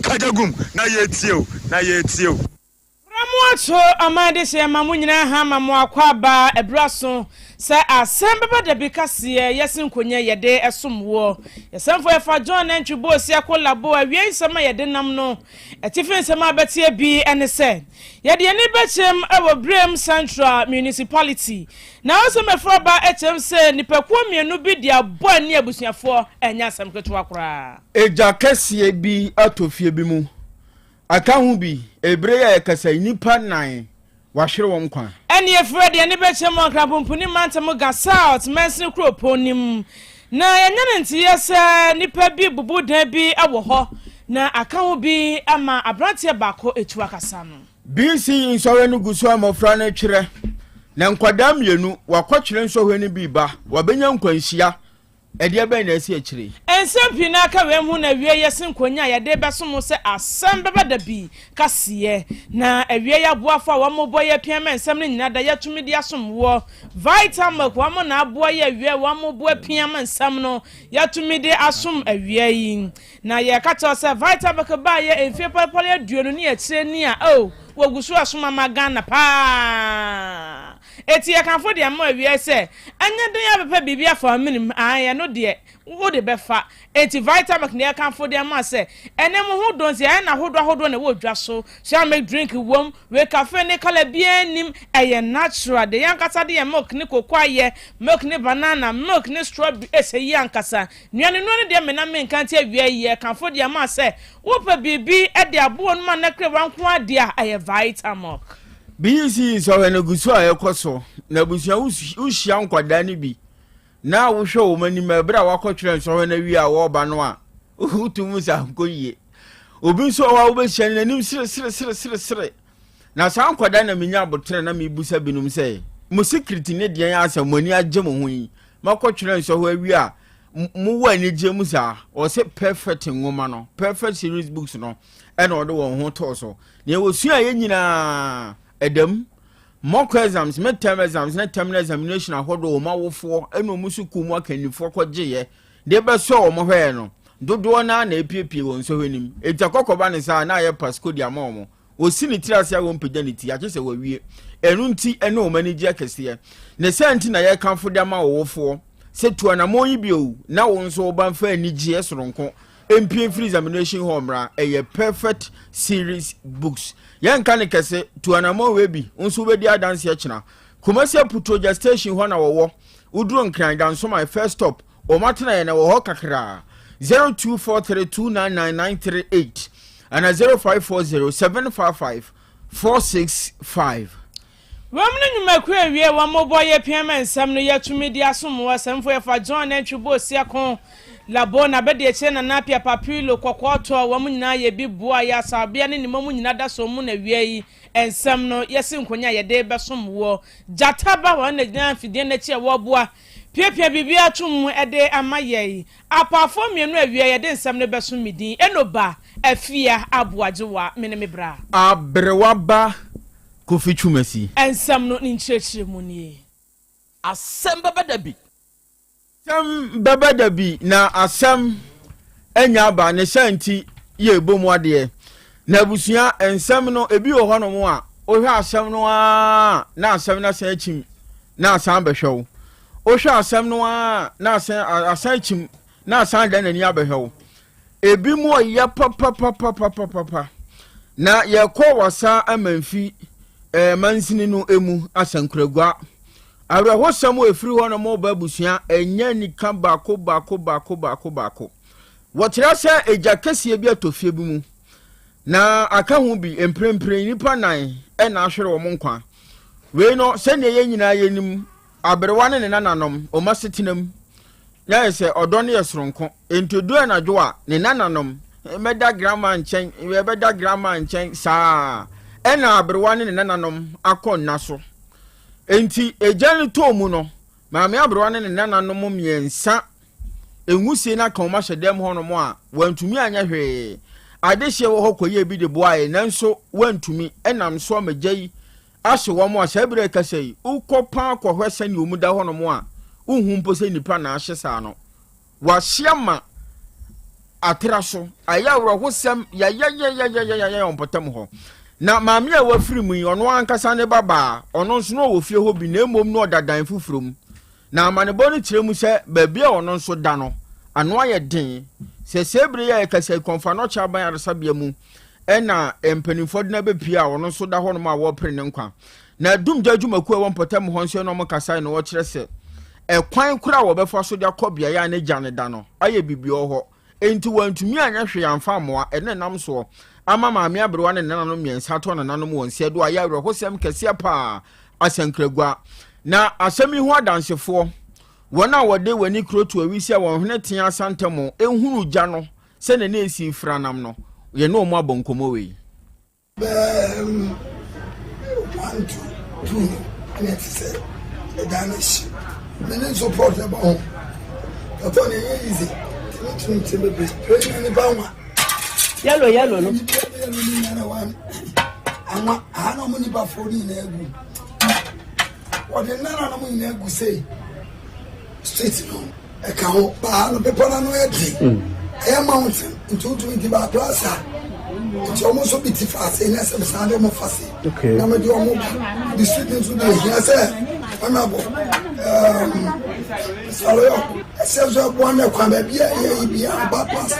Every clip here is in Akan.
kajagum na yetio Ramoto amade se mamu nyina ha mamu akwaba ebraso sa Asem Beba Dabi kase yesin konye yede esomwo yesanfo efa John Ntwibo si akolabo awie nsema yede nam no etife nsema abetie bi ene se yede ni bechem ewo Brem Central Municipality na Asem efa ba echem se nipakuo mienu bi dia bo ani abusuafo enya Asem keto akora eja kase bi atofie bi mu aka hu bi ebreya ekasa nipa nan wahwere won kwa eni efre de ni bechem akrabompuni mantam ga south mensin kroponim na enya ntiye se nipa bi bubu dan bi awo ho na aka hu bi ama abrantie bako etu akasa no BC nsɔhwe no guso amofra no twere na nkwada mienu wakɔkyere nsɔhwe no bi ba wabenya nkwanhyia ɛde bɛn na asi akyire ensempi na aka we hu na wie yesin konya yɛde bɛsom se Asem Beba Dabi kase na awie ya boafo a wɔmobɔ yɛ piama nsɛm no nyina da yɛtumi de asomwo vital milk wɔmo na aboa yɛ awie wɔmobɔ piama nsɛm no yɛtumi de asom awie yi na yɛ kata sɛ vital milk ba yɛ emfie pɔpɔle aduonu ne akyire ni a wogusu asoma magana pa eti ya kanfo de am awie se anya den ya bepa bibia fa minim aye no de wo de befa eti vital milk ne kanfo de am se ene mo ho don se aye na hodo na wo dwa so sha make drink wom we cafe ne kala bia nim eye natural de yankasa de milk ne kokwaye milk ne banana milk ne strawberry ese yankasa nuane no de me na me kan te awie ye kanfo de am se wo pa bibi e de abo no ma na kre wanko ade a aye vital milk BC so when guso ayekoso na busua uhyia nkwada ne bi na wo hwe wo mani mabra wakɔtwere so when wi a wo ba no a utum sa nkoyie obi so wa wo be hyia nanim sire na sa nkwada na menya abotre na mebusa binum sɛ mo security ne de yan asɛ moni agye mo ho yi makɔtwere so ho awi a mo wa ni gye mu sa o se perfect ngoma no perfect series books no ɛna ɔde wɔn ho to so ne wo sua ye nyina Adam mock exams midterm exams na terminal examination ahodo o mawofo eno musuku mu akanifo kɔgye de be so o mo hwe no dodo na epiepie won so hwenim eja kokoba ne sa na ye pasco dia ma o osi ni tirase a won pagya ni ti age se wawie enu nti ene o manage akese ne senti na ye kanfo dia ma wofo se tu na mo yi bio na won so ba mfa anigye soronko MP free examination homra a perfect series books yan kan kese to anamo we bi nso be dia dance ya kina Kumasi Putoja station ho na wo uduro nkran dan so my first stop o matena ye na wo kakra 0243299938 and 0540755465 Wamne nyuma ku awie wa mobo ye piama nsam no yatumi di asom wo samfo ye fa John Ntwibo si akon labo na bede eche na napia papilo kokoto wa munyina ye bi boa ya sabia ne ni munyina da so mu na wie yi ensam no yesi nkonya ye de besom wo jataba wa na gina fidie na chi wo boa piapia bibia atum ede amaye apafo mienu awie ye de ensam no besom midin enoba afia aboajewa meneme bra abrewaba kofi chumasi ensam no ni nchechire mu ni Asem Beba Dabi Asem Beba Dabi na asem enya ba ne shanti ye bomu ade na busua ensem no ebi wo hono mo a ohwe asem no a na asem na san achim na asan behwew ohwe asem no a na asan achim na asan da nani abehwew ebi mo ya papa na ye ko wasa amanfi mansini no emu asankuragua awre hosam efiri ho no mo ba busua enya nika bako wotira se eja kese bi atofie bi mu na aka hu bi emprempren nipa nan e na ahwere wo nkwa we no se ne ye nyina yenim abrewa ne nananom o masetinam ya se odo ne yesoronko entodu anadwo a ne nananom meda grandma nchen we beda grandma nchen saa ena abrewa ne nananom akon naso enti ejani to mu no maame abrewa ne nananom miensa enwusie na kan ma hyedem ho no mo a wantumi anya hwe adehye wo hokoye bi de boae nanso wantumi enam so magyi ahye wo mo a sabire kasei ukopa akohwesa ni omuda ho no mo a unhu mpo se nipa na ahye saa no wahye ma atraso aya wro hosem ya on potem ho na maame a wafiri mu ono ankasa ne baba ono nso no wo fie ho bi na emom no odadan fufurum na amanebo no kire mu se baabi a ono nso da no ano aye den se sebre ya kasa konfa no cha ban aresabia mu ena empanimfo de na bepia ono nso da ho no ma wo pere ne nkwa na dum djadwumaku e won potem ho nso no mo kasa no wo kire se ekwan kura wo befa so dia kobia ya ne gya ne da no aye bibio ho enti wantumi anya hwe amfa moa ene nam so ama maame abrewa ne nananom miensa to nananom wonse do aya wro hosem kese pa asankragua na asemi ho adansefo wona wode wani kroto awisi a won hene tia asantemo ehunu gya no se ne na esi franam no ye no mo abonkomo we 1 2 and it said the damage then support about that one easy to be praying in Bama yellow no ama ana mo ni ba fori na egu o de nana na mo ni egu say street no e ka ho ba no people na no e di e mountain into 20 ba plaza it's almost so bit fast in some Sunday mo fast na me do mo the street into the here say honorable salo so buona kwa be bia ye bia ba pass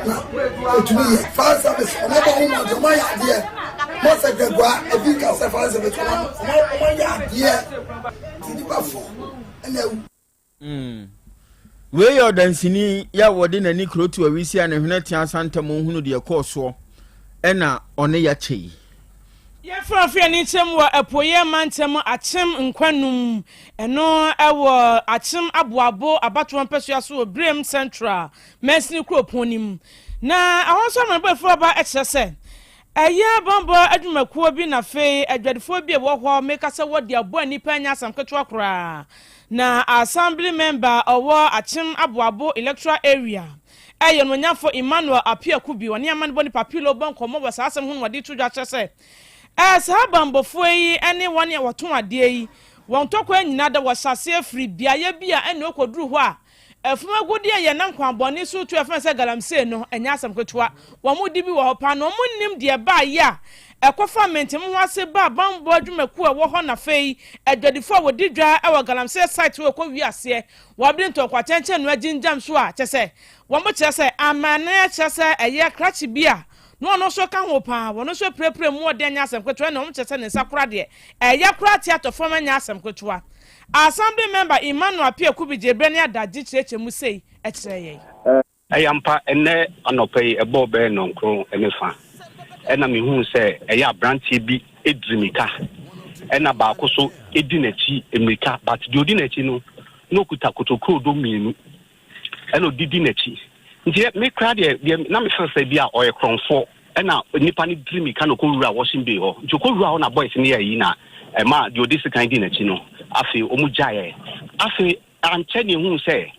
na to me fast service na ba ho mo ma ya die mo se gwa e bi ka se fast service mo ya die ti ba fo na we your dansini ya wode nani krotu awisi a ne hwene tia santam hunu de ekoso ena one ya chei ya frafia ni chem wa apoye mantem achem nkwanum eno ewo achem aboabo abato mpesua so Brem Central Mesni Kroponim na ahonso amebe fo ba ekese eye bombo adwumakuo bi na fe adwadefo bi e wo ho meka se wo de abo anipa anya samketo akra na assembly member owo achem aboabo electoral area ayo no nyafo Emmanuel Apiaku bi woni amanbo ni papilo bonko mo wasasem hu wadi tudwa kyese sabambofo yi ene wane a woton ade yi won tokwa nyina da wasase afri biaye bia ene okoduru ho a afuma gudi ye nan kwanboni so tu afa se galamse no enya asam ketua wo mudi bi wo pa no munnim de ba ya ekofa mentem ho ase ba bambo adwumaku a wo ho na fei adwadifo wo didwa e wo galamse site wo ko wi ase wo bri ntokwa chenchen no aginjam so a kyese wo mo kyese amane kyese eye krachi bia no so ka ho pa wono so prepre mu ode nya asem kwetua na omchese ne sakura de eya kura theater form nya asem kwetua assembly member Emmanuel Apiaku bi jebre ne adaji cheche mu sei ekire ye ayampa ene anopai ebo be nonkro emefa ena mi hu se eya branch bi edrimika ena ba akoso edinachi emika but di odinachi no kuta kotoko do mienu ena odidinachi nti me kra de na me feel say bia oye kronfo na nipa ni dream ka no ko wura washing bay ho nti ko wura ho na boys ni yi na ma di odisi kan di na chi no afi omu jaye afi anche ni hu say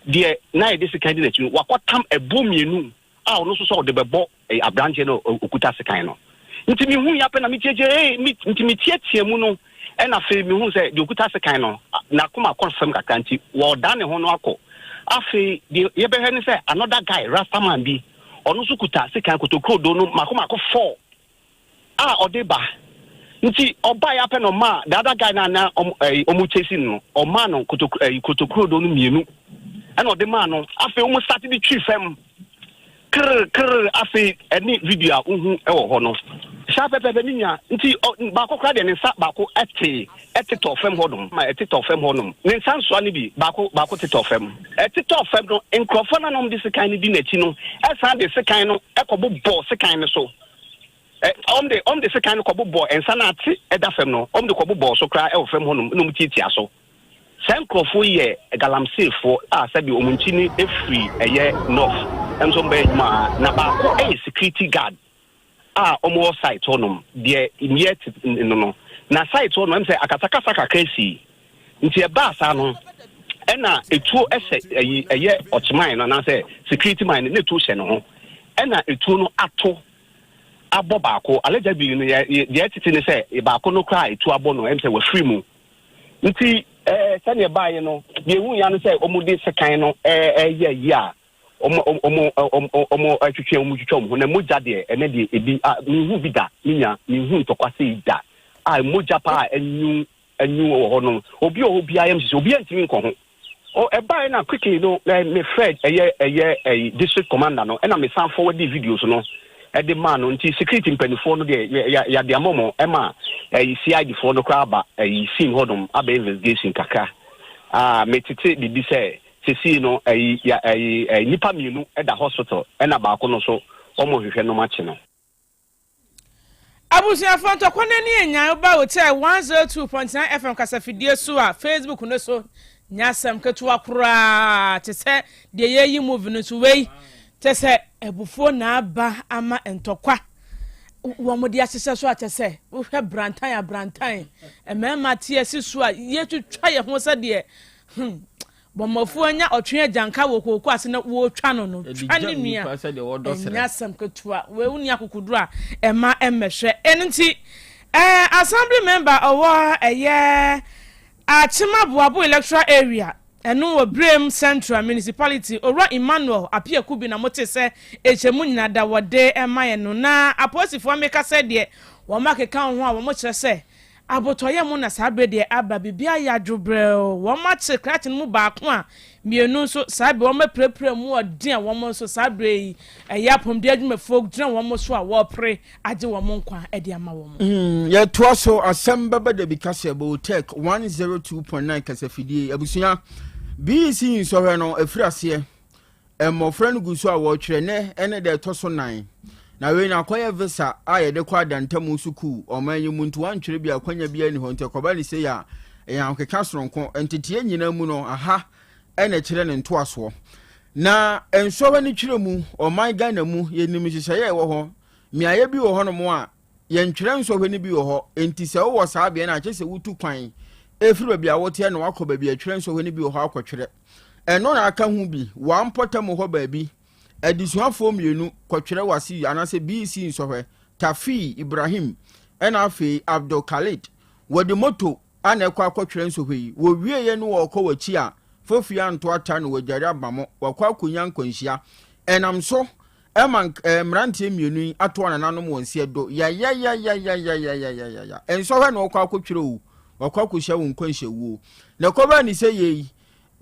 de na edisi kan di na chi no wakotam ebomienu a ono so de bebo abranche no okuta sekan no nti mi hu ya pe na mi cheche nti mi tietie mu no na afi mi hu say de okuta sekan no na kuma confirm ka kanti wo da ne ho no akọ afi de ye be he say another guy Rastaman bi onu so kuta sekan kotokro do no makoma ko 4 odeba nti oba ya pe no ma the other guy na omu chasing no o ma no kotokro do no mienu and odema no afi omu start di twi fam kr afi any video a uhu e wo ho no sha pepe ninya nti ba ko kra de ne sa ba ko etito fam hodum ma etito fam honum ne nsanso ani bi ba ko tito fam etito fam no enkrofo na nom de sekan ni di nachi no esa de sekan no ekobo bo sekan ne so om de sekan no kobo bo ensa na ati eda fam no om de kobo bo so kra e fam honum no mutitia so senkrofo ye galamsefo a sabi omunchi ni efri eye north enso be ma na ba ko security guard omo site honum de immediate no na site honum em say akatakasa kakasi nti e ba sa no ena etuo ese eye ochman no na say security man na etuo hye no ho ena etuo no ato abo baako aleja bi no de etiti ne say e baako no kra etuo abo no em say we free mu nti sane ba ye no de hu ya no say omo de sekan no ye ya omo atwetwe omo twetwe na moja de ene de ebi mihu bi da minya mihu ntokwase da moja pa enyu wo no obi ayem sisi obi antimi nko ho o eba na quickly no me fred eye district commander no na me san forward the videos no e de man no nti security mpanifo no de ya de amomo ema CID for no kwaba sim hodom aba investigation kaka me tete bibi say sisi no nipa mienu at the hospital and about no so almost no match no. Abusia Fonto Kwaneni enya ba Otec 1029Fm kasafidie so a Facebook no so nyasam ketua kura te se de yeyi move no so wei te se ebufo na aba ama entokwa wo mo de asese so ate se wo hwe brantan emema tie si so a yetwitwa ye ho se de bomofu anya otwe agyanka wo kokoko ase na wo twa no no twa ne nua nyasam ketua we uni akukuduru a ema emehwe enti assembly member owo eye Achima Buabu electoral area enu wo Brem Central Municipality Ora Emmanuel apia kubi na mote se echemu nyina da wode emaye no na aposifo meka se de wo makeka ho a wo mo kire se abotoye mu na sabe de aba bibia ya dwobre wo ma che kratin mu ba ko a mienu so sabe wo maprepre mu odin wo mo so sabe yi eya pom de adwuma folk dran wo mo so a wo pre age wo mo nkwa e de ama wo mo ye to so Asem Beba Dabi kase bo Otec 1029 kase fidie abusuya BC so hwe no afirase emofra no guso a wo twere ne ene de to so 9 na we na akoya visa aye de kwa dantamu suku omanyi muntu antwere bi akwanya bi ani ho nte koba ni se ya nkeka soronko entitie nyina mu no aha ene kire ne nto aso na ensowe ni twere mu oman Ghana mu yenim hyehyeye wo ho miaye bi wo ho no mo a ye ntwere nsowe ni bi wo ho enti se wo sa bia na akese wutu kwan efiri bia wote na wakoba bia twere nsowe ni bi wo ho akotwere eno na aka hu bi wampota mo ho ba bi adisuafo mienu kwatwere wasi anase BC nsohwe Tafi Ibrahim ena afi Abdul Khalid wodi moto ana ekwa akwatwere nsohwe yi wo wieye no wo kọ wachi a fofia nto ata no wajari abamo wakwa akunya nkwanhia enam so ema mrantie mienu ato anananom wonse do ya ensohwe no kwa akwatwere wu wakwa akuhia wo nkwanhia wu na koba ni se yeyi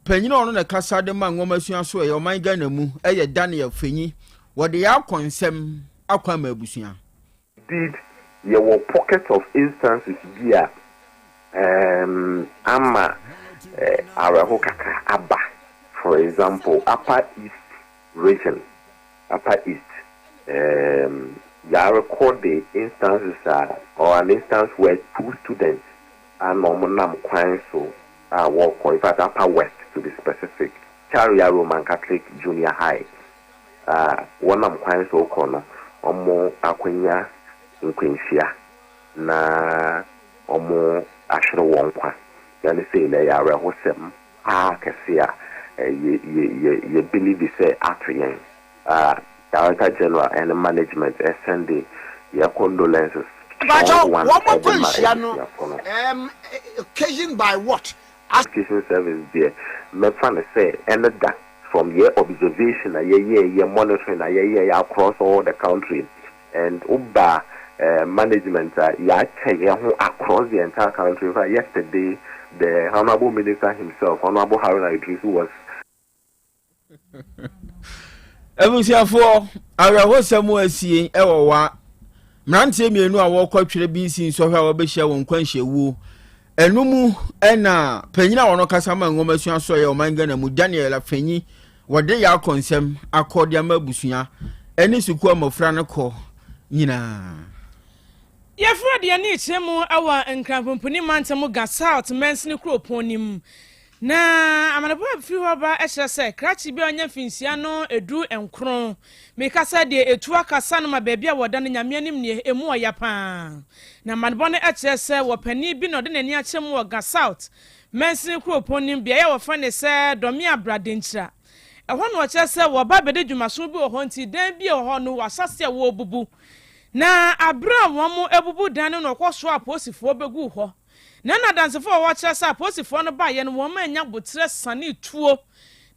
Penyina ono na kasa de ma nwoma sua so e oman Ghana mu eye Daniel Fenyi wode ya konsem akwa ma abusua did ye were pocket of instances here ama araho kaka aba for example upper east region upper east ya record the instances or an instance where two students are normal kwan so work or in fact upper west to be specific, Charia Roman Catholic Junior High. One of my so corner, omo akwenya nkwensia na omo ashro wonkwa. Yani say na ya rehosem kesia ye believe say atrian. Director General and Management SND your condolences. But one more question, occasioned by what? Education service there. Me fan say and that from your observation your monitoring across all the country and uba management across the entire country. Yesterday the Honorable Minister himself, Honorable Haruna Idris, who was Ebusiafo araho samu asie ewowa mrantie mienu a wokotwere BC nso hwa wobehia won kwanhye wu enumu ena penyina wono kasa ma ngoma sua so ye oman Ghana mu Daniel Fenyi wode ya konsem akodia mabusua eni suku amofra ne ko nyina ye frade ani chemu awa nkrampompuni mantemu ga South mensni kroponim na amanapo afiri hoba ehye se krachi bi onya finsia no edu enkron mekasa de etu akasa no ma bebia woda no nyame anim ne emu oya pa na manbo ne ehye se wopani bi no de nani achem wo ga South mensini kroponim bia ya wofa ne se domi abradenchira ehwo no ehye se woba bede dwumaso bi wo honti dan bi ho no wasase wo bubu na abra womo ebubu dan no kwoso aposifo begu ho na dansefo wo kire sa posifo no ba ye no wo ma nya botre sane tuo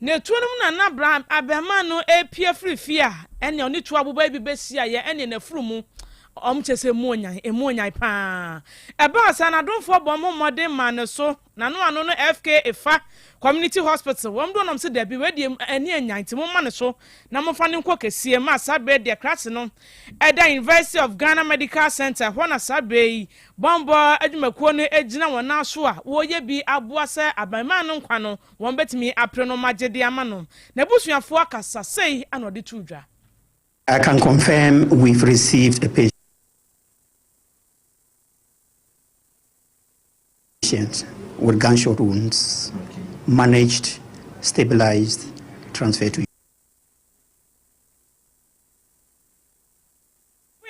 ne tuonum na na bra abema no epie frifia ene oni tu abuba bi besia ye ene na furumu chese muonyan pa eba sa na donfo bomo modern man so na no ano no FK Efa community hospital wom do nom se da bi wedi ene anyan ti mo man so na mo fa ne nko kesie ma sabe de class no eda University of Ghana Medical Center ho na sabe bombo adwumakuo no egina wona so a wo ye bi aboa se abanman no nkwa no won betimi apre no magede ama no na busuafo akasa sei anode tudwa. I can confirm we've received a patient with gunshot wounds, managed, stabilized, transferred to. The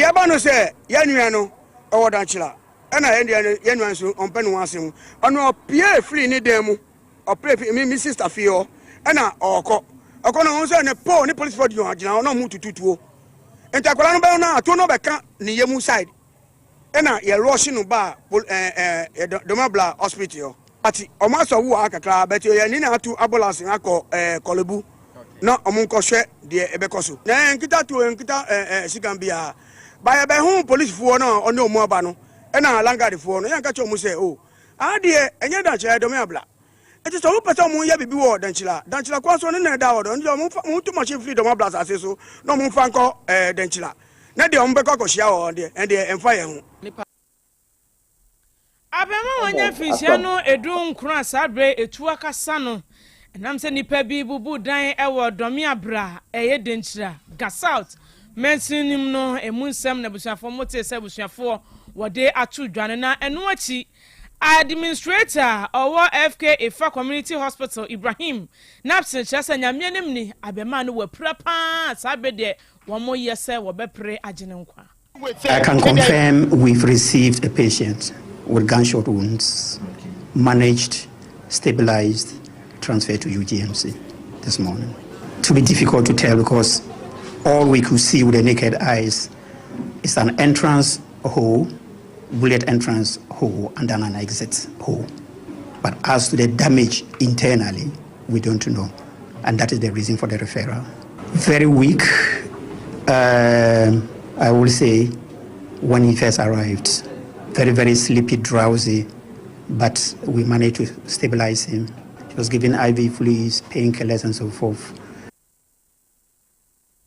abano say, Yanuano, or Danchila, and I ended Yanuansu on Penuasim, and no Pierre free ni demo, or pray me, Sister Fio, and or Okono onse ne po ni police for you agina no mu tututuo entakola no be na to no be ka ni yemu side na ye rush no ba domabla hospital ati o ma so wo akakra but ye ni na atu ambulance akọ kolebu na o mu nkọhwe de ebekoso na nkita to nkita sikambia ba ye be hu police fo no oni o mu aba no na langard fo no yanka che o mu say o ade enye da che domabla. It is all person who ya bibi wo danchila kwa so ne na da wo ndo mo too much freedom of blast aseso no mo fa nko danchila na de on be ko hia wo de and de emfa ye hu abema wonya fisia no edu nkura sabre etu akasa no enam se nipa bi bubu dan ewo domi abra eye danchila gasalt mensinim no emunsem na busuafo mote se busuafo wode atu dwane na eno achi Administrator owo FK Efa Community Hospital Ibrahim Napsin chasa nyamye nimni abema no wapura pa sabe de womo yese wobepre agene nkwa. I can confirm we've received a patient with gunshot wounds, managed, stabilized, transferred to UGMC this morning. To be difficult to tell because all we could see with the naked eyes is an entrance hole, bullet entrance hole, and then an exit hole. But as to the damage internally, we don't know. And that is the reason for the referral. Very weak, I will say, when he first arrived. Very, very sleepy, drowsy, but we managed to stabilize him. He was given IV fluids, painkillers, and so forth.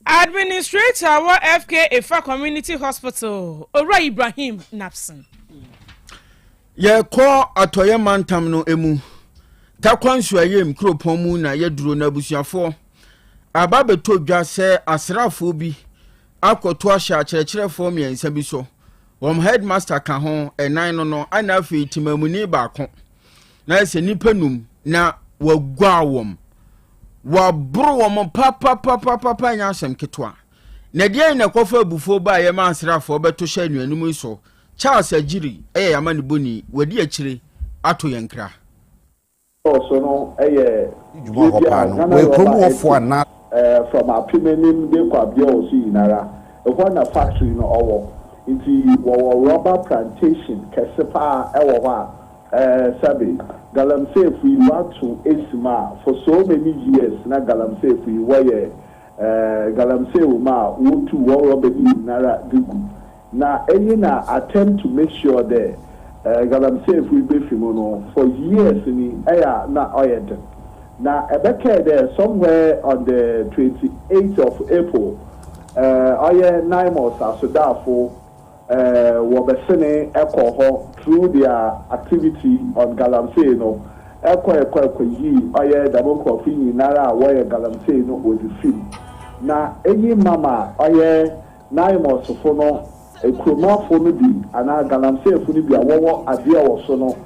Administrator wa FK Efa Community Hospital, Ora Ibrahim Napson. Ye ko atoye mantam no emu. Takwansu ayem kropon mu na ye duro na busuafo. Aba beto dwa se asrafo bi akoto ahya kyerɛkyerɛfo miensa bi so. Wom headmaster ka ho enan no ana afi timamuni baako. Na se nipa num na wagwa wom. Wabro wom papa nya asem ketwa. Na die na kofa bufo ba ye ma asrafo beto hya nuanum so. Charles Ajiri yamani boni wadi akire ato yankra. So no we promo for na from our pimenim de kwabia o si inara. E kwa na factory no owo. Nti wo rubber plantation kesepa ewo ho sabi galamsey we want to esma for so many years na galamsey we were galamsey ma wo to wo rubber inara gugu. Na any na attempt to make sure that galamsey we be fimono for years ni aya na oyed. Na ebeke there somewhere on the 28th of April oye 9 months asodafo wobesene ekoho through their activity on galamsey no ekọ yi oye daboko fini nara woye galamsey no ozifim na enyi mama oye 9 months fo no ekromafo no bi ana galamsey fo no bi awowo ade wo so no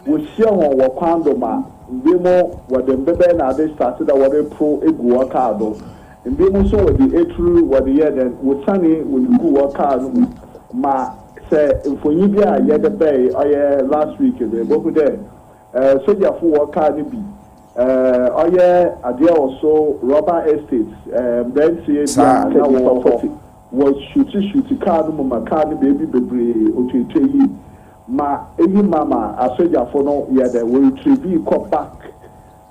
wo hia won wo kwando ma ndemo wadembebe na ade started that wode pro egu wakado ndemo so wode etru wode yeden wo sane wo gu wakado ma se mfonyi bi a yede bay oye last week de boku de soja fu wakado bi oye ade wo so rubber estates then see na wo was shooty car no mama car no baby bebre otwetwe yi ma eyi mama asojafo no ye de we retrieve come back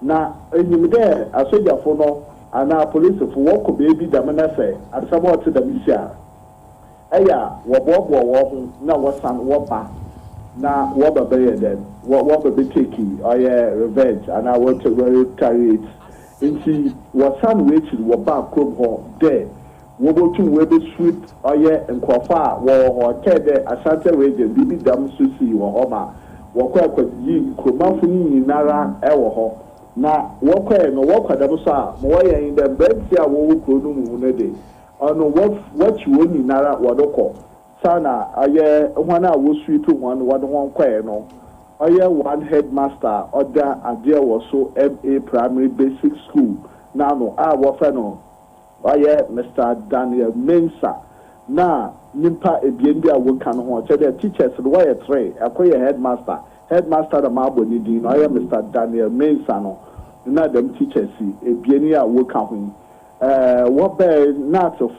na enyim de asojafo no ana police for work baby da na say asamo to da bisia eya wo bobo wo na wo san wo ba na wo ba be den wo ba be take revenge and I want to carry it into wo san we chi wo ba krom ho there wo go to we be sweep nkwafa wo kede Asante region bibi dam susi wo ho ma wo kwa yi kromafo ni nara e wo ho na wo kwa no wo kwa dam so a mo ye in the bed a wo kro no mu ne de ono what you ni nara wo dokọ sana hwana wo sweep one kwa no one headmaster other adie wo so MA primary basic school na no wo fa no Mr. Daniel Mensa na nimpa ebiendi a wo kan ho che the teachers no why three akoye headmaster da mabo ni din no Mr. Daniel Mensa no na dem teachers ebieni a wo kan ho what be not of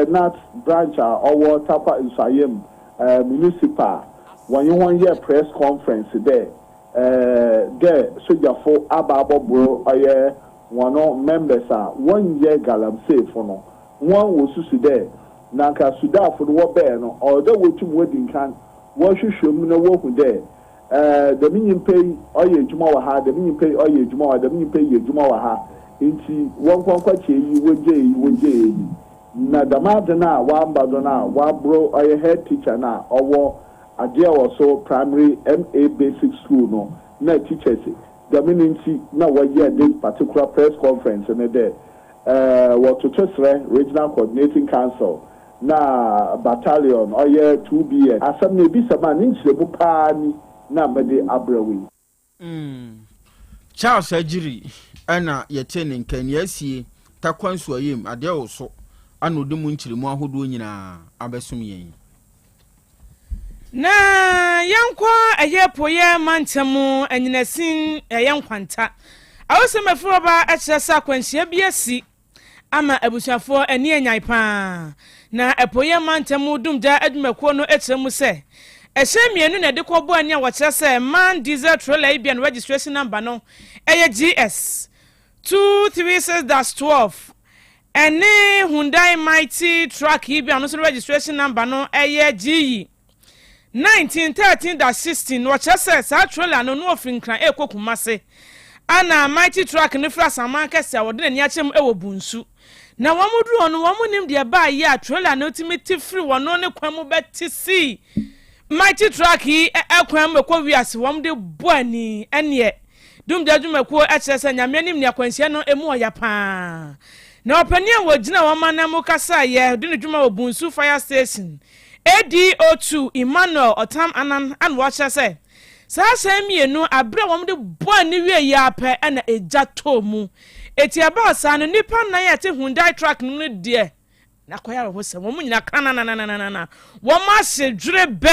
not branch or tapa insayem municipal when you want your press conference there soldier for ababo bro one members are 1 year galam say for no one was there nanka suda for the what be no or the way to wedding can what should show me no work there the minimum pay oye juma wa ha the minimum pay oye juma wa the minimum pay juma wa ha inti won kwankwache yi woje na damade na wa mbado na wa bro oye head teacher na owo ade so primary MA basic school no na teachers the meaning na wa year this particular press conference na there what to regional coordinating council na battalion oye 2B asam na bi sama ni nchiremu pa ni na mede abrawi Charles Ajiri ana yɛte nkan yɛasie takwanso ayem ade wo so anode mu nkyiremu ahodo nyina abesom yɛn na yankwa ayepoye mantemu anyinasin yankwanta awosem ba akyeresa kwanhyia biasi ama abusuafo ani anyai pa na apoye mantemu dumja adumako no ekyeremu se mienu na de kwobo ani a wakyerese man diesel trailer ibian registration number no GS 236-12 ene Hyundai Mighty truck ibian no registration number no GE 1913-16 wakyerese sa trailer no ofrinkran ekokumase ana Mighty truck ne fra saman kese a wode ani akyem bunsu na wamudu ono wamunim de ba ya trailer no ultimate free wono ne kwamu betisi Mighty truck ekwan mekwo wiase wom de boani ene dum de adwumako akyerese nyamenim ne akwansia no emu oya pa na opania wogina woma mu kasa ye de ne dwuma obunsu fire station ADO2 Emmanuel Otam Anan and wakyerese sa mienu abra wom de boani wie ya pa na eja tomu etiaba sa no nipa na ya te Hyundai truck no de na koya wo se wo nyina kana na wo ma se dwure be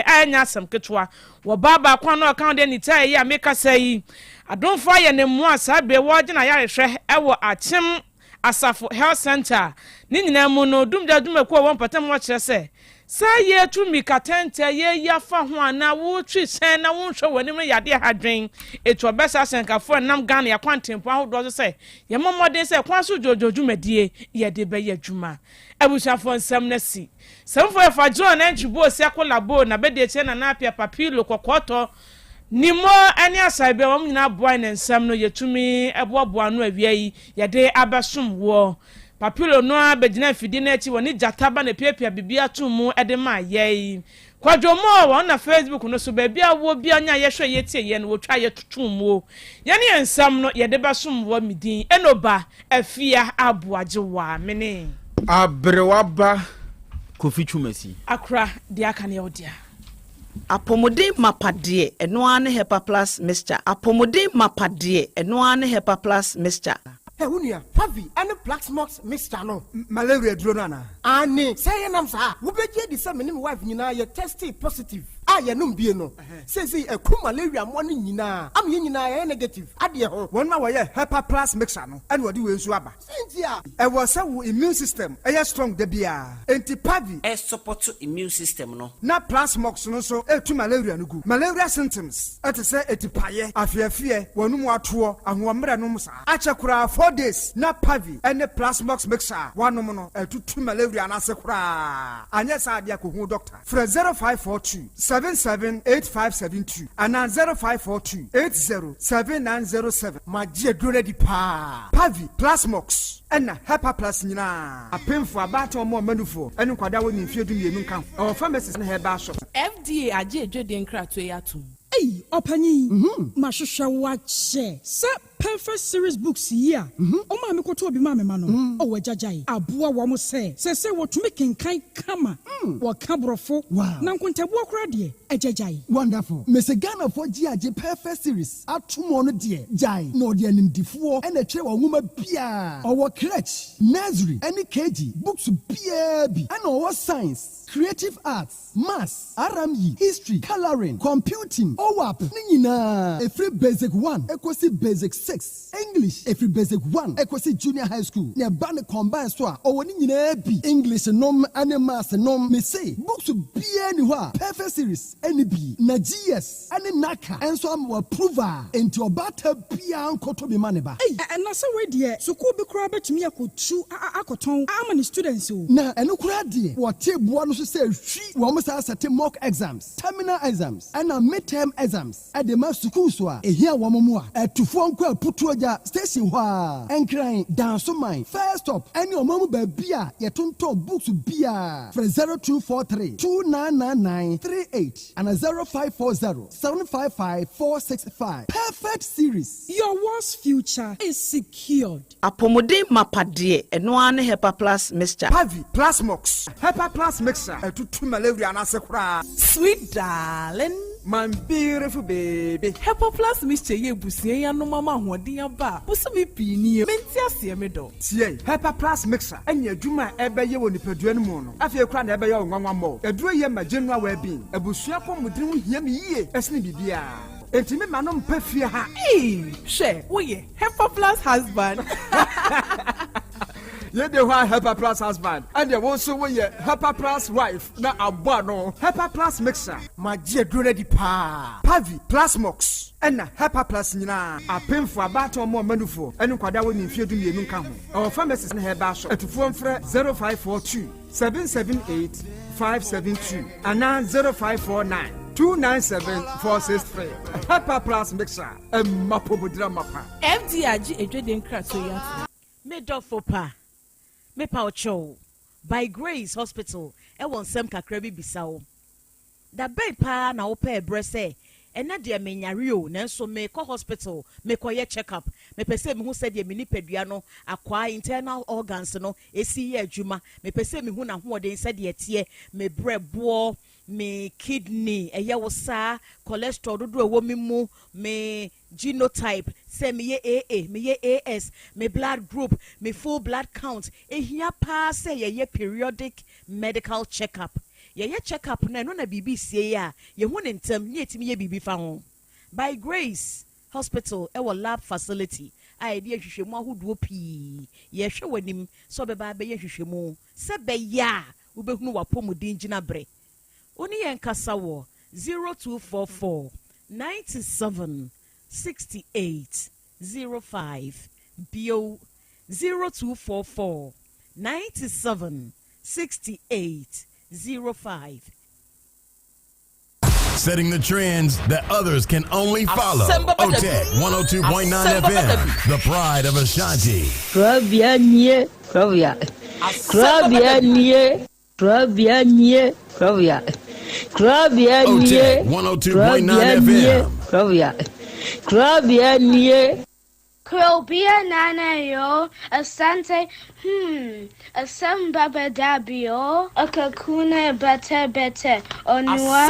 anya asem ketwa wo baba kwa no account de nitai ya meka sai adonfo aye ne mu asabe wo gina ya rehwe ewo achem asafo health center ni nyina mu no dumja dumako wo patam wo kire se saye tu mikatente ye yafa ho ana wo twi sen na wo hwe wani me yade hadwen etu obesa senkafo nam Ghana ya kwantempo ahodo se ye momode se kwanso jojojumadie ye de be ye dwuma abushafo nsam na si samfo e fajo na nchibo se akolabo na bede che na apia papilo kokoto nimo ani asaibe wom nyina boy na nsam no yetumi eboaboa no awiai ye de abasom wo Papilo no abegina fidi na echi woni jataba na piapia bibia tumu edema yei kwadwomo won na Facebook no so bebia wo bia nya yehwe yetie ye no wotwa ye tutumu ye ne ensam no ye de basom wo midin enoba afia aboagewa mene abrewaba kofi twumasi akra dia aka ne odia apomodin mapade eno ane hepa plus mixture apomodin mapade eno ane hepa plus mixture Unia, Pavi, and the Black Smokes Mr. No, Malaria Dronana. Ani, say, and I'm sa, who be the same wife, you know, you're tested positive. yenum bie no say eku malaria mo no nyina am ye nyina negative ade ho won ma woye Hepa Plus mixer no ene wodi we nsu aba sentia e wo say wo immune system strong da bia enti pavi support immune system no na plasmox no so etu malaria no gu malaria symptoms ete say etipaye afiafie wonum ato ahomre no msa achekura 4 days na pavi ene plasmox mixer wanom no etutu malaria na se kura anya sa dia ko hu doctor fra 0542 778572 ana 0542 807907 magie dure di pa pavi plasmox ena Hepa Plus nyina apemfo abato mo manufo ene kwada woni mfie du mienu nka o pharmacist na herbal shop FDA aje edwede nkrato yatum Ei, opanyi. Mashusha wache. Se perfect series books here. Oma me koto obi ma me ma no. O wajajai. Abua wa mo se. Se wo tumi kenkan kama. Wa kabrofo. Na nkontabu akura de. Ejajai. Wonderful. Mese Ghana for GAJ perfect series. Atumo no de. Jai. No de animdifo. Ene tire wa nwoma bia. Owo crèche, nursery, any KG. Books bia bi. Ene owo science, creative arts, maths, RME, history, coloring, computing. OWAP Nina every basic 1 equals basic 6 English every basic 1 equals junior high school ne ban combine so a o woni nyina bi English nom and maths nom me say books be anywhere perfect series any bi na GS any naka enso am approval enti obata bia nkoto be maneba na so we de school bi kura betumi akotu akoton am the students o na eno kura de wo teboa no so say hwi wo mo sa set mock exams terminal exams and midterm exams at the mass school so here wamomua to phone kwa putuaja station hwa enkran danso mine first stop any omamu ba bia yetonto books bia for 0243 299938 and 0540 755 465 perfect series your world's future is secured apomode mapade eno ane Hepa Plus mixture pavi plasmox Hepa Plus mixer to malaria na sekura sweet darling my beautiful baby Hepa Plus mixture ye busie ya no mama hoden aba busumi pini menti ase me do tie Hepa Plus mixer anya adwuma ebeye wo nipadua no mu no afie kura na ebeye onwanwa mo eduro ye ma general well-being abusua pomudin ho hia me yie esne bibia enti me manom pafie ha hwe wo ye Hepa Plus husband ye de why Hepa Plus husband and they also we Hepa Plus wife na abua no Hepa Plus mixer magie dure di pa pavi plasmox ena Hepa Plus nyina apemfo abato mo manufo enu kwada woni mfie du mienu nka ho our pharmacist na herbal shop etufo mfre 0542 778 572 ana 0549 297-463 Hepa Plus mixer mapobodra mapa FDA aje edwede nkrato yatum medofo pa me pa ocho by Grace Hospital e won sem kakra bi bisawo da bay pa na wo pa ebrese ena de menyare o nanso me ko hospital me ko ye check up me pese me hu se de me nipadua no akwa internal organs no esi ye adwuma me pese me hu na ho de se de tie me brebo me kidney eye wo sa cholesterol dodo ewo mi mu me genotype say me ye AA me ye AS me blood group me full blood count ehia pa say ye periodic medical checkup ye checkup na no na bibi sie ya ye hu ne ntem ye timi ye bibi fa ho by Grace Hospital e wo lab facility ai de hwehwemu ahodo pi ye hwe wanim so be ba be ye hwehwemu se be ya wo be hunu wapomudin gina bre oni yenkasa wo 0244 97 68 05 bio 0244 97 68 05 setting the trends that others can only follow. Otec 1029 FM, the pride of Ashanti. Krobea nie, Krobea. Krobea nie, Krobea nie, Krobea. Krobea nie, 102.9 FM. Krobea. Krobea nie. Krobea nana yo, Asante, Asem Beba Dabi yo, Akakune bete, Onua,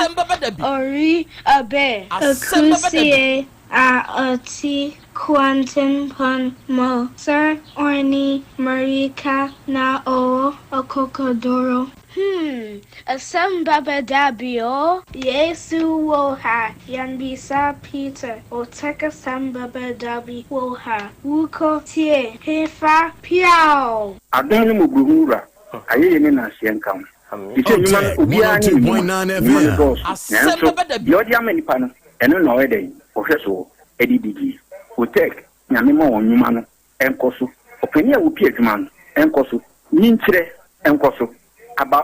Ori abe, Akusie, Oti, Quantum pon mo, Sir Orni, Marika na o, Okokodoro. Asem Beba Dabi Yesu Woha Yanbisa Peter Otec 1029Fm Woha Wuko Tie Hefa Piao Adon mu buhura aye ne na se nka ise nyuma no obia ne mu 102.9 FM. Nanso yodi amanipa no eno na oyede ohweso edidigi Otec nyame ma onwuma no enkoso opani a wo pie adwuma no enkoso nyinkyere enkoso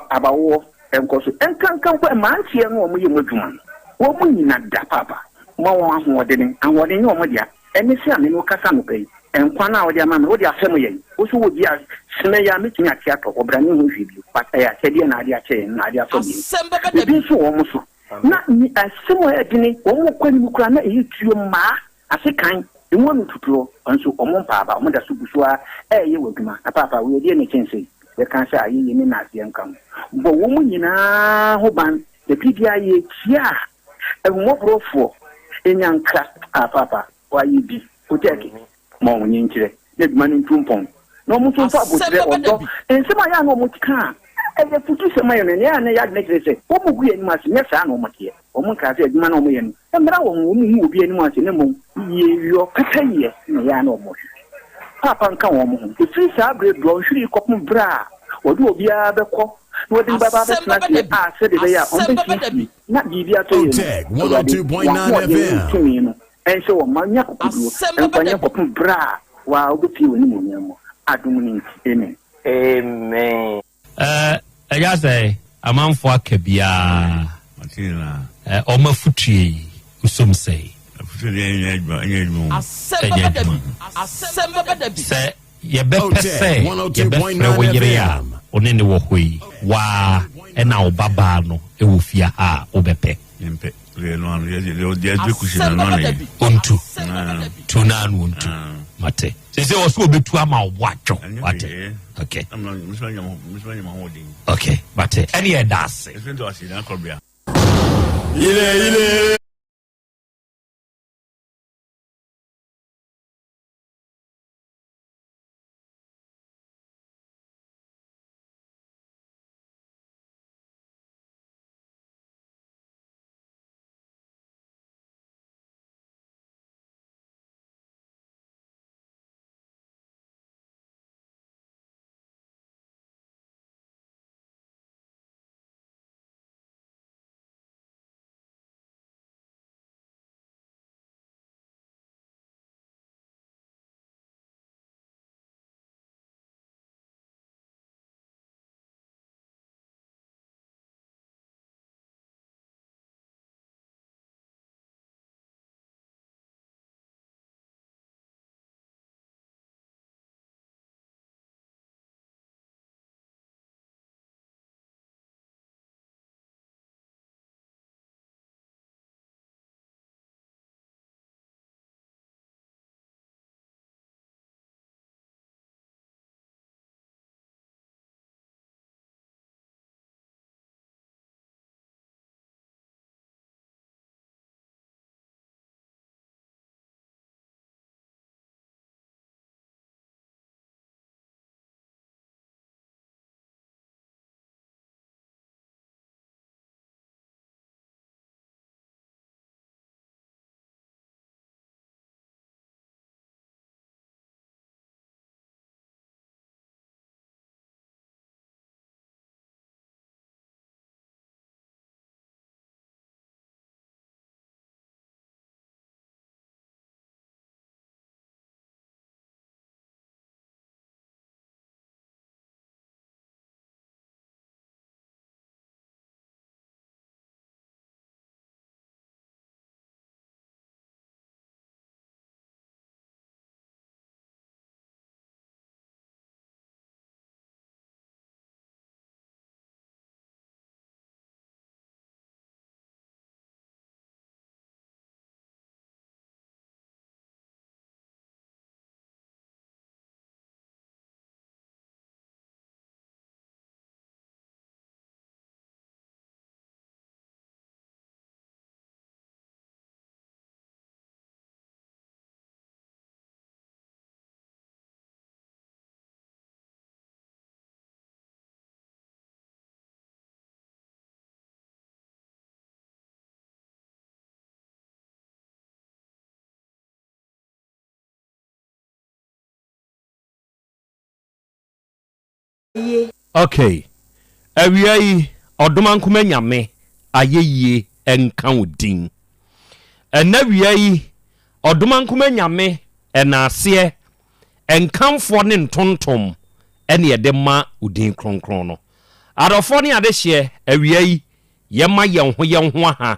abawo enkoso enkankan kwa mantie no omo ye modwuma no wo mu nyina da papa mo won ahoɔden ahoɔden ne omo dia ene se ame no kasa no pɛi enkwa na wodi ama me wodi asɛm yɛ wo so wodi a sene ya metumi ate atɔ obrane ho hwibio pata ya sɛdeɛ na ade akyɛ na ade asɔ bi ebi so wo mo so na ni asɛm a ɛdene wo mo kwani mu kura na eyi tuo maa asekan enwo no tuturo nso omo mpaaba omo da so busua ɛyɛ wadwuma na papa wo yɛ ne kyɛnse yɛ kan sɛ ayi ne na ase nkam bo wo mu nyinaa ho ban de bibia yɛ tia ehumɔborofo enyanka papa wa yi bi Otec ma onye nkyere na eduma ne ntumpon na omo so fa botre odo ensema ya na omo tika eye futu sema yo ne ya na ya de kire se omo gu enu ase nya sa na omo tie omo ka se eduma na omo ye no emra wo omo hu obi enu ase ne mo ye yo kata ye na ya na omo papa nka wo mo hu efiri sa abre do hwiri kopum bra odo obi a bekɔ na odi baba be tena se a se de be ya on be na bibia to ye Otec 102.9 FM. And so, my Yaku, bra, while the few in Adumini, amen. Amen. I just say, a man for Kebia, Oma Futi, some say. Say, ye better say, 102.9 on any way, wa, and now Babano, Eufia, Obepe. Untu tunanu untu mate sese oso obetu ama wacho wate okay mate any edase ile Okay. Awiai odoma nkoma nyame ayeye enka odin. Enawiai odoma nkoma nyame enase enkamfo ne ntontom ene yede ma odin kronkron no. Adofo ne ade hye awiai yema yenho aha.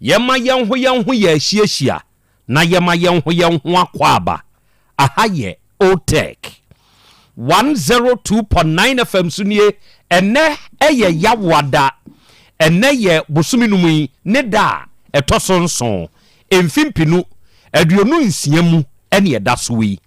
Yema yenho ye ahieahia na yema yenho akwaba. Aha ye Otec 102.9 FM sunie ene eye yawada ene ye bosuminumi ne da etosonson emfimpinu aduonu nsiamu ene ye dasowi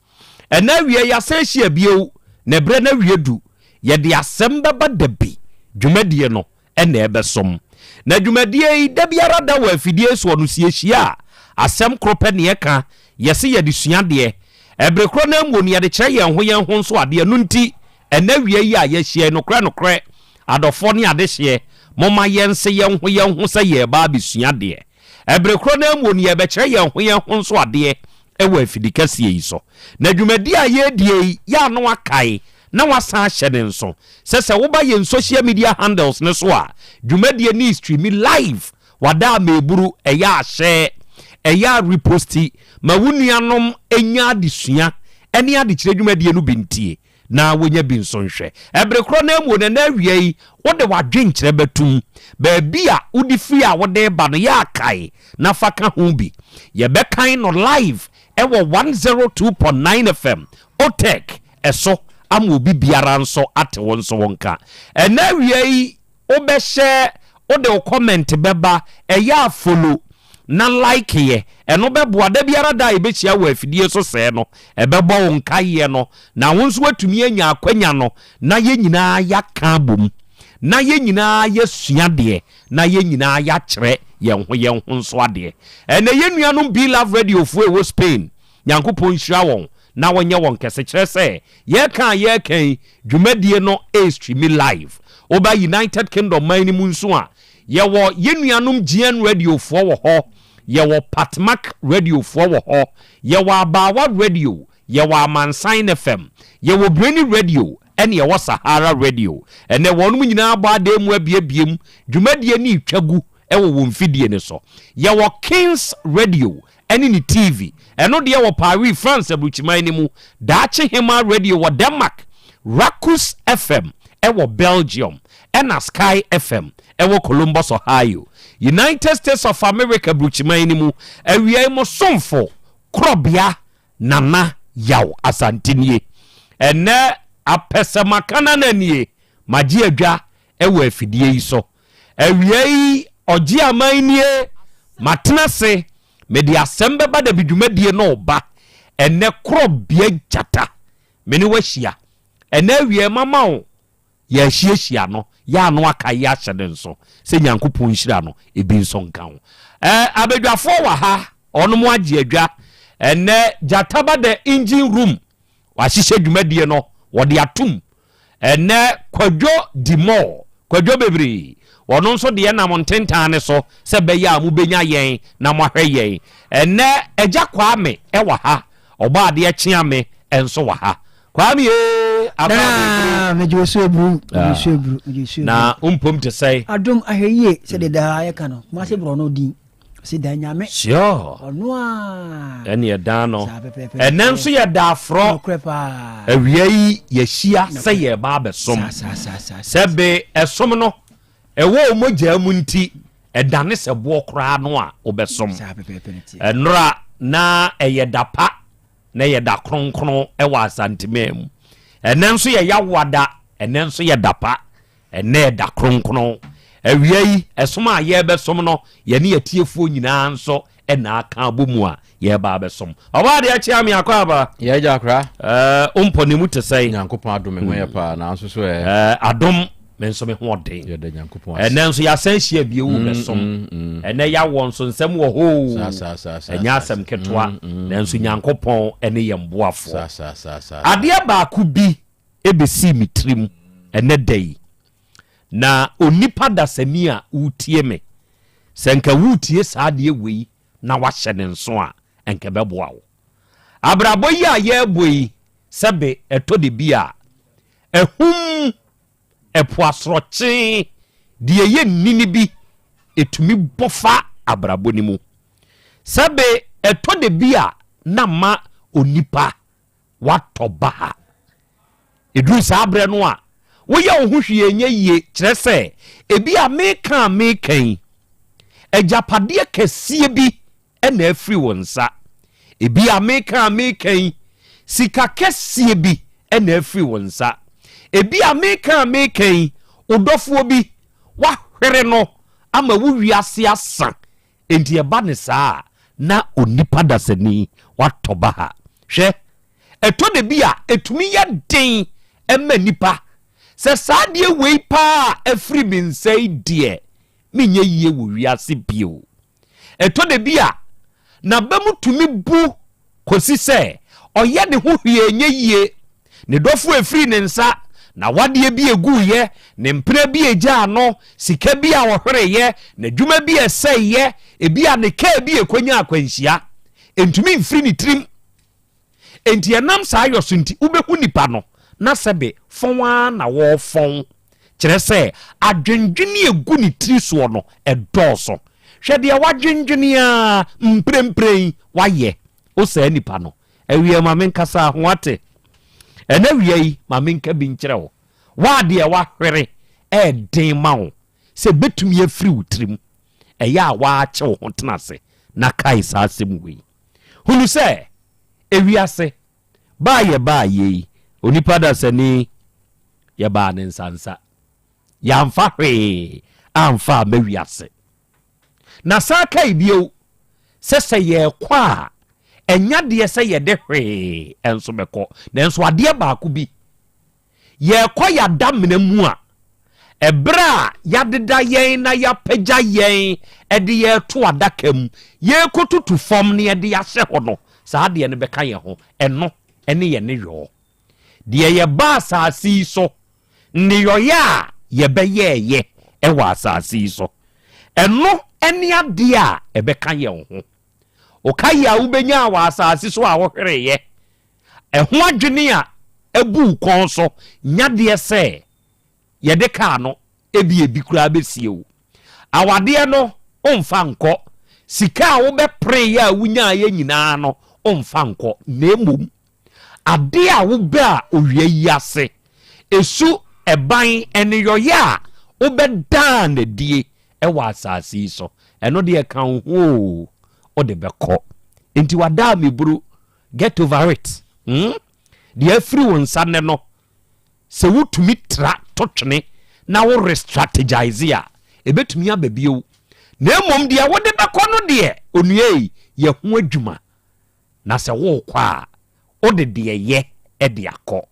ene wie ya sehia bio ne bre na wiedu ye de Asem Beba Dabi dwumadie no ene ebesom na dwumadie yi da biara da wa afidie so no siehia asem krope ne eka yese ye de suade ebrekro na mboni ya de kire yen ho nso ade no nti enawie yi a ye hie no kre adofo ne ade hie moma yense yen ho se ye ba bisuade ebrekro na mboni ya be kire yen ho nso ade ewa afidikase yi so na dwumadi a ye die ya no akai na wasa hyede nso se wo ba ye social media handles ne so a dwumadi ni stream live wada meburu eya ahye eya reposti ma wunuanom enya adesua ene ade kire dwumadie no bintie na wonya bi nso nhwe ebrekro na emu na awiei wode wadwen kire betum ba bia udi free a wode ba no ya kai na faka ho bi ye bekan no live ewo 102.9 FM Otec eso ama obi biara nso ate won so wonka ena awiei obehye wode comment beba eya follow na like ye eno bebo ada biara da ebechia wa afidie so se no ebebo wonka ye no na wonso watumi anya akwanya no na ye nyina ya ka bom na ye nyina ya suade na ye nyina ya kire ye ho nso ade ene ye nuanom Be Love Radio fu ewo Spain nyankopon hira won na wonye won kese kire se ye kan dwumadie no stream live oba United Kingdom mani mu nso a ye wo ye nuanom GN Radio fu wo ho ye wo Patmac Radio fu wo ho ye wo Abawa Radio ye wo Amansan FM ye wo Breni Radio ene ye wo Sahara Radio ene wonum nyina ba da mu abiebiem dwumadie ni twagu ewo wo mfidie ne so ye wo Kings Radio ene ni TV eno de ye wo Paris France abuchiman ni mu Daache Hema Radio wo Denmark Rakus FM ewo Belgium ena Sky FM ewo Columbus Ohio United States of America bruchiman ni mu awiai mo somfo Krobea nana Yaw Asante nie ene apesemakana nanie maji adwa ewo afidie yi so awiai oji amanie matnase me di Asem Beba Dabi dwumadie no ba ene Krobea jata meni wahia ene awiai mama o ya hia no ya no aka ya hyede nso se nyankopon hira no ebi nso nka ho abedwafo wa ha ono mo age adwa ene jataba the engine room wa hihye dwumadie no wode atum ene kwadwo dimo kwadwo bebre wono nso de na montentan so se be ya mu benya yen na mo hwe yen ene eja kwame wa ha oba de ekye ame enso wa ha kwame na umpom te say adom aheye se de da ya kano ma se bro no din se da nyame sure ono a ene ye da no ene nso ye da afro awiai ye hia se ye ba besom se be esom no ewo mogya mu nti edane se bo kra no a obesom enra na eye dapa na ye da kronkron ewa asantemem ene nso ye yawada ene nso ye dapa ene da kronkron awiai esoma ye besom no ye ne yatiefuo nyina nso ena aka abomu a ye ba besom oba de achi ami akwa ye ja kra omponi mu te sai nyankopon adom ho ye pa na nso so adom menso me ho den ye de nyankopon ene nso ya san hia bie wu besom ene ya won so nsem wo ho enya asem ketwa nenso nyankopon ene ye mboafo ade ba ku bi ebesi mitrim ene dai na onipa dasani a utie me senka wutie saade wei na wahye ne nso a enka beboa wo abrabo yi a ye boi sebe etode bia ehum epoasroche de ye nini bi etumi bofa abrabo ni mu sabe eto de bia na ma onipa watoba edu sa abre no a wo ya wo hwie nye yie kire se ebi a mekan ejapade kese bi na afri wonsa ebi a mekan sika kese bi na afri wonsa ebi a mekan odofo bi wa hwere no ama wo wiase asa enti eba ne saa na onipa dasani watoba ha hwe eto de bia etumi ya den emma nipa se saa de wei pa afri binsai de menye yie wo wiase bio eto de bia na bamu tumi bu kosi se oye ne ho hwie nye yie ne dofo afri ne nsa na wade bi eguye ne mpre bi eja no sika bi a wohwereye na dwuma bi eseye ebi a ne ka bi ekonya akwanhia entumi mfiri ni trim enti enam saa yoso nti ubehu nipa no na sebe fonwa na wo fon kire se adwendwene egu ni tri so no edoso hwede wadwendwene a mprempren waye o saa nipa no awie ma menkasa ho ate ena wie ma menka bi nkyere wo wade wa hwere den ma wo se betumi afiri utrim eya wa ache wo hotenase na kai saa semwe hunu se ewiase ba ye onipa da sani ya ba ne nsansa ya mfa hwe amfa mawiase na saa kai bio se ye kwa enya de se ye de hwe enso beko na enso ade ba ko bi ye kwa ya da menamu a ebra ya deda yen na ya pagya yen ede ye to adakam ye kotutu fom ne ede ya hye ho no saa de ne beka ye ho eno ene ye ne yo de ye ba asasi so ne yo ya ye be ye ewa asasi so eno ene ade a ebeka ye ho okaya ubenya wa asasi so a wo hwere ye eho adwene a ebu kon so nyade se ye de ka no ebi kura besie o awade no omfa nko sika wo be pre ya wunya ye nyina no omfa nko na emom ade a wo be a owie yase esu eban ene yoya wo be dan na die ewa asasi so eno de ka ho o de beko enti wada meburu get over it the every one sanne no se wutumi tra totwene na wo restrategize ya ebetumi ababio na emom de wode beko no de onue ye ho adwuma na se wo kwa o de ye de akọ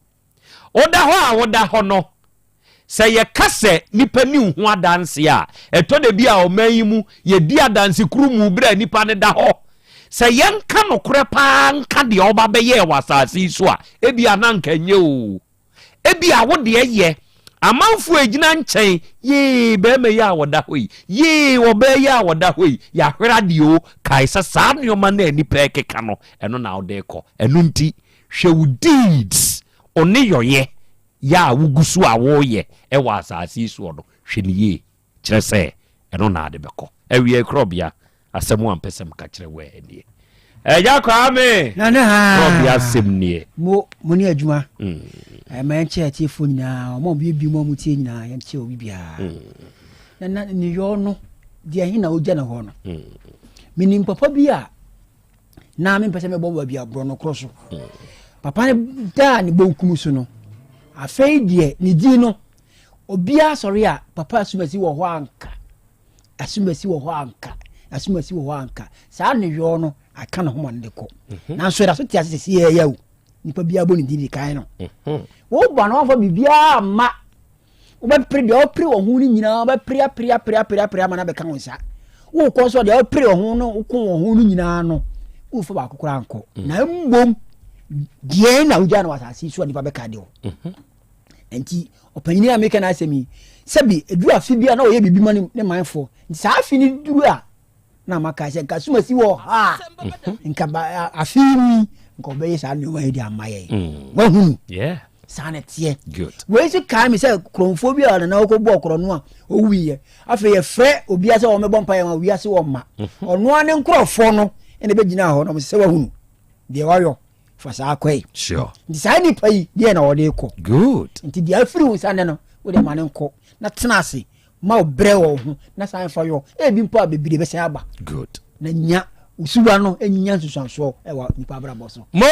oda ho a woda ho no se ye kase nipa ni hu adanse a eto de bia o mayimu ye di adanse krumu bra nipa ne da ho se yenka no kore pa nka de oba be ye wasasi so a ebia na nka nye o ebia wo de ye amanfo egina nchen ye be me ya woda hoi ye wo be ya woda hoi ya hwera de o kai sa nioma na nipa ekeka no eno na ode ko eno nti hwe deeds oni yoye ya wugusu a wo ye ewa asasi so no hwe ni ye kire se eno na ade beko ewie Krobea asemu ampesem ka kire we nie eja kwa me na ha Krobea asem nie mo ni adwuma ma nche atiefo nyina mo bi mo mutie nyina ya nche obi bia na ni yo no dia hin na ogya na ho no minim papa bi a na me pese me bo bia bro no kroso papa ne da ni bonkum so no afei die ni di no obia sori a papa asumasi wo ho anka saa ne yo no aka na ho man de ko na so da so tia sese ye ya o nipa bia bo ni di kan no wo ba na fa bibia ma wo be pre de o pre wo hu ni nyina ba pre ma na be kan wonsa wo ko so de o pre wo hu no wo ko wo hu ni nyina no wo fa ba kokora anko na mbom die na uja na wasasi so nipa be ka de o enti opanyini ameka na asemi sebi edu afi bia na oye bibi mani ne manfo sa afi ni duru a na maka se nka suma si wo ha nka ba afi ni nka be sa ni wo hedi amaye wa hunu sanetie good we so kai me say kronfo bi ala na okobọ okro no a owiye afa ye frɛ obi ase o mebɔ mpa ye ma wi ase wo ma ono ane nkrofo no ene be gina ho no se wa hunu de wayo fa sa akwai sure di sai ni pai de na wo de ko good nti di afiri wo sane no wo de ma ne nko na tena ase ma obre wo ho na san fa yo e bi mpa bebire be san aba good na nya usuwa no enya nsusanso e wa nipa bra boso mo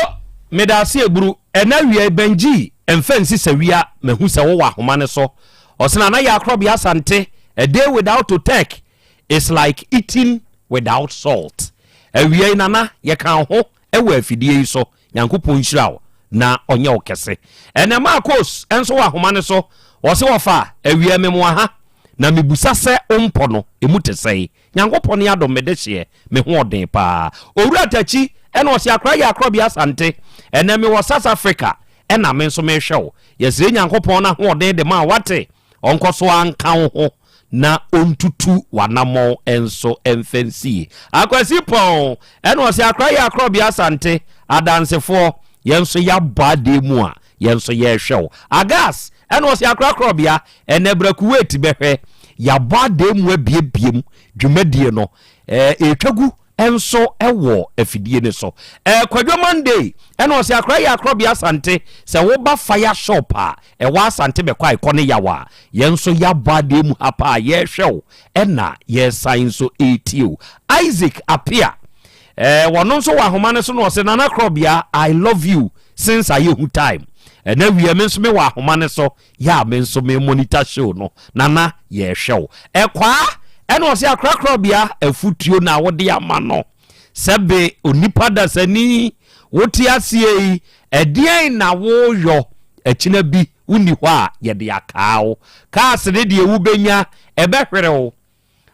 medase eburu ena wie benji emfansi sawia mehu se wo wa homa ne so osena na ya Krobea Asante a day without Otec is like eating without salt awie nana ye kan ho e wa afidie yi so Nyankopon hyirawo na onye okese enema course enso wa homa ne so wo se wo fa awie memo ha na mebusa se ompo no emutesei Nyankopon ya do medehye me ho oden pa owura tachi ena o se akra ya Krobea Asante ena me wo South Africa ena me nso me hwew yesire Nyankopon na ho oden de ma wate onkoso anka ho na ontutu wanamo enso emfansi akwasi pon ena o se akra ya Krobea Asante adansefo yenso ya bade mu a yenso ye hwew agas ena o se akra Krobea ena brakuweti behwe ya bade mu abiebiem dwumadie no etwagu enso ewo afidie ne so kwadwo Monday ena o se akra ya Krobea Asante se wo ba fire shop a wa Asante be kwa ikone yawa yenso ya bade mu apa ye hwew ena ye sign so etio Isaac apia wono nso wa homa ne so no se nana Krobea I love you since I you time ena wie me nso me wa homa ne so ya me nso me monitor show no nana ye hwew kwa ena o se akra Krobea afutuo na wo de ama no sebe onipa da sani woti asie edien na wo yo akina bi uni hɔ a ye de akaawo ka sene de ewu benya ebehwerewo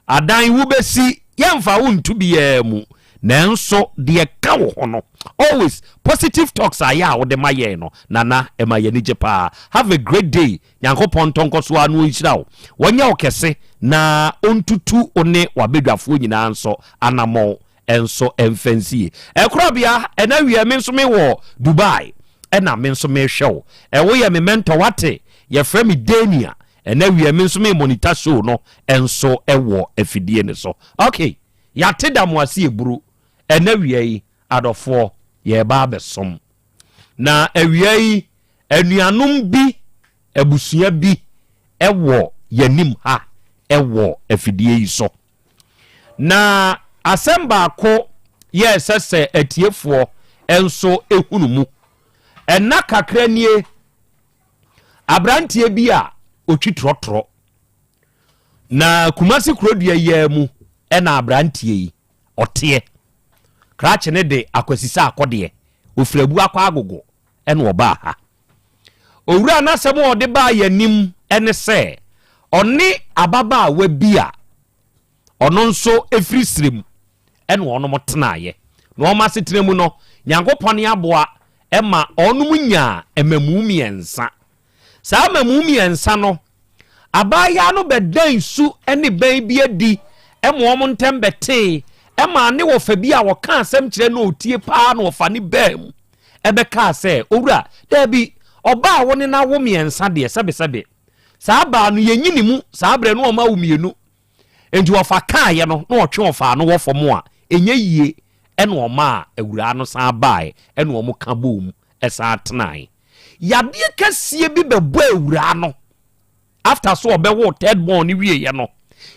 adan wu besi yemfa wo ntu biya mu nanso de ka wo ho no always positive talks are ya wo de maye no nana emaye ni jepa have a great day Nyankopon tonko so anu nhira wo wonya okese na ontutu one wabedwafo nyina nso anamo enso emfansi Krobea ena wie me nso me wo Dubai ena me nso me hwew wo ye me mentor wate ye frɛ me Dania ena wie me nso me monitor show no enso ewo afidie ne so okay ya teda mo ase eburu ena wie yi adofo ye ba besom na awie yi anuanom bi abusua bi ewo yanim ha ewo afidie yi so na asem baako ye sese atiefo enso ehunu mu ena kakra nie abrantie bi a otwitrotro na Kumasi kurodua ya mu ena abrantie yi ote krache ne de akwasisa akode ofrabu akwa agogo ena oba ha owura na asem ode ba yanim ene se oni ababa wa bia ono nso efiri sirem ene ono motenaye na o masetere mu no Nyankopon aboa ema ono munya emamu miensa sa emamu miensa no abaya no bedan su ene ban bi adi ema o ntem bete ema ne wo fa bi a wo ka asem kire na otie pa na wo fa ne bam ebe ka se owura da bi oba wo ne na wo miensa de sebe sa ba no yenyini mu sa bre no o ma wo mienu enti wo fa ka ye no na wo twe wo fa no wo fo mo a enye yie ene o ma awura no san bae ene o mo ka bom esa atenai yade kasie bi bebo awura no after so obewo third born ni wie ye no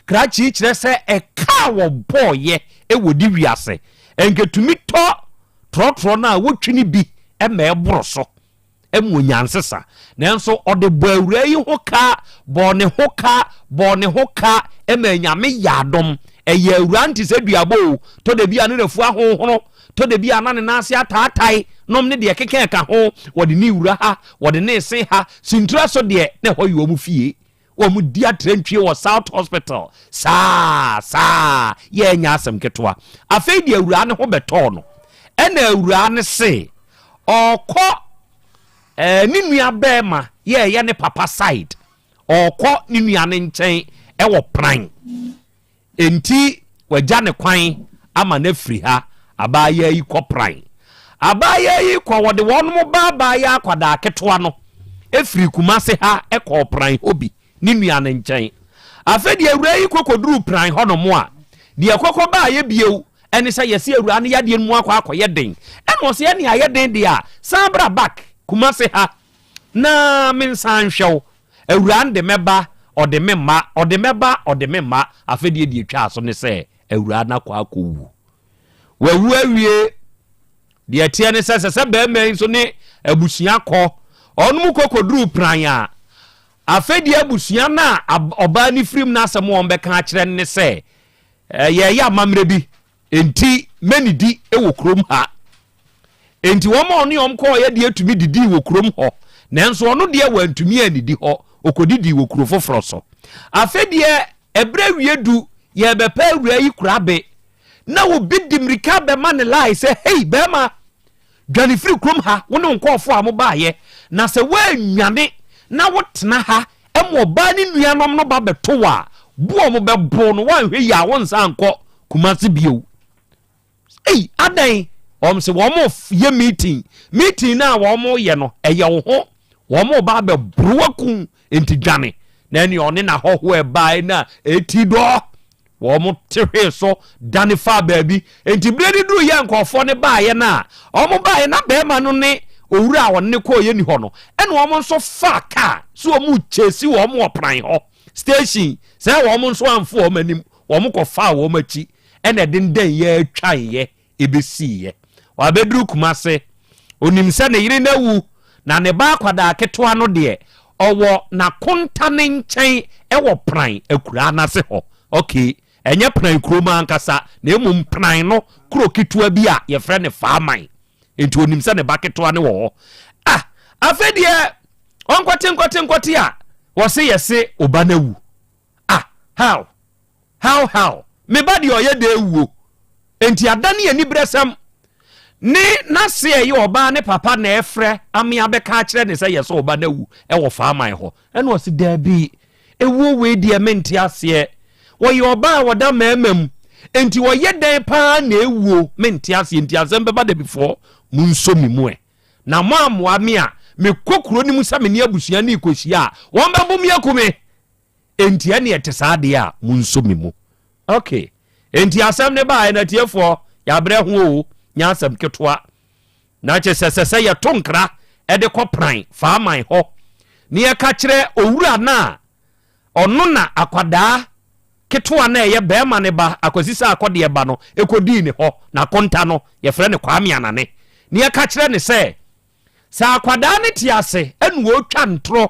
krachi kire se e ka wo boye e wodi wiase enketumi to trotro na wotwini bi e ma eboro so emu nyansesa nanso ode bo awura yi ho ka bo ne ho ka e ma nyame yadom eye awura nti se duabo to de bia ne refu ahohoro to de bia na ne nase ataatai nom ne de keke ka ho wode ni wura ha wode ne se ha sintura so de ne ho yo mu fie wo mu dia trentwie wo South Hospital sa ye nya asem ketwa afei de awura ne ho beto no ena awura ne se okọ ni nua bema ye ne papa side okọ ni nua ne nchen e wo pran enti wagya ne kwan ama na firi ha abaya yi kopran abaya yi kwa wode won mo baba ya kwada ketwa no efiri kumase ha ekọ pran obi ni nua ne nkyɛn afa de awura yi kokoduru pran hɔ no mo a de akɔkɔ ba ye biew ɛne sɛ yɛse awura ne yade mu akɔyɛ den ɛno sɛ ɛne ayɛ den de a sabra back kumase ha na mensan hwɛw awura nde mɛba ɔde memma afa de etwa aso ne sɛ awura na akɔwu wawu awie de atia ne sɛ bɛɛma nso ne abusua kɔ ɔno mu kokoduru pran a afedi abusua na oba ni frim na asɛm wɔn bɛka akyerɛ ne sɛ yɛyɛ amammerɛ bi enti menidi ɛwɔ krom ha enti wɔn ma ɔne ɔm kɔ yɛ de atumi didi wɔ krom hɔ nanso ɔno deɛ wantumi anidi hɔ okodidi wɔ kuro foforɔ so afedi ɛbrɛ wiedu yɛ bɛpɛ awura yi kurabe na wo bi dimrika bɛma ne lai sɛ hey bɛma dwane firi krom ha wo ne nkɔɔfo a mo baayɛ na sɛ woanwane na wotena ha ɛmo ba ne nuanom no ba beto wa bo mo bɛbo no wanhwɛ yi a wonsa nkɔ kumase bio adan se wo mo ye meeting na wo mo ye no ɛyɛ wo ho wo mo ba bɛbro waku enti dwane na ne ɔne na hɔho ɛbae na eti do wo mo tehwe so dane fa baabi enti bredi duru ye nkɔfo ne baayɛ na ɔmo baayɛ na bɛɛma no ne owura wonne ko ye ni ho no ene wo mo nso fa car so wo mu chesi wo mo opran ho station say wo mo nso amfo wo manim wo mo ko fa wo machi ene den ye atwan ye ebesi ye wa bedru kumase onim se ne yire na wu na ne ba kwada keto ano de owo na konta ne nkyɛn ɛwɔ pran akura na se ho okay enye pran kroma ankasa na emum pran no kuro ketua bi a ye frɛ ne faaman enti onim se ne baketo ane wo afedie onkote a wo se yese oba na wu how me ba de oyɛ de wu enti adane ani bresam ni na se ye oba ne papa na efrɛ amia bɛka kyerɛ ne sɛ yese oba na wu ɛwɔ faaman ho ɛna wo se da bi ewu we de menti ase wo ye oba woda mamam enti wo ye dan pa na ewu menti ase enti Asem Beba Dabi before munso mi mu na mo amoa me a me kokuro ni musa me ne abusua ni kosia won bɛbom yakume enti ane etesade a munso mi mu okay enti asɛm ne ba na tiefo ya brɛ ho o nya asɛm ketoa na che sɛ ye tonkra ɛde kɔpran faaman hɔ ne ye ka kyerɛ owura na ɔno na akwadaa ketoa na ye bɛɛma ne ba akwasisa akɔde ba no ekodi ne hɔ na konta no ye frɛ ne kwame anane ne ye ka kyerɛ ne sɛ sa akwadaa ne ti ase enu otwa ntro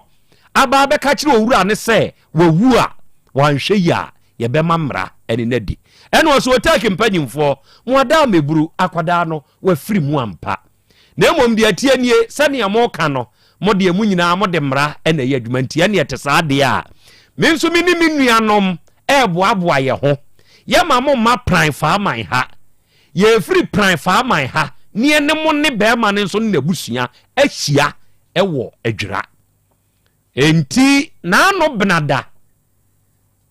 aba be ka kyerɛ owura ne sɛ wawu a wanhwɛ yi a ye bɛma mmra ɛne nadi ɛno so Otec mpanyimfo mo ada meburu akwadaa no wafiri mu ampa na emom de atie nie sɛ ne mo ka no mo de mu nyinaa mo de mmra ɛna yɛ adwuma ntia ne yɛte saa de a me nso me ni me nuanom ɛboaboa ye ho ye ma mo ma pran faaman ha ye free pran faaman ha ne ne mo ne bɛɛma ne nso ne abusua ahyia ɛwɔ adwira enti na no benada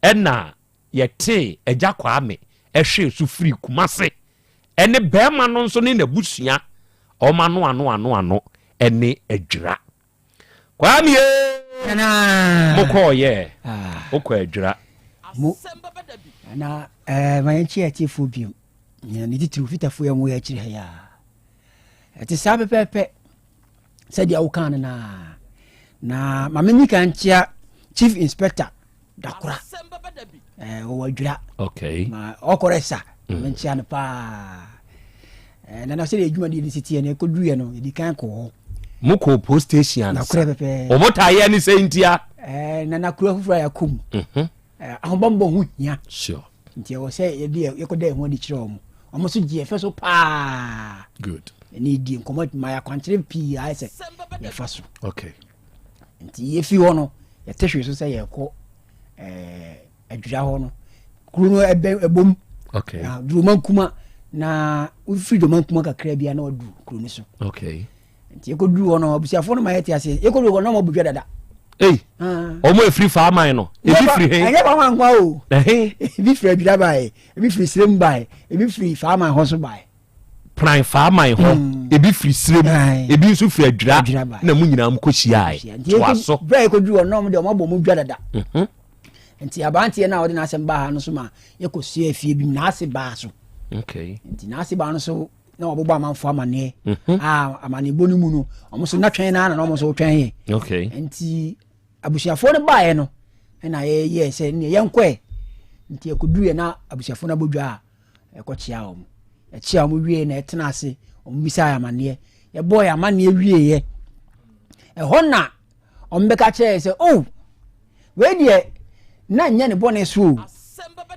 ɛna yɛte agya kwame ɛhwe so free kumase ɛne bɛɛma no nso ne abusua ɔma no ano ɛne adwira kwame mokɔ ye okɔ adwira na mayanchi atifo biom ne titiri fitafo ya mo ya kyire ha ya eti sa pepepe said ya ukan na mameni kan chia chief inspector dakura o wadwira okay ma okoresa menchia ne pa na na se edwuma di city ne koduru no edi kan ko moko post station na kure pepe o mota ye ni sentia na kure fufura ya kum ahobambo hu nya sure ntia wo se ye de yekoda ho di kire omo so gie fe so pa good ni di nkomo ma ya kwantere pi ai se ye fa so okay nti ye fi ho no ye tehwe so se ye ko adwira ho no kuru no ebom okay na duman kuma na ufi duman kuma kakra bia na odu kuru ni so okay nti ye ko du ho no abusiafo no ma ye ti ase ye ko du ho no mo budwa dada omo efiri faaman no ebi firi he anya ba wan kwa o ebi firi adwira bae ebi firi sirem bae ebi firi faaman ho so bae pran fa man ho ebi firi srem ebi nso firi adwira na mu nyina am kohia to aso bra ko du onom de omabɔ mu dwa dada nti abantie na ɔde na asɛm ba ha no so ma yɛkɔsua afie bi na ase ba so okay nti na ase ba no so na ɔbɔbɔ amanfo amane amane bonu mu no ɔmo so na twɛn na na ɔmo so twɛn okay nti abusuafo no bae no na yɛ sɛ ne yɛnkɔ nti ekodu ye na abusuafo na bodwa ɛkɔkyia ɔmo ɛkyia ɔmo wie na ɛtena ase ɔmo bisa amane yɛ boy amane wie ye ɛhɔ na ɔmo bɛka kyerɛ sɛ oh we die na nya ne bɔne so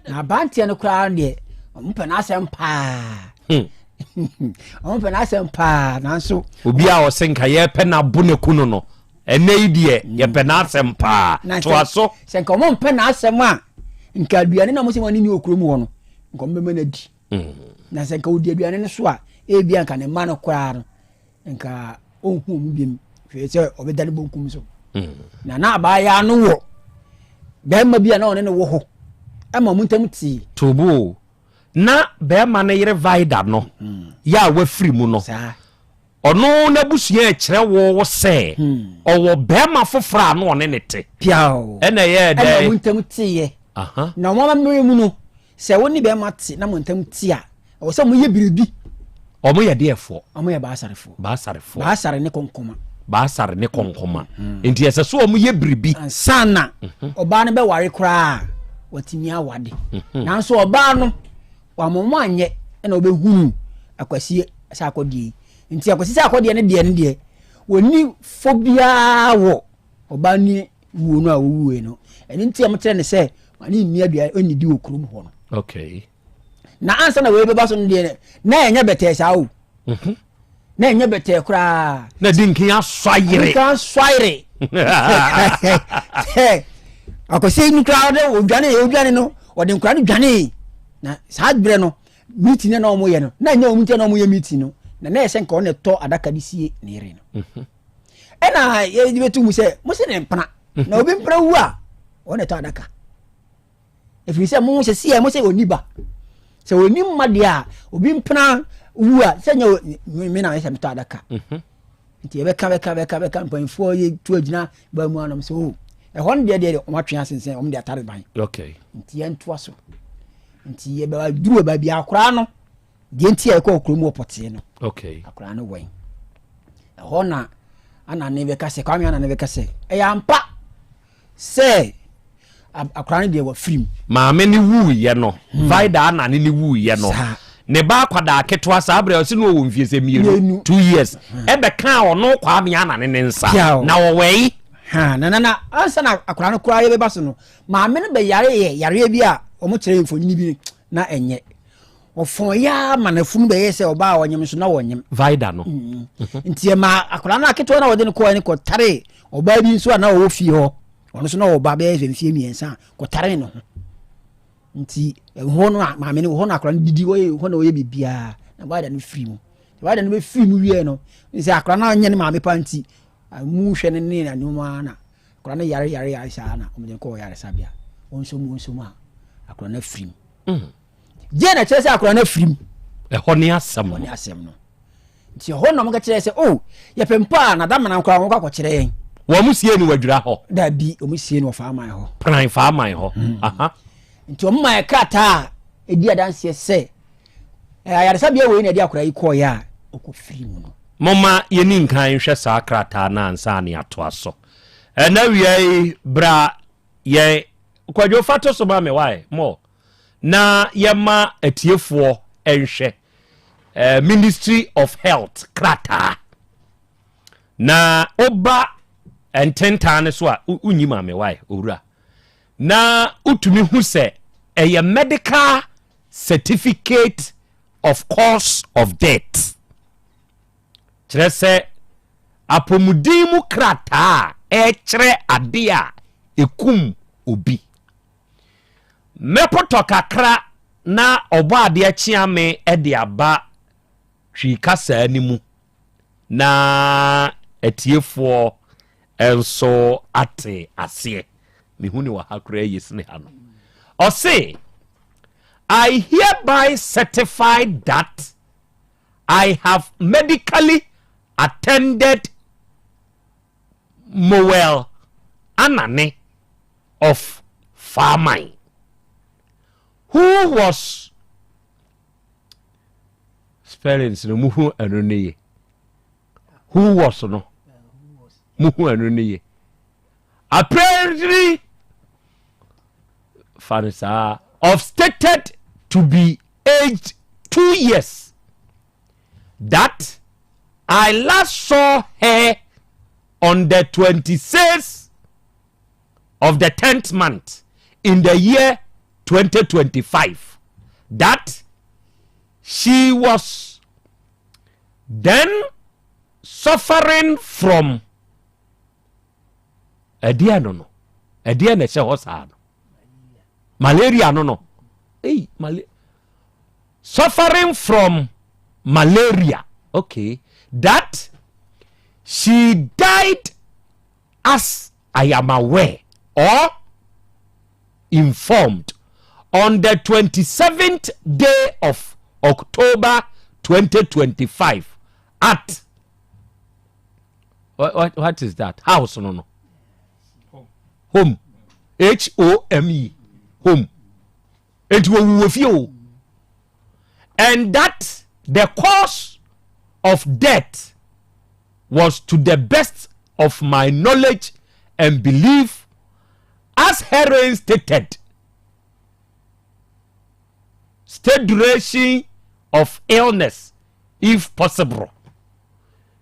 na bantie no kra de ɔmo pɛ na asɛm paa ɔmo pɛ na asɛm paa nanso obi a ɔsenka yɛ pɛ na bo ne kuno no ɛnɛ yi die yɛ pɛ na asɛm paa to aso senka ɔmo pɛ na asɛm a nka aduane na mo se wani ni okuro mu hɔ no nka ɔmo bɛma na di na senka odi aduane no so a ebia nka ne ma no kra no nka onhu ɔmo biem hwɛ sɛ ɔbɛdane bonkum so na abaya no wɔ bɛma bia na ɔne no wɔ hɔ ama mo ntam ti tobo na bɛma no yere vida no ya wafiri mu no ɔno na busua kyerɛ wo sɛ ɔwɔ bɛma foforo no ɔne ne te piao ɛna yɛ dɛ ama mo ntam ti na mo mamre mu no sɛ wo ni bɛma te na mo ntam ti a ɔwɔ sɛ mo yɛ biribi ɔmo yɛ deɛfo ɔmo yɛ baasarefo baasare ne konkoma baasare ne konkoma enti ɛsɛ so ɔmo yɛ biribi ansana ɔbaa no bɛware koraa watimi awade nanso ɔbaa no wamɔmɔ anyɛ ɛna ɔbɛhunu akwasie sɛ akɔdeɛ nti akwasi sɛ akɔdeɛ ne deɛ wɔni phobia wɔ ɔbaa ni wuo no a wɔwuo no ɛno nti a mokyerɛ ne sɛ ane nni adua ɔnyidi wɔ kurom hɔ no okay na ansa na wɔbɛba so no deɛ na ɛnyɛ bɛtɛɛ saa o na ɛnyɛ bɛtɛɛ koraa na di nkin asɔyere akwasi no koraa de odwane no ɔde nkora no dwane na saa brɛ no meeting na ɔmo yɛ no na nya ɔmo ntia na ɔmo yɛ meeting no na na ɛsɛ nka ɔne tɔ adaka de sie ne yere no ɛna yɛ betu mu sɛ mo se ne mpana na obi mpana wu a ɔne tɔ adaka efiri sɛ mo se sie mo se oniba sɛ oni mma de a obi mpana wu a sɛ nya me na ɛsɛ metɔ adaka nti bɛka mpanfo yɛ tu agyina ba mu anam sɛ o ɛhɔ no deɛ ɔmo atwe asensɛn ɔmo de atare ban okay nti yɛ ntoa so nti yɛ ba duru ba bia akora no deɛ nti yɛ kɔ okuro mu opɔte no okay akora no wɛn ɛhɔ na ana ne bɛka sɛ kwame ana ne bɛka sɛ ɛyɛ ampa sɛ akora no deɛ wɔ firim maame ne wu yɛ no vida ana ne wu yɛ no ne ba kwada ketoa saa brɛ ɔsi no wɔ mfiese mienu 2 years ɛbɛka ɔno kwame ana ne nsa na wɔwɛyi na ansa na akora no kora yɛ bɛba so no maame no bɛyare bi a ɔmo kyerɛ mfonyini bi na ɛnyɛ ɔfɔn ya manafunu bɛyɛ sɛ ɔba a ɔnyem so na wɔnyem vida no nti ma akora na aketewa na wɔde no kɔɔ ne kɔtare ɔba bi nso a na ɔwɔ fie hɔ ɔno so na ɔba bɛyɛ mfie miɛnsa kɔtare ne ho nti ɛhɔ no maame no hɔ no akora no didi hɔ na ɔyɛ bibia na vida no firi mu vida no bɛfiri mu wie no sɛ akora na ɔnyɛ ne maame pa nti mu hwɛ ne ne anoma na akora no yare saa na ɔmo kɔ yare sabia onso mu a akora na firi mu je na kyerɛ sɛ akora na firi mu ɛhɔ ne asɛm no nti ɛhɔ na ɔmo ka kyerɛ sɛ o yɛpɛ mpa na dama na akora ɔmo kɔ kyerɛ yɛn wɔ mo sie ni wadwira hɔ da bi ɔmo sie ni wɔ faaman hɔ pran faaman hɔ aha nti ɔmo ma krataa edi adanseɛ sɛ ayaresabea wɔ ni ade akora yi kɔɔ yɛ a ɔkɔ firi mu no moma yɛni nkan hwɛ saa krataa na ansa ne atoa so ɛna wiai bra yɛ kwadwo fato so ma me wae mo na yɛma atiefoɔ ɛnhwɛ Ministry of Health krataa na oba ɛntenta ne so a unyi ma me wae owura na utumi hu sɛ ɛyɛ medical certificate of cause of death kyerɛ sɛ apɔmuden mu krataa ɛkyerɛ ade a ekum obi mɛpɔtɔ kakra na ɔbɔ adeɛ kyeame ɛde aba hwi kasa ni mu na atiefoɔ enso ate aseɛ mehu ne wɔ ha kora yɛsine ha no ɔse I hereby certify that I have medically attended Moel Anane of Farmine, who was spellings no muhu anone who was no muhu anone apparently Fanisa of stated to be aged 2 years, that I last saw her on the 26th of the 10th month in the year 2025, that she was then suffering from malaria suffering from malaria, okay, that she died, as I am aware or informed, on the 27th day of October 2025 at what is that house? No home, HOME, home. It will with you, and that the cause of death was, to the best of my knowledge and belief, as heroin stated, state duration of illness if possible.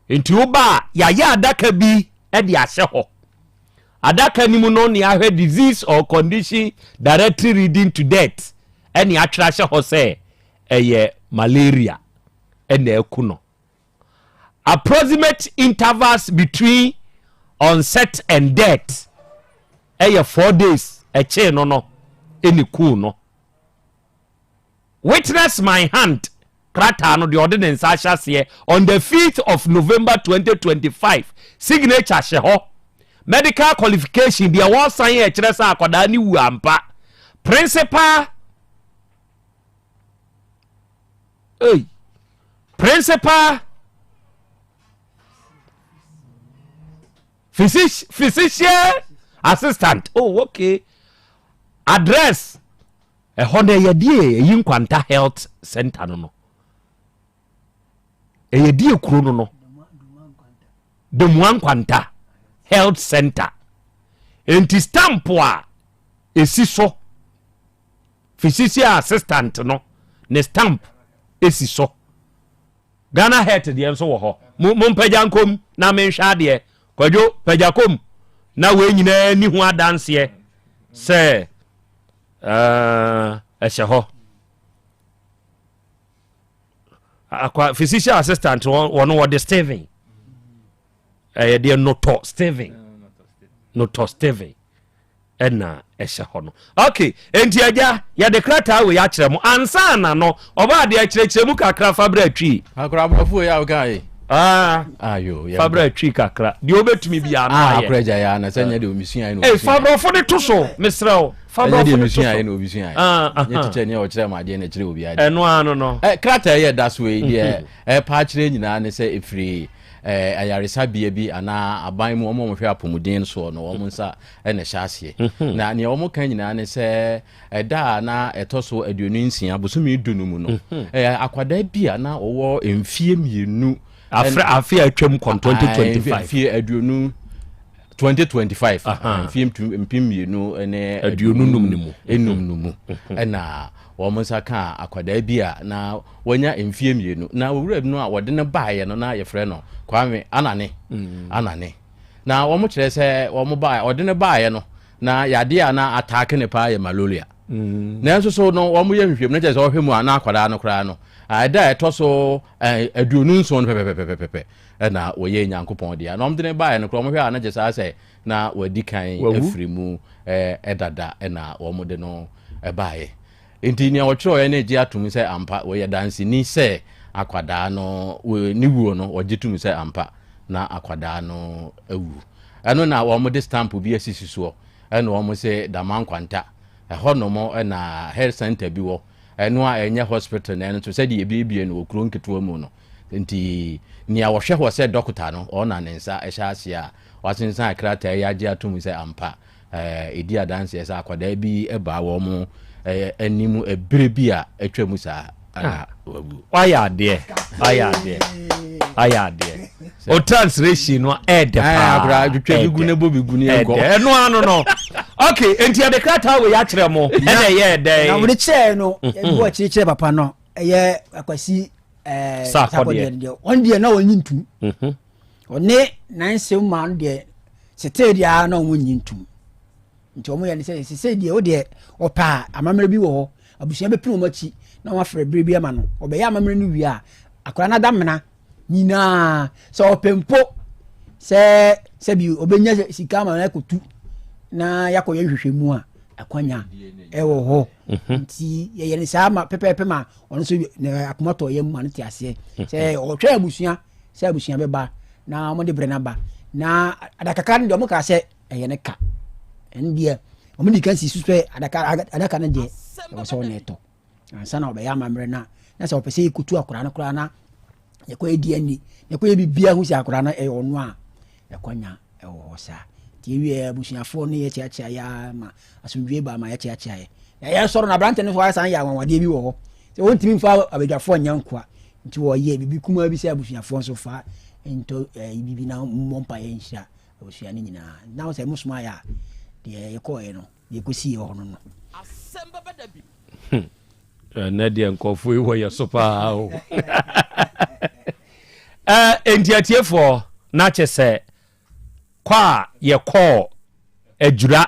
Into uba yaya adaka bi edi ase ho. Adaka ni mu no ni ahwe disease or condition directly leading to death. Eni atrashe ho say eye malaria ene ekuno. Approximate intervals between onset and death eye 4 days eche no eni ku no. Witness my hand krata no the ordinance ashase on the 5th of November 2025 signature she ho medical qualification dia won sign e kire sa akoda ni wu ampa principal physician assistant. Oh, okay. Address ehone yedie yin kwanta health center no. Eyedie kuro no. The Mwankwanta Health Center. Enti stamp a esi so. Physician assistant no. Ne stamp esi so. Ghana Health de enso wo ho. Mumpejankom na menhwa de. Kwadwo pejakom na we nyina ni ho adanse se ehye ho. Akwa physician assistant one what the Steven. They noto Steven. Ena ehye ho no. Okay, enti aja ya de krata we ya kire mu ansa na no oba de kire mu kakra fabra twi. Akra abrafo ya ogai. Ayo ya fabra twi kakra. De obetumi bia na ya. Akra ja ya na senya de omisua ai no. Fabra fo de to so mesrel. Fabra de omisua ai no omisua ai. Nye tiche ne o kire ma de na kire obi ai. Eno ano no. Krata ya das we de pa kire nyina ne se efiri ayaresa bia bi ana aban mu omo hwe apomuden so no omo nsa na hyase na ne omo kan nyina ne se da na etoso aduonu nsia bosome dunu mu no akwada bia na owo emfie mienu afia atwam kon 2025 afia aduonu 2025 emfie mpim mienu ene aduonu num numu na womo saka akwada bia na wanya emfie mienu na owura no a wode ne baaye no na yefre no kwame anane na womo kire se womo baaye wode ne baaye no na yade a na attack ne pa ya malaria na enso so no womo ye hwehwem na kire se wo hwemu ana akwada no kra no ada etoso aduonu nso no pepepepepe na woye nyankopon dia na omde ne baaye no kra womo hwe ana je sa se na wadi kan afrimu edada na womo de no baaye enti ni awotro ye na ji atum se ampa we ye dansi ni se akwada no we ni wuo no ogitum se ampa na akwada no awu ano na wo mo de stamp bi asisi so eno wo mo se damankwanta ho no mo na health center bi wo eno a enye hospital na eno to se de bibie no okuro nketo mu no nti nia wo hwe ho se doctor no ona ne nsa ehya ase a wasensan akrata ya agi atum se ampa edi adanse esa akwada bi eba wo mu animu ebire bi a atwa mu sa aya de o translation no de pa abra twetwa bi gu ne bo bi gu ne enko no ano no okay enti ya de krata we ya kire mo na ye de na we che no e bo kire papa no ye akwasi sakode on de na onyi ntum one nanse man de setedia na onyi ntum nti omo ye ne se de o de opa amamre bi wo ho abusua be pinu machi na wa frɛ bere bi ama no obe ya amamre no wi a akora na damena nyina so opempo se bi obenya sika ma na kotu na yakoye hwehwemu a akwanya ewo ho nti ye ne sa ma pepepe ma ono so akomoto ye mu an ti ase se o twa abusua se abusua be ba na mo de bre na ba na adakaka ndi omo ka se ye ne ka ndie omo di kan si suspe adaka na de o so ne to ansa na obeya mamre na se opese ikutu akora na kora na ye ko edi ani ye ko bibia hu si akora na e ono a yakwanya ewo sa ti wi abusuafo ne ye chiachia ya ma asundwe ba ma ye chiachia ye soro na brante ne so asan ya wanwade bi wo ho se wontimi mfa abedwafo nyankwa nti wo ye bibi kuma bi se abusuafo so fa ento bibi na mompa ye nhia abusua ne nyina na wo se musuma ya de ye ko ye no ye ko si ho no Asem Beba Dabi Nadia nkofo iwo ya sopa o entiatiefo na chese kwa ye ko adwura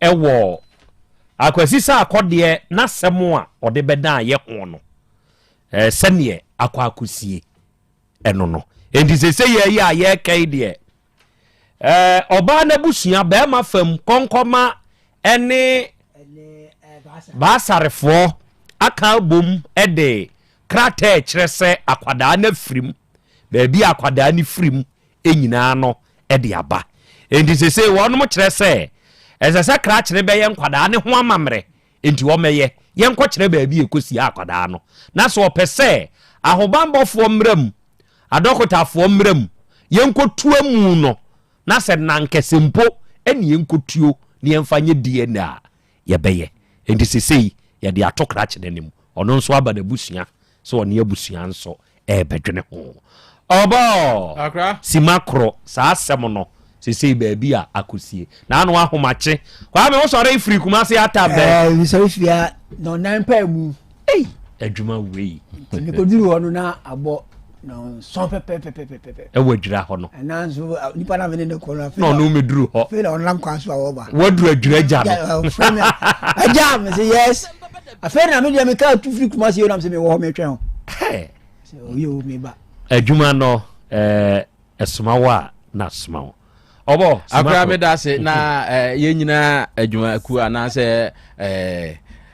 ewo akwasisa akode na semo a ode beda ye ho no sene akwa akusie eno no enti sese ye ya ye kai de oba na busua ba ma fam konkoma ene basarefo aka bom ede krata kire se akwada na frim ba bi akwada ni frim enyina no ede aba enti sese wonu mo kire se esese kra kire be ye nkwada ne ho amamre enti wo meye ye nko kire ba bi ekosi akwada no na so opese ahobambofo mram adokotafo mram ye nko tuamu no na se nankesempo ene ye nko tuo ne yemfanye DNA ye beye enti sese ya de atokra kire nim ono nso aba na busua so one abusua nso bedwene ho obo akra simakro sa asem no sese ba bi a akosie na anu ahomache kwa me wo sore ifiri kumase atabe we so ifia no nan pa mu adwuma wei ni ko duru ono na abo no so pepe e wadwira ho no na nso nipa na vene ne ko na no no meduru ho fe na onlam kwa so awo ba waduru adwira ja no aja me say yes afere na me dia me ka tu free kumase yo na me wo ho me twen ho so yo me ba adwuma no esmawa na smawo obo akra me da se na ye nyina adwuma ku ana se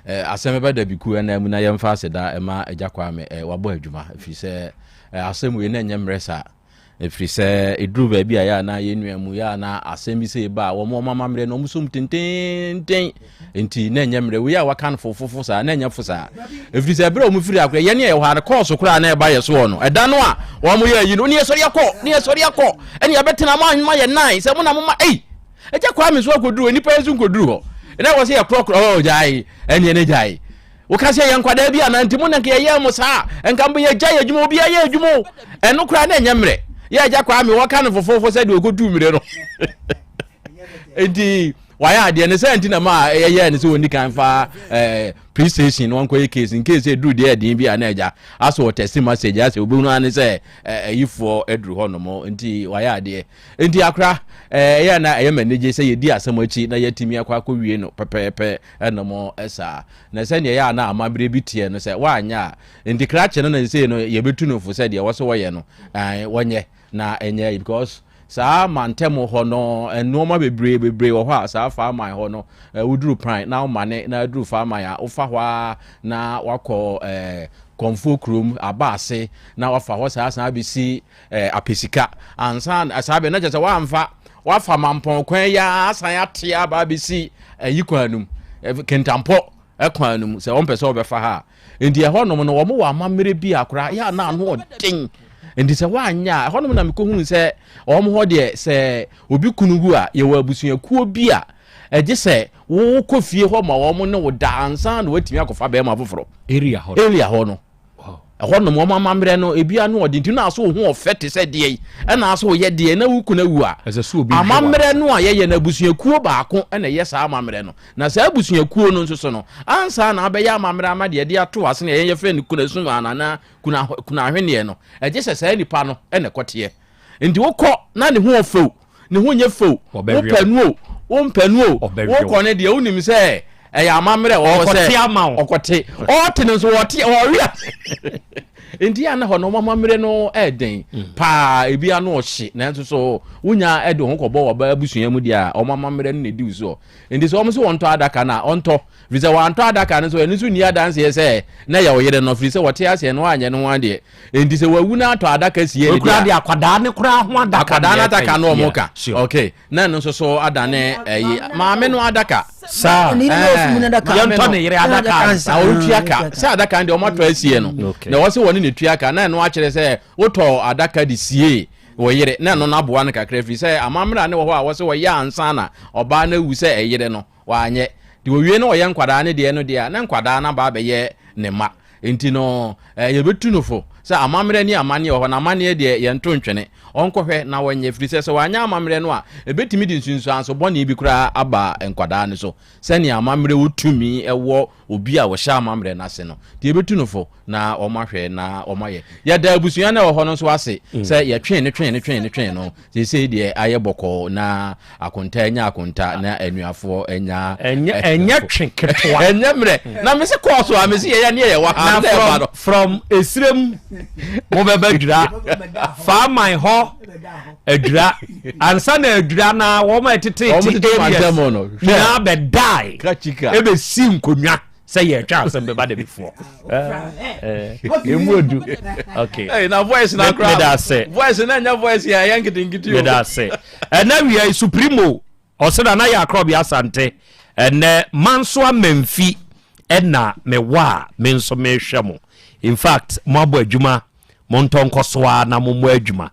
Asem Beba Dabi ku na mu na ye mfa se da ema ajakwa me wabo adwuma fi se asem we na nyemresa efiri se eduru ba bi aya na ye nuamu ya na asem bi se ba wo mo mamamre no musum tenten enti na nyemre we ya wakan fofofo sa na nyefo sa efiri se bere o mu firi akwa ye ne ye hare course kura na e ba ye so no eda no a wo mo ye yi no ne ye sori akọ ene ye betena ma ye nine se mo na mo ma ajakwa me so akoduru enipa yesu nkoduru ho na wo se ye krokro jai ene ne jai wo ka se ye nkwada bi ana ntimo na ke ye mo sa enka mbo ye jai adwuma obi ye adwuma eno kura na nyemre ye ajakwa me wo ka no fofofo se de okodu mire no enti waya ade ne se ntina ma ye ne se woni kan fa PlayStation no nko ye case in case eduru de edin bi ana eja aso test message ase obi no ane se yifo eduru ho no mo enti waya ade enti akra ye na ye manage se ye di asamachi na yatimi akwa wie no pepepe eno mo esa na se ne ya na amabere bi tie no se wanya enti krache no na se no ye betu no fu se de wo so wo ye no wonye na enye because sa mantemo ho no enoma bebre wo ho sa fa man ho no wuduru prime na mane na duru fa man ya ufa hwa na wakọ konfo krum abase na wafa ho sa san abisi apesika ansan asabe na jese wa fa mampon kwan ya asan ate aba abisi yikwanum kentampo ekwanum se on pese obefa ha ndi ho no wo mo wa mamere bi akora ya na no odin ndi se wanya hono na mekohu se omo ho de se obi kunugu a ye wa abusuakuo bi a eje se wo kofie ho ma wo mo ne wo da ansa na watimi akofa be ma foforo area ho no hono mo mamamre no ebia no odi nti na aso ho ofete se de na aso ye de na wuku na wu a amamre no a ye na abusuakuo baako na ye sa amamre no na sa abusuakuo no nso so no ansa na abeya amamre amade de ato ase na ye fe ni kuna suma na kuna ahwene no eje se sa nipa no na kote nti wokọ na ne ho ofo ne ho nye fo wo panu wo ko ne de unim se eya amamre wo se okote otene so wote owia enti ana ho no mamamre no eden pa ebia no ohye na nso so wunya ede ho kobo wo ba abusua mu dia o mamamre no ne di so enti so omo so wonto adaka na onto visa wanto adaka no so eni so ni adanse ye se na ya oyere no firi se wote ase no anye no ade enti se wawu na ato adaka sie ni dia akwada ne kura ho adaka na adaka no omoka okay na no so adane maame no adaka sa yonto ne yere adaka sa otuaka sa adaka ndi omoto asie no na wo se woni ne tuaka na no akere se woto adaka di sie wo yere na no naboa ne kakra fi se amamra ne wo ho a wo se wo ya ansa na oba na wu se eyere no wa anye di wo wie no wo ye nkwada ne de no de na nkwada na ba be ye ne ma enti no ye betu no fo se amamre ni amane wo na amane de ye nto ntwene onkohwe na wonye firi se wanya amamre no a ebetimi di nsunsu anso bone bi kura aba nkwada ne so se ni amamre wotumi ewo obi a wo sha amamre na se no de ebetu no fo na omahwe na omaye ya da abusua na wo ho no so ase se ye twen no se de aye boko na akonta enya akonta na anuafo enya twen ketwa enya mre na me se course a me se ye ne ye wa ha from esrem mo beba dura fa my ho adura ansa na adura na wo ma tete na be die e be si nkonwa se ye twa Asem Beba Dabi before emuodu okay hey na voice na crowd voice na nya voice ya yankiti me da say na we supremo osena na ya Krobea Asante ene manso amemfi na mewa menso mehwemo in fact mo abo adwuma mo ntonkosoa na mo adwuma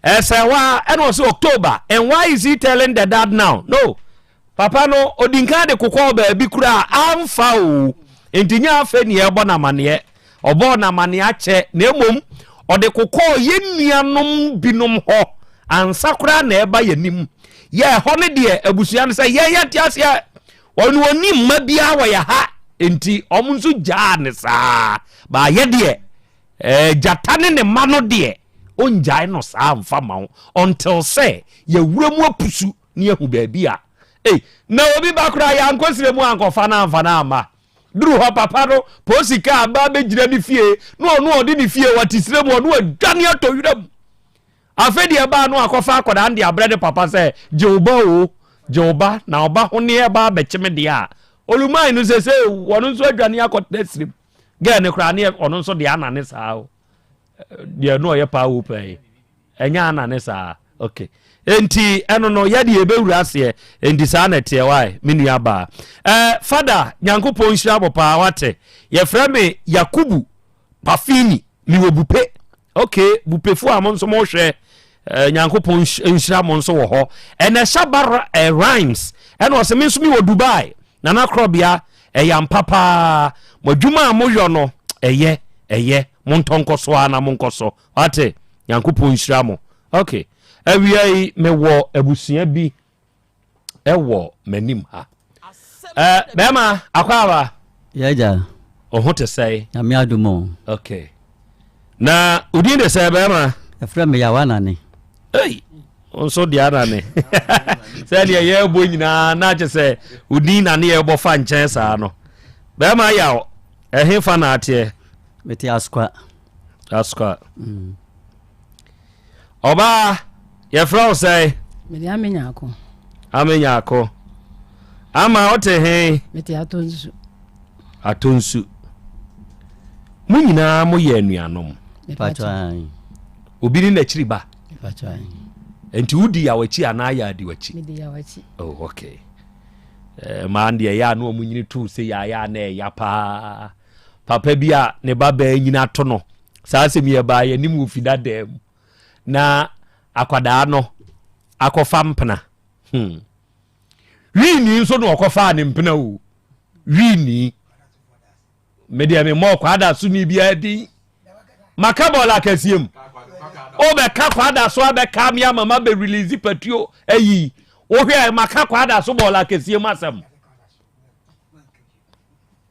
esewa and was October and why is he telling the dad now? No papa no odinka de kokọ ba bi kura amfa o entinya afa ni ebo na mane obo na mane ache na emom ode kokọ yenuanom binom ho ansa kura na eba yanim ye ho ne de abusua ne say ye tiasia onu oni mma bia wa ya ha enti omunso jaa ne saa ba ye de jatane ne mano de onjai no saa mfa ma until say ye wuramu apusu ne ehu ba bia na obi bakura ya nkosire mu ankofa na amfa na ama duru ho papa no posika aba bejira ni fie no onu odi ni fie watisire mu onu adwane atoyuram afedi aba no akofa akoda ande abrede papa se joba na oba ho ne eba becheme de a olumai no se wonu nso adwane akotesrim ga ne kura ne onu nso de anane saa o de no ye pa wo pai enya anane saa okay enti eno no yade ebewura ase enti saa na tie wai menu aba father nyankopon hira bopa wate ye frame Yakubu Pafini mi wobupe okay bupefu amonso mo hwe nyankopon hira monso wo ho ene shabara rhymes eno se minso mi wo Dubai na Krobea yampapa modwuma moyo no eye montonkoso ana monkoso wate nyankopon hira mo okay awiai mewo abusua bi ewo manim ha bema akwaba yaja oho te say na me adumo okay na udin de say bema afra me Yaw Asante onso dia na ne say dia ye bo nyina na che say udin na ne ye bo fa nchen saa no bema yaw ehe fa na ate meti askwa oba ye frau say me amenyako ama ote he meti atonsu munyina mo ye anuanom patwan obi ni na chiri ba patwan enti udi ya wachi ana ya adi wachi medi ya wachi oh okay man de ya no munyini tu se ya na ya papa bia ne baba nyina to no saa se mi ba ya nimu fida dem na akwadaa no akɔfa mpena wini nso no ɔkɔfa ne mpena o wini media me mo kwada so ni bia din makabola kasiem o be ka kwada so abeka me mama be release patuo ayi wo hwe maka kwada so bola kasiem asem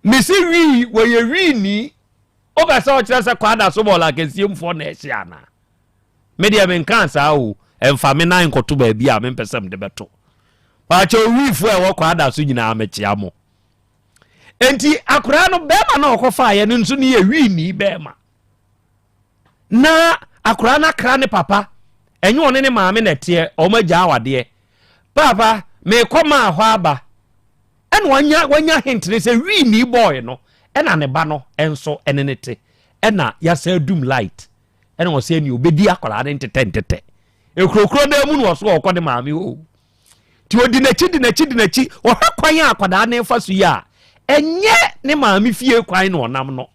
misi wi wo ye wini o be sa o kire se kwada so bola kasiem fo na ehia na media me kan sa o emfa me nan koto ba bia me pesem de beto pa cha wi fu e wo kwada so nyina amechia mo enti akura no bema na okofa ye no nso ne ye wini bema na akura na kra ne papa enye one ne maame na tie o magya awade papa me koma hɔ aba ene wanya hint ne se wini boy no ena ne ba no enso ene ne te ena ya sa dum light ene wo se ni obedi akura ne ntete ekrokro na mu no wo so okɔ de maame o ti odi na chi wo hwa kwan akwada na fa so ya enye ne maame fie kwan no onam no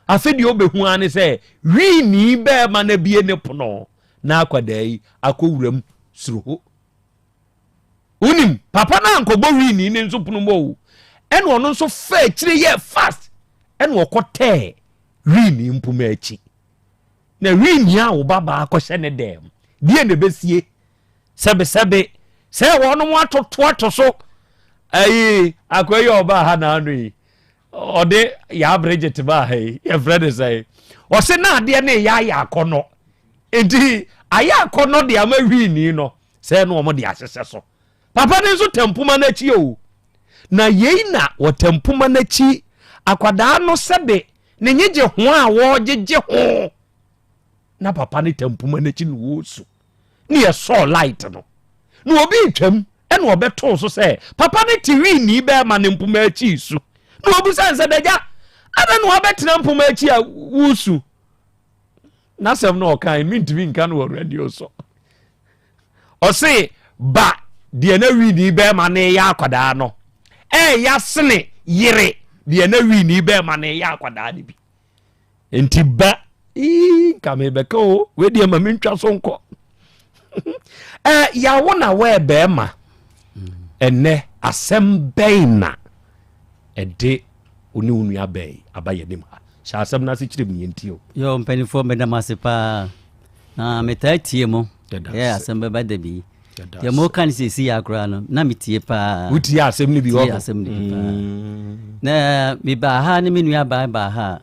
afedi obehu ane se wini be ma na bie ne pono na akwada yi akowuram suruho unim papa na ankobo wini ne nso pono mo ene ono nso fa kire ye fast ene okote wini mpuma achi na wini a wo baba akɔhye ne dem die ne besie sebe se wono mo atoto so ayi akoyi oba ha na anu yi ode ya Bridget ba hai ya friend say o se na ade ne ya akono enti aya akono de ama hwini no se no mo de asese so papa ne so tempuma na chi o na yei na wo tempuma na chi akwada no sebe ne nyeje ho a wo jeje ho na papa ne tempuma na chi no wo su ne ye so light no no obi twam ene obeto so say papa ne tiwi ni be ma ne mpuma achi su no obi sanse daga ada no abetena mpuma achi a wusu na sem no kan mintimi nka no radio so o say ba de na wi ni be ma ne ya akwada no ya sene yire de na wi ni be ma ne ya akwada de bi enti ba ka me be ko we de ma mentwa so nko ya wona we be ma ene asem beina ede oni unu ya be abaye nim ha sha asem na se kire mu yentio yo mpanifo medamasepa na metatie mo asem beba dabi ya mo kan sisi ya kra no na metie pa uti asem ni bi ho asem ni pa na mi ba ha ni menu ya ba ha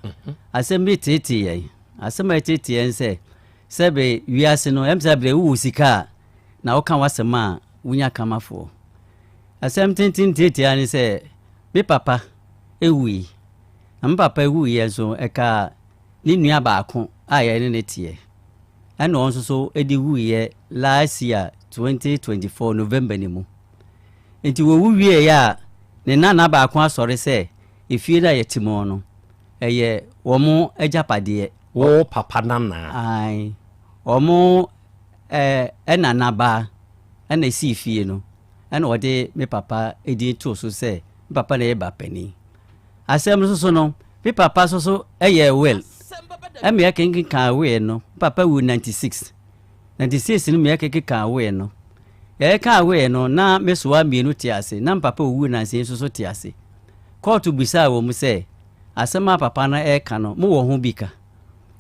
asem bi tete ye asem tete ye nse sebe wiase no emsabre wu sika na wo kan wasema wunya kamafo asem tintin tete ani se bi papa ewi am papa ewi ye so eka ni nua ba ako aye ne netie ana onso so edi wi ye last year 2024 November ni mu enti wo wi ya ne nana ba ako asore se efie da yetimo no eye wo mo ajapade wo papa nana ai omo enana ba ena si fie no ena ode me papa edi to so se papa na eba pani asem so no me papa so eye well me yakin kan we no papa wu 96 no me yakin kan we no ya kan we no na mesoa mienu ti ase na papa wu na nse so ti ase court bisa wo mu se asem papa na kan no mo wo ho bika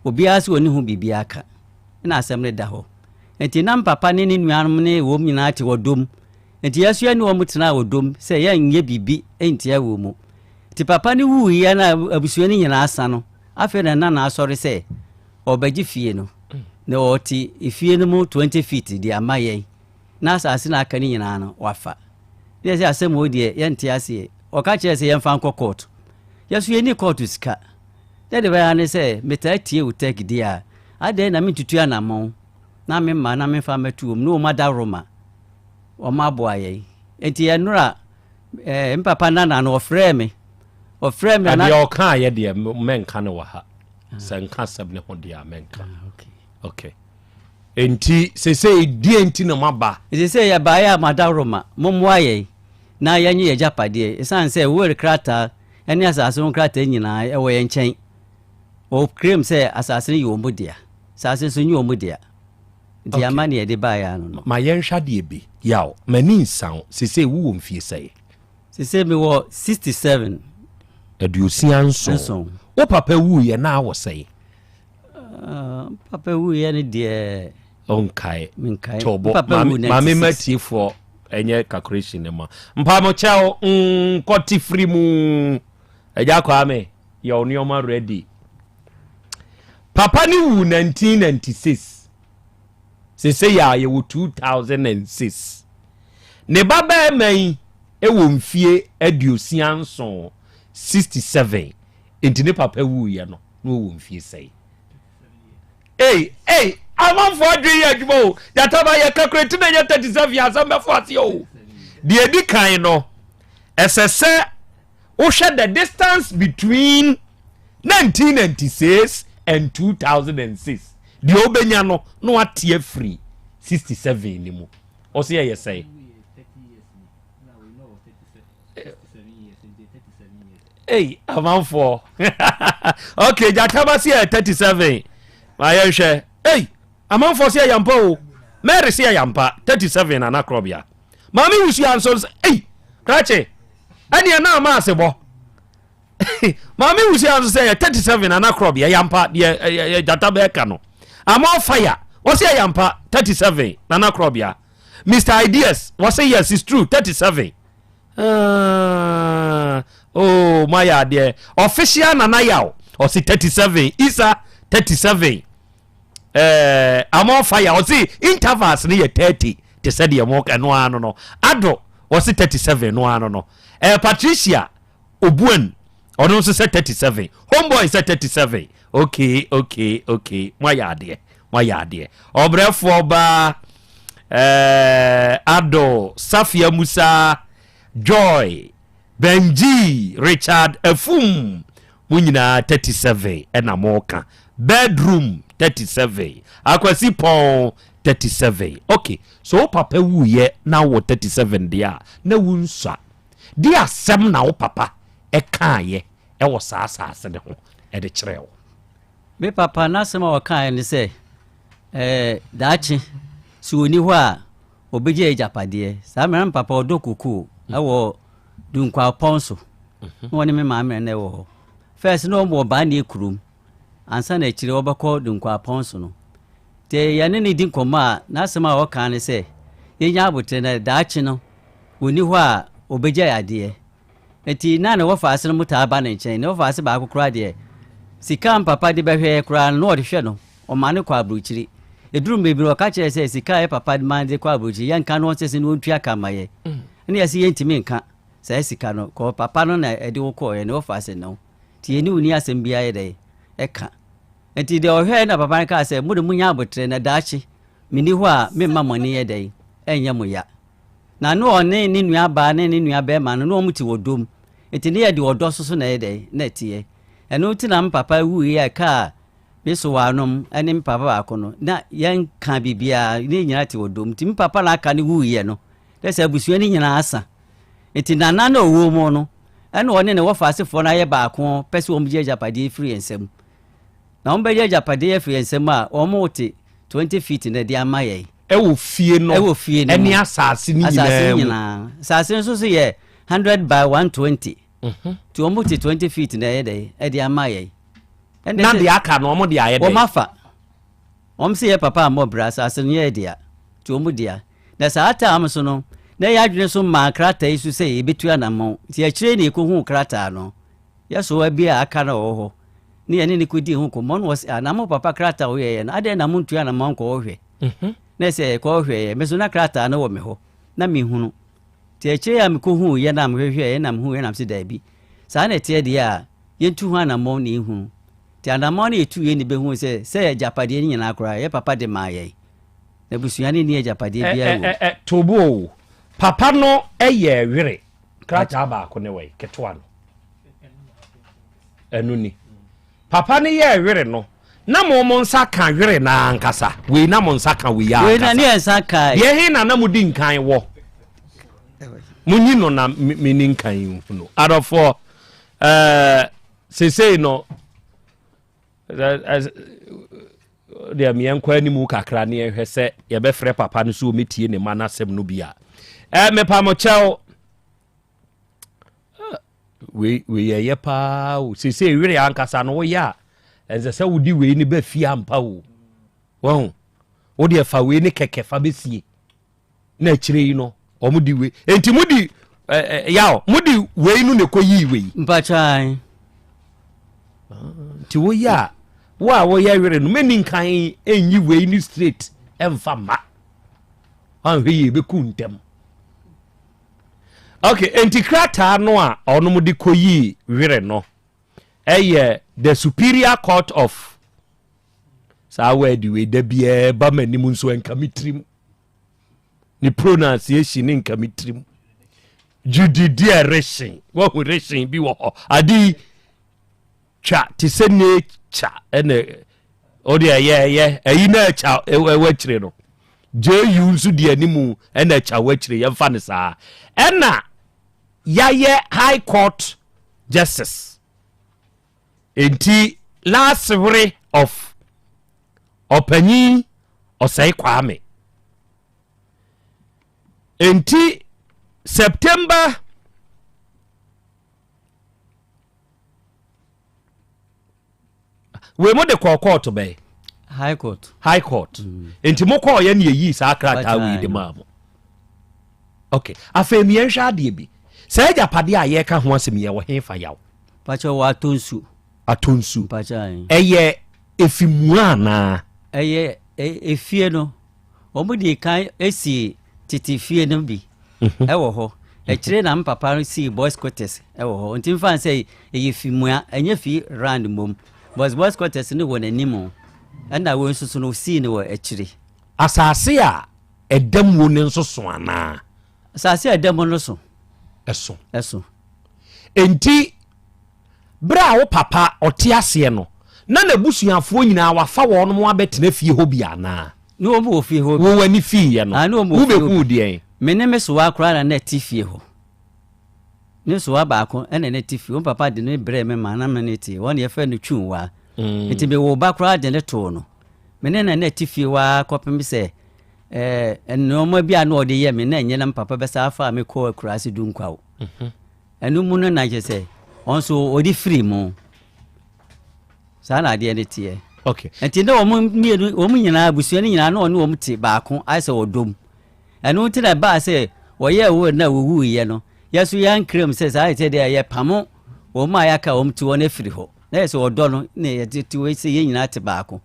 obi ase oni ho bibia aka na asem ne da ho enti na papa ne nuanum ne wo nyina ate wodom enti yasu ani wo mutena wodom se ya nye bibi enti ya wo mu ti papa ne wu ya na abusuani nyina asa no afi na asori se obaji fie no na oti ifie no mu 20 feet di amaye na asase na aka ni nyina no wafa ye se asem wo die ye nti ase o ka kire se ye mfa nko court yasu ye ni court sika de ba ne se metatie Otec dia ade na mitutu anamon na me ma na me fa matuom no mada roma o ma boaye enti enura mpapa nana no ofre me na ade o kan ye de menka ne wa ha sanka sab ne ho de menka okay enti sese die enti no maba sese ya ba ya mada roma momwaye na yanye ye japade esan se we krata eni asase on krata nyina e wo ye nchen o krem se asase ne yo modia asase so nyo modia di amani e de ba ya no ma yen hwa de bi yaw mani nsan sese wo mfie sei sese me wo 67 aduosia nso wo papa wu ye na wo sei papa wu ye ne de onkai minkai papa wu ma me mati for enye calculation ma mpa mo chao koti free mu eja kwa me your nioma ready papa ni wu 1996 sese ya ye wu 2006 ne baba mai e wo mfie aduosia nso 67 entine papa wu ye no wo mfie sei hey amam for dwe ya dwo ya taba ya calculate na ya 37 asem be for yo the edi kan no esese wo hwe the distance between 1996 and 2006 the obenya no atie free 67 ni mu o se ye say hey amam for okay jataba se 37 ma ye hwe hey amam for se yampa o Mary se yampa 37 na Krobea mami wusu ansons hey krache ani na ma asebo mami wusu ansons say 37 na Krobea yampa ye jataba ka no amon fire wo se yampa 37 na Krobea Mr Ideas wo say yes it's true 37 oh my idea official na yaw o say 37 isa 37 amon fire o say intervals ni 30 te said ye mo no ano no ado o say 37 no ano no Patricia Obuen ono so say 37 homeboy say 37 okay my idea obrefo ba Ado Safia Musa Joy Benji Richard Efum munyina 37 ena moka bedroom 37 akwasi pon 37 okay so papa wu ye na wo 37 dia na wunsa di asem na wo papa e kan ye e wo saasase de ho e de kire wo me papa na asem wo kan ni se daachi so ni ho a obeje ejapade sa me papa odokuku awo dunkwa ponso woni me ma me na wo first no mo ba na ekurum ansa na kire obako dunkwa ponso no te yane ni din koma na asema wo kan ne se yenya abotre na daachi no woni ho a obeje yade eti na wo fa asem muta aba na nchen na wo fa ase ba akokora de sika papa de behwe kora no de hwe no o mane kwa abruchiri eduru mebi wo ka kire se sika e papa de man de kwa abruchiri yanka no se no ntua kamaye ne yesi yentimi nka sa sika no ko papa no na ede wo ko ye ne wo fa ase no ti eni uni asem bia ye de eka enti de ohwe na papa ka se mu de munya abotre na daachi mini ho a me mamoni ye de enya mu ya na no one ni nua ba ne ni nua be ma no mu ti wodom enti ne ye de odo soso na ye de na tie eno ti na papa wu ye ka me so wanom ene papa ba ko no na yen ka bibia ni nyina ti wodom ti papa na aka ni wu ye no de se abusu ni nyina asa enti na na owo mu no ene one ne wo fa asefo na ye ba ko pese wo mu je japade free ensem na on beje japade free ensem a o mu ti 20 feet na de amaye ewo fie no eni asase ni nyina asase so ye 100 by 120 ti o mu ti 20 feet na ye de amaye na de aka no mo de aye de o mafa o mse ye papa mo bra asase no ye de ti o mu dia na sa ata am so no na ya dwene so ma krata isu se ebetua na mo ti a kire ni ko hu krata no ya so wa bia aka na wo ho ni ene ni kudi hu ko mo no na mo papa krata wo ye na ade na mo ntua na mo ko wo hwe na se ko hwe ye meso na krata na wo me ho na me hunu ti a kire ya me ko hu ye na mo hwe ye na mo hu ye na mse da bi sa na tie de a ye ntu hu na mo ni hu ti ana mo na etu ye ni be hu se japade ni nyina akora ye papa de ma ye na busuani ni japade bia wo tobo papa no eye were krata ba ko ne we ketwa no enu ni papa ne ye were no na mo nsa ka were na ankasa we na mo nsa ka we ya we na ne nsa ka ye he na mo di nkan wo munyi no na mini nkan no adofo say no de me enkwa ni mu kakra ne ehwe se ye be frɛ papa no so metie ne mana asɛm no bia me pa mo kyɛw we ye pa o se wire ankasa no wo ya enze se wodi we ni ba fie ampa o wo de fa we ni keke fa besie na kyire yi no omudi we enti mudi yaw mudi we nu ne koyi we mpachai ti wo ya wo ya wire no meni nkan enyi we ni straight emfa ma anhwe ye be kuntem. Okay, enti krata no a ono mudi koyi wire no the Superior Court of Sawedi we da bia ba manimu nso enkamitrim ni pronunciation ni enkamitrim judiciary wo reshin bi wo adi cha tisene cha ene odi ye eyi na cha wachire no je nso di animu ene cha wachire ye mfa ne saa ena yaye High Court Justice enti last week of Opanyi Osei Kwame enti September we mo de court be High Court enti mo call ye ne yi sa krata we de mamo. Okay afemi enhwa ade bi say japade a ye ka ho asem ye wo hefa yaw pacho wa atonsu pacha eye efimu ana eye efie no omudi kan esi titifie no bi ewo ho ekire na mpapa si boys quarters ewo ho nti mfa say eye fimu a enye fi round mom boys quarters no won animo na wo nsusu no si ne wo ekire asase a edam wo ne nsusu ana asase edam no so eso enti bra wo papa otiase no na busuafo nyina wafa wo no mo abetena fie ho bia na no mo fie ho wo wani fie no wo be ku de mene meso akra na tifie ho ne so abaako ene na tifie wo papa de no bre me ma na me neti won ye fa no twunwa enti be wo ba kra de ne to no mene na tifie wa kopem se eno mo bia na ode ye me na enye na papa besa afa me ko akra se dunkwa wo enu mu no na je se onso odi free mu sana ade ne tie okay enti na omu nyina abusuani nyina na onu omti baako aise odom enu ti na ba se woye wo na wuwu ye no yesu yan krem se sa ite de ye pamo o ma ya ka omti wona free ho na yeso odo no na ye ti we se ye nyina te baako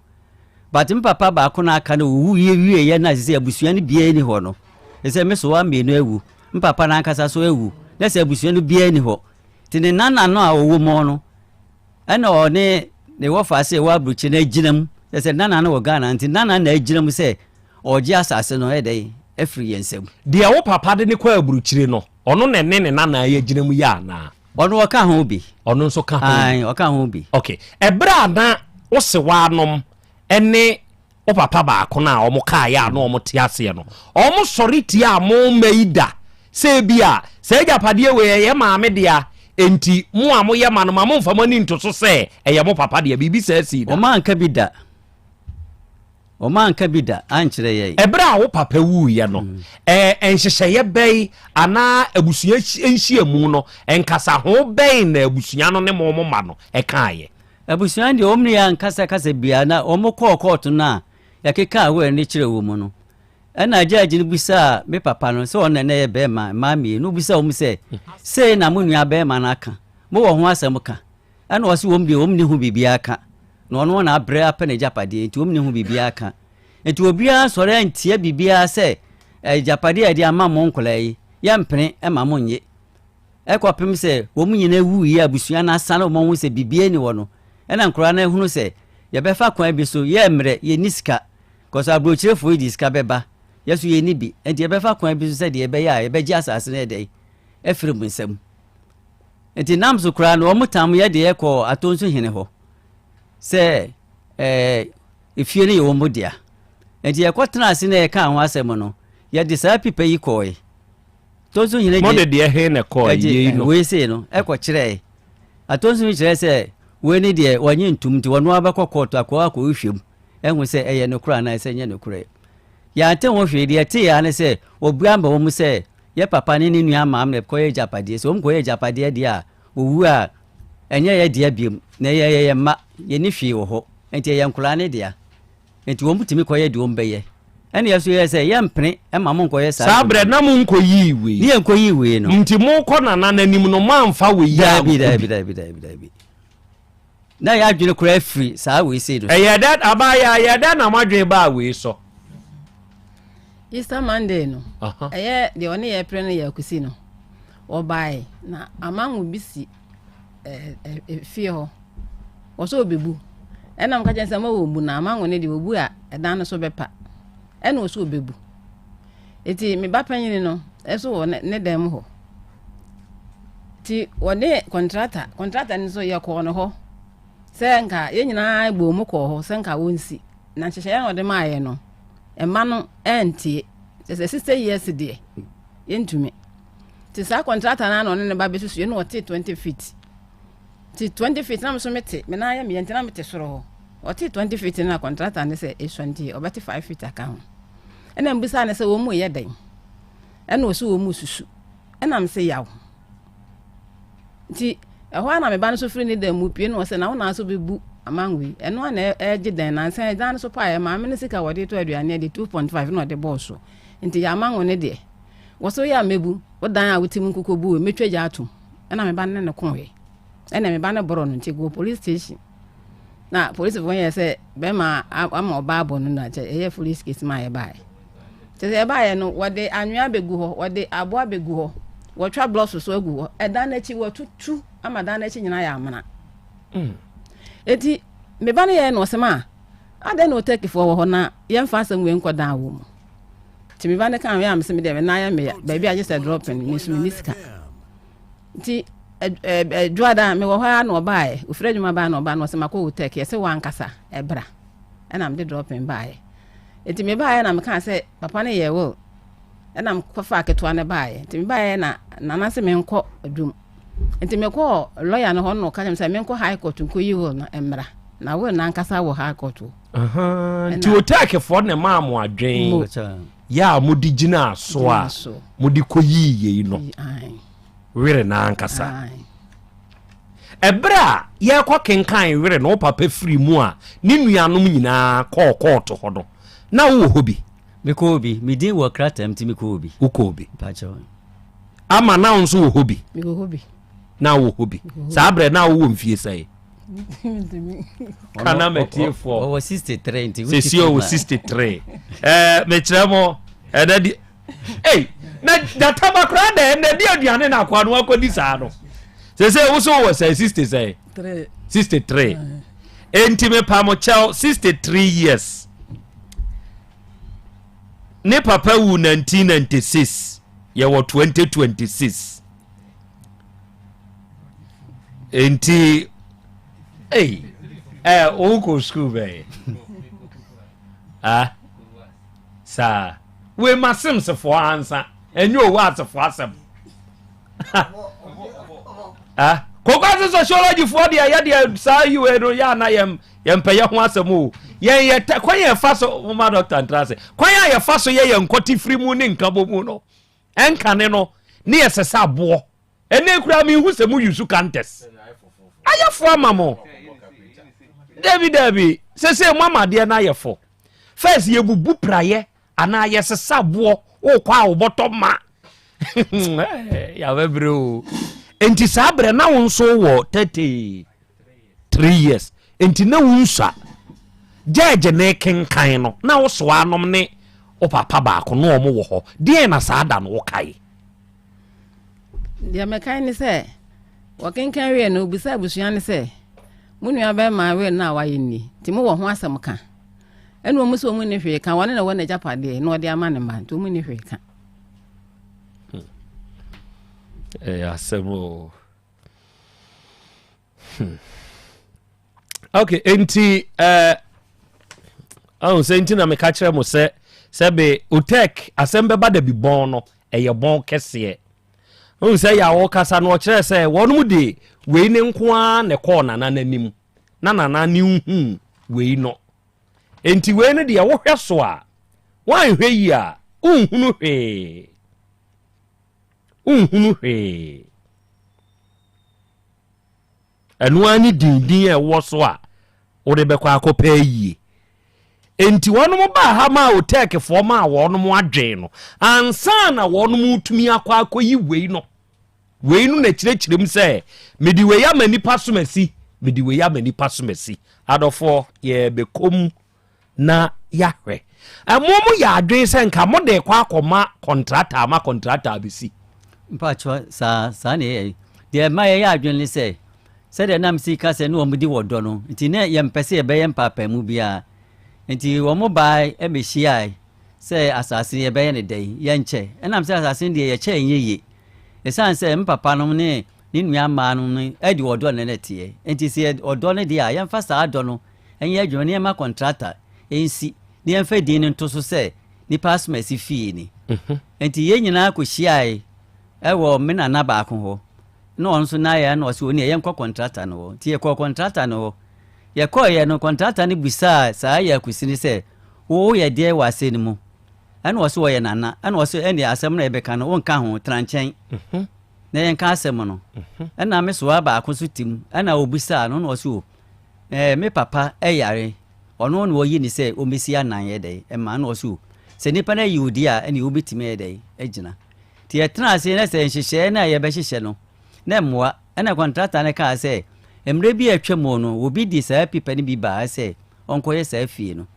but papa baako na aka na wuwu ye wie ye na se abusuani bia ni ho no ese me so wa me no ewu papa na aka sa so ewu na se abusuani bia ni ho tini nana no a owo mo no ena one ne wo fa se wa bruchi na ginam se nana no wo Ghana nti nana na ginam se oje asase no edey efri yensem de wo papa de ne kwa bruchire no ono ne ne nana ya ginam ya na ono wo ka ho bi ono nso ka ho ai wo ka ho bi okay ebra na wo se wa anom ene wo papa ba ko na omo ka ya na omo te ase no omo sori ti a mo meida se bia se japade we ye maame dia enti mu a mo ye ma no ma mo mfa mani nto so se eye mo papa dia bibi se si da o man ka bida ankyere ye ebra wo papa wu ye no enhyehye ye bei ana abusuya enhia mu no enkasa ho bei na abusuya no ne mo ma no ekaaye abusuya ndi omni ya nkasa bia na omo court na yakeka we ni kire wo mu no ena judge ni bisa me papa no so on na ye be ma mi no bisa o mu se na mu nua be ma na aka mo wo ho asem ka ena o se wo mni hu bibia aka no ono na abre apene japade enti wo mni hu bibia aka enti obia sore antie bibia se japade e di ama mo nkola yi ya mpene e ma mo nye ekopem se wo mu nyina wu yi abusua na asana mo hu se bibia ni wo no ena nkora na hunu se ye be fa kwan bi so ye mre ye niska kosa abrochirefo yi diska beba yesu ye ni bi enti ebefa kwan bi so se de ebe ya ebe gi asase na de efiri mu nsam enti namso kra no omutam ye de ekọ atonso hene ho se efie ne ye omudia enti ekotena ase na eka ho asem no ye de sa pipa yi koi tonso hene mo de he na koi ye no we se no ekọ kire atonso ni kire se we ni de wanye ntum ti wono abekọ court akọ hwem ɛhu sɛ ɛyɛ nokora anaa sɛ nyɛ nokora yɛante ho hwee deɛ te ya ne sɛ obua mba wɔn sɛ yɛ papa ne ne nua maam na kɔyɛ japadeɛ sɛ wɔn kɔyɛ japadeɛ deɛ a owu a ɛnyɛ yɛ deɛ biom na yɛ mma yɛ ne hwee wɔ hɔ nti yɛ nkora ne deɛ nti wɔn mutumi kɔyɛ deɛ wɔn bɛyɛ ɛne yɛ so yɛ sɛ yɛ mpene ɛma mo nkɔyɛ saa brɛ na mo nkɔyi wei ne yɛ nkɔyi wei no nti mo kɔ nana n'anim no mo amfa wei dabi na yɛ adwene kora afiri saa wei sei no ɛyɛ dɛ abaya yɛ dɛ na mo adwene ba wei so Easter Monday no ɛyɛ deɛ ɔne yɛ prɛ no yɛ akusi no ɔbae na amanwo bi si fie hɔ wɔsɔ obebu ɛna mo ka kyɛn sɛ mo wɔ bu na amanwo ne de obu a ɛdan no so bɛpa ɛna wɔsɔ obebu eti me ba panyin no ɛso wɔ ne dan mu hɔ ti wɔde contractor ne so yɛ kɔɔ no hɔ sɛ nka yɛn nyinaa bɔ mu kɔɔ hɔ sɛ nka wɔnsi na hyehyɛ yɛn wɔde maa yɛ no ɛma no ɛntie sɛ 60 years deɛ yɛntumi ti saa contractor na no ne ba bɛsusu yɛn wɔte 20 feet ti 20 feet na mo so mete me na yɛ me yɛnti na mete soro hɔ wɔte 20 feet na contractor ne sɛ esɔnti ɔbɛte 5 feet aka ho ɛna mbisa ne sɛ wɔn mu yɛ dan ɛna wɔso wɔn mu susu ɛna m sɛ yaw ti ɛhɔ na me ba no so firi ne dan mu pie no wɔsɛ na wo na so bebu amangwi ɛno na ɛgye dan na nsa dan so pa yɛ maame ne sika wɔde to aduane de 2.5 na ɔde bɔɔ so nti yɛ amango ne deɛ wɔso yɛ amebu wodan a wotim nkokɔ bu metwa gya atom ɛna me ba ne kɔɛ ɛna me ba ne bɔrɔ no nti go police station na police fo yɛ sɛ bɛma ama ɔba abɔ no na kyɛ ɛyɛ police case ma yɛ bae kyɛ sɛ ɛbaeɛ no wɔde anwea bɛgu hɔ wɔde aboa bɛgu hɔ wɔtwa blɔso so agu hɔ ɛdan n'akyi wɔtutu ama dan n'akyi nyinaa yɛ amana eti me ba ne yɛ no sema ade no Otec fo wɔ hɔ na yɛmfa asɛm wei nkɔ dan wɔ mu ti me ba ne kan we am se me de na yɛ me baabi agye sɛ dropping me so me sika ti dwada me wɔ hɔ na ɔbae ofra dwuma ba na ɔba na ɔsema kɔ Otec yɛ sɛ wankasa ɛbra ɛna me de dropping bae eti me bae na me kan sɛ papa ne yɛ wo ɛna me kɔfa aketewa ne bae eti me bae na nana se me nkɔ adwum enti me kɔ lawyer no hɔ no ka kyem sɛ me nkɔ high court nkɔ yi wo no emra na wo na nkasa wɔ high court nti Otec fo ne ma mo adwen ya modi gina so a modi kɔyi yei no were na nkasa ebra ye kɔ kenkan were no papa firi mu a ne nuanom nyinaa kɔ court hɔ no na wo hɔ bi me kɔ bi me din wɔ kratam ti me kɔ bi wo kɔ bi pacho ama na nso wo hɔ bi me kɔ bi na wo hɔ bi saa bre na wo mfie sɛ kana metie fo o 63 nti se si o 63 me kyerɛ mo ɛda di na data bakra da na di aduane na akwa no akodi saa no se wo so wo sɛ 63 enti me pa mo kyɛw 63 years ne papa wu 1996 ye wɔ 2026 enti o ko school be sa we masim se fo ansa enyo wo atefo asem kokwa sociology fo de ya de sa yiwe no ya na yem peye ho asem o ye kwan ye fa so ma doctor antrase kwan ye fa so ye nkoti firi mu ne nka bomu no enka ne no ne ye sesa abo ene kura mi hu se mu yusu contest ayefo amamo David se mama de na ayefo first ye bubu praye ana ye sesa abo o kwa wo bottom ma ya webro enti sabre na wo nso wo 33 years enti na wo nsa jeje ne kenkan no na wo so anom ne o papa ba ko no mo wo ho de na saada no wo kai dia me kai ni se wo kenkan we no bisa busua ni se munua ba ma we na wa yini ti mo wo ho asem ka eno mo so mo ni hwe ka wone na wona japade no de ama ne ma to mo ni hwe ka Asemo. Okay, enti senti na me ka kire mo se be Otec Asem Beba Dabi bon no eye bon kese se ya wo kasa no kire se wonum de we ne nko a ne call na nanim na ni hu we no enti we no de wo hwe so a wan hwe yi a unhunu hwe enu ani dindin e wo so a wo de bekwa akopa yi enti wono mo ba ha ma Otec fo ma wono mo adwen no ansa na wono mo tumi akoyi wei no na kirekirem se medi wei ya mani pasomasi adofo ye bekom na yahwe amomo ya adwen se nka mo de kwa akoma contractor bisi mpacho sa ne de ma ya adwen ni se de nam si ka se no omudi wodo no nti ne ye mpese ye be ye mpapa mu bia nti wo mo bai e mehia se asase ye be ye ne dai ye nche enam se asase de ye che nyeye esan se mpapa no ne nua ma no ne edi wodo ne netie nti se odo ne dia ye mfa sa ado no enye adwuma ne ma contractor ensi ne mfa din ne to so se ni pass mercy fee ni nti ye nyina ko hia wo me na ba ko ho no nso na ya no so ne ye nkọ contractor no ti ye kọ contractor no ye kọ ye no contractor ni bisa sa ya kusini se wo ye de wase ni mu ana wo so ye nana ana wo so ene asem na ebeka no wonka ho tranchen na ye nka asem no ana me so aba akoso tim ana obisa no no so me papa yare ono no yi ni se o mesi anan ye de e ma no so se nipa na yudi a ene obitime ye de agina ti ye tena se na se nhihye na ye be hihye no na mmoa ana contractor ne ka se emre bi atwam no obi di saa pipa ni bi ba se onkoye saa fie no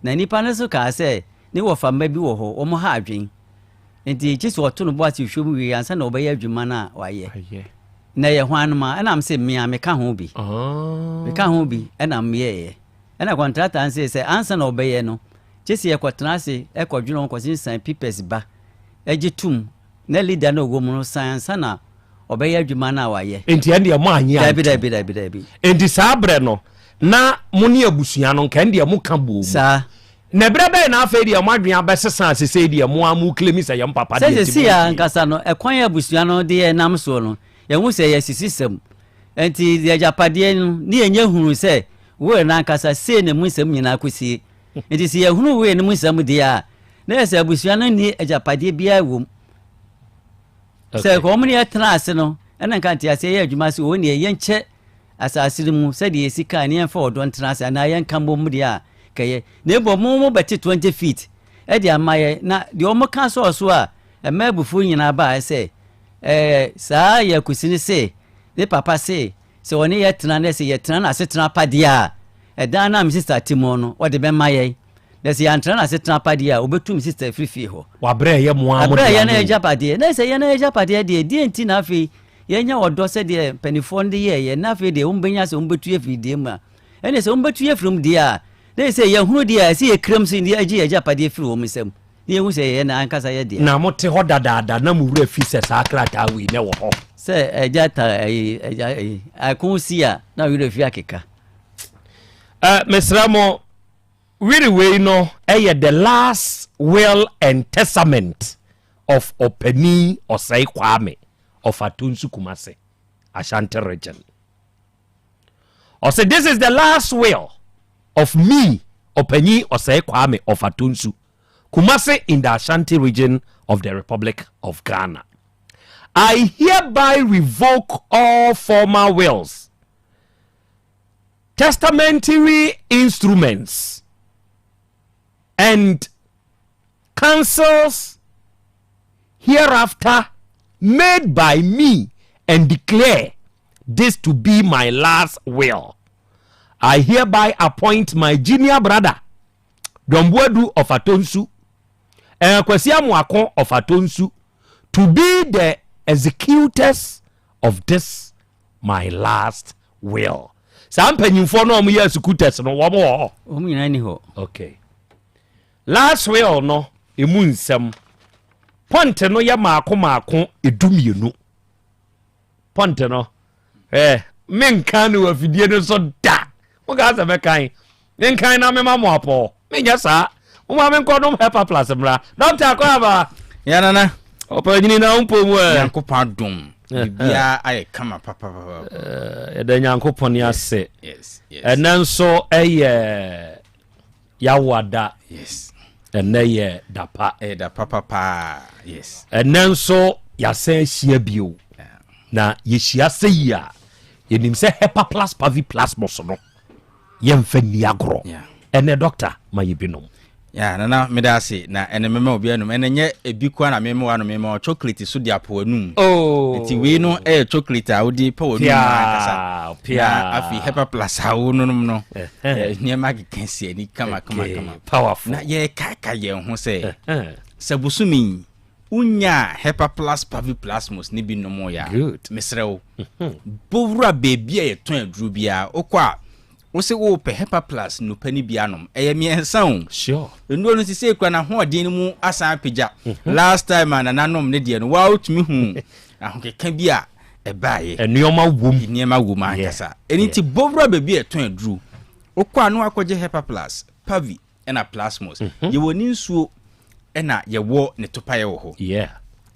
na nipa ne so ka se ni wo famba bi wo ho o mo ha adwen enti chi so oto no bo ati hwom wi ansa na obaye adwuma na waye na ye hwanuma ana am se mmea me ka ho bi me ka ho bi ana mmeye ana contractor an se ansa na obaye no chi se ye kwotena se e kwadwuno ko sin pipes ba egitum na leader na ogo mu no sansa na obeye adwuma na waye enti ande mo anya dabi enti saa bre no na mo ne abusua no nka ande mo ka bo saa na bre be na afa de mo adwen abesesa sese de mo amu klemi se yam papa de ti se ya nkasa no ekwan abusua no de nam so no ye hu se ye sisisem enti de japade no ni enye hunu se we na nkasa se ne mu nsem nyina akosie enti se ye hunu we ne mu nsem de a na se abusua no ni ajapade bia wom se ko mun ye trase no ena kan ti ase ye adwuma se woni ye nche asase mu se de sika ne enfa odon trase na ye nkambo mu de a kaye ne bo mu beti 20 feet e de amaye na de o mo kan so a emabufu nyina ba se saa ye kusini se de papa se woni ye tena ne se ye tena na se tena pa de a dan na mi sister timo no o de be maye desi yantra na setna pade a obetum sister free ho wa bre ye mo amu bre ye na ejapade na se ye na ejapade de enti na afi ye nya odo se de penifond ye na afi de umbenya se umbetu ye fide ma ene se umbetu ye from de a na se ye hunu de a se ye krem se de agi ejapade firi o misem ye hu se ye na ankasa ye de na mote ho dadaada na mu wura fi se sakrata wi ne wo ho se ejata akunsia na wura fi akeka mesramo really we know the last will and testament of Openi Osei Kwame of Atunsu Kumase, Ashanti region. Or say this is the last will of me, Openi Osei Kwame of Atunsu Kumase in the Ashanti region of the Republic of Ghana. I hereby revoke all former wills, testamentary instruments, and counsels hereafter made by me and declare this to be my last will. I hereby appoint my junior brother Dombuedu of Atonsu and Kwesi Amuako of Atonsu to be the executors of this my last will. Some penyimfo no omo ye executors no wo mo omo nyina ni ho. Okay. Last will no emu nsem ponte no ya maako edumienu ponte no menkan no afidie no so da mo ga za mekan menkan na mema mo apo menya sa mo ma menko no help plus mra doctor akwa ya nana opa nyini na umpo mu yankopon dum bia aye kama papa da yankopon ya se yes enanso yawada yes ɛnɛ yɛ dapa dapa papa yes ɛnɛ nso yɛasɛn ahyia bio na yɛhyia sɛ yi a yɛnim sɛ hepa plus pavi plasmos no yɛmfa nni agorɔ ɛnɛ doctor ma yɛbinom nana meda ase na ene mema obi anum ene nye ebi kwa na mema wa no mema chocolate so dia po anum nti we no chocolate a wodi pa anum akasa pia afi hepa plus a wo no no nie ma kensi ani kama powerful na ye kaka ye ho se sabusumi unya hepa plus pavi plasmos ni bi no mo ya mesrew bowura baby e ton aduru bia okwa wo se wo pe hepa plus no pani bianom miensa o sure ndo no sise kwa na ho odin mu asan apagya last time nanom ne de no wa utumi hu ahokeka bi a baaye enioma wom akasa eniti bovra baby eton aduru okwa no akogye hepa plus pavi ena plasmos ye woni nsuo ena ye wo ne topaye wo ho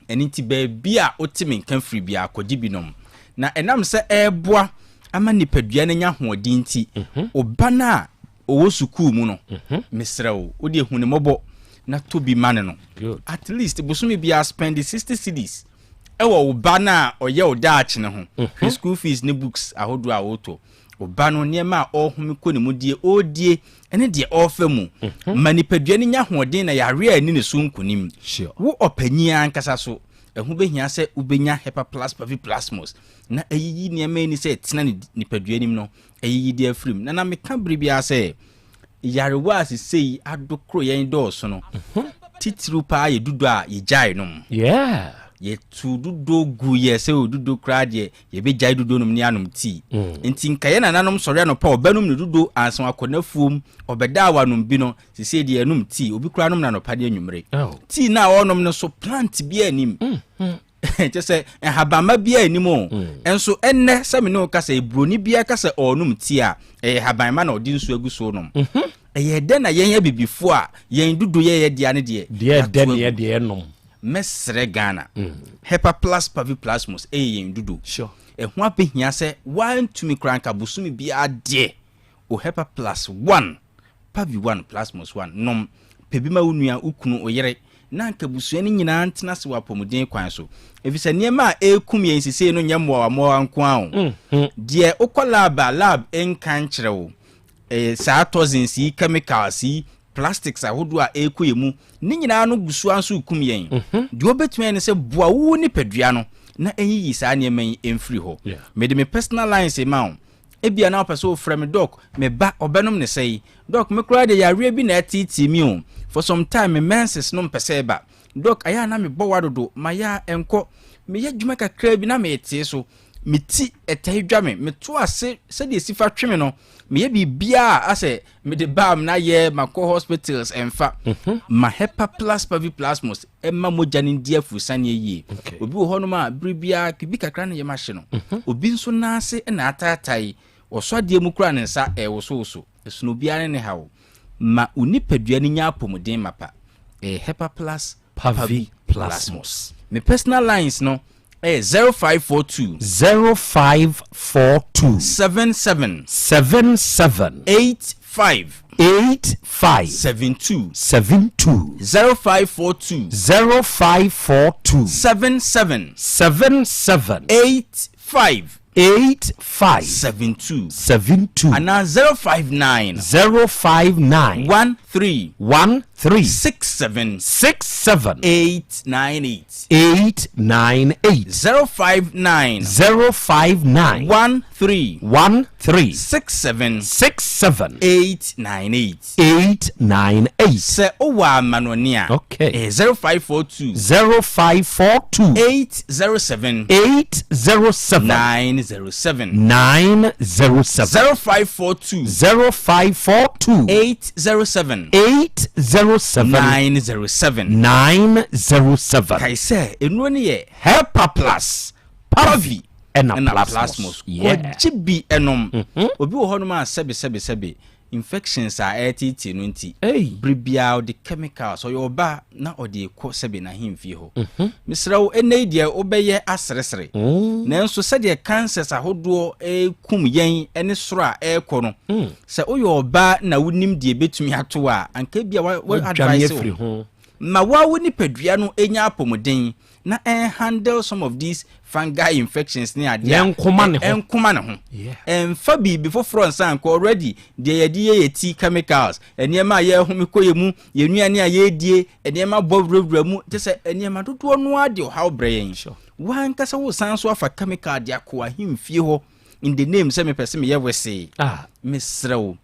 eniti baby a otimi nkan free bia akogye binom na enam se eboa ama nipadua na nya hoodin ti obana owo sukuu mu no mesrew odi ehune mobo na tobi mane no at least bosumi bia spend 60 cedis ewo obana oye odaach ne ho school fees ne books ahodo a woto obano niema ohumi ko ne mudie odie ene de ofa mu manipadua na nya hoodin na yare ani ne so nkunim wo opanyi ankasa so ehu behia se ubenya hepa plus pavi plasmos na eyiyi niema ni se tena ni paduanim no eyiyi de afrim na meka bribia se yarewa asisei adokro yen do so no titiru pa ye dudu a ye jai no ye tu dudu gu ye se dudu krade ye be jai dudu no ni anom ti enti nkaye na nanom sori no pa obanum ne dudu ansan akonafuom obeda awanom bi no sise de anum ti obi kura nom na no pa de anwumre ti na onom no so plant bi anim just habama bia animo enso enne se me no kasa ebroni bia kasa onum ti a habanma na odi nsu aguso nom de na yen bibifo a yen dudu ye dia ne de de ne de nom mesre Ghana hepa plus pavi plasmos yen dudu sure ho apehia se one to me kranka busumi bia de o hepa plus 1 pavi 1 plasmos 1 nom pebima unua ukunu oyere na nka busua ni nyina ntena se wapomuden kwan so efisa niema ekum yen sise no nyemo wa nko a de okola lab enkan kirewo saa toxins yi chemicals yi plastics ahodo a ekoyemu ni nyina no gusua nso ukum yen de obetumi ne se boa wu ni padua no na enyi saa niema yi emfiri ho me me personal lines ma ebia na opeso frame doc me ba obenom ne sei doc me kura de yare bi na atiti mi o for some time me menses no mpese ba doc aya na me bowa dodo maya enko me yadwuma kakra bi na me etie so me ti etahidwa me to ase se de sifa tweme no me ye bibia ase me de bam na ye mako hospitals enfa ma hepa plus pavi plasmos emma moja ni dia fusane yi obi wo hono ma bribia kibi kakra na ye ma hye no obi nso na ase na atatai osode mu kura ne nsa woso esuno bia ne hawo ma unipadua ni nya apomuden mapa hepa plus pavi plasmos me personal lines no 0542 77 85 72 0542 77 85 72 and now 059 13 67 898 059 13 67 898 se owa manonia okay 0542 807 907 0542 807 907 kai se enu ne ye hepa plus pavi ena plasmos ojibi enom obi wo hono ma sebe infections are etiti no nti bribia the chemicals or your ba na odi ekọ sebe na himfie ho misrawo enei de obeye asresere nanso se de cancers ahodo kum yen ene soro a ekọ no se oyo ba na wonim de betumi ato a anka bia wa advice ho ma wa woni padua no enya apomuden na handle some of these fungal infections ni ade enkoma ne ho fa before front anka already de ye ti chemicals eniema ye homikoye mu yenuane a ye die eniema bobrebra mu tese eniema dodo no ade how brain wan kasa wo sanso afa chemical de akwa himfie ho in the name say me person me ye wese misrew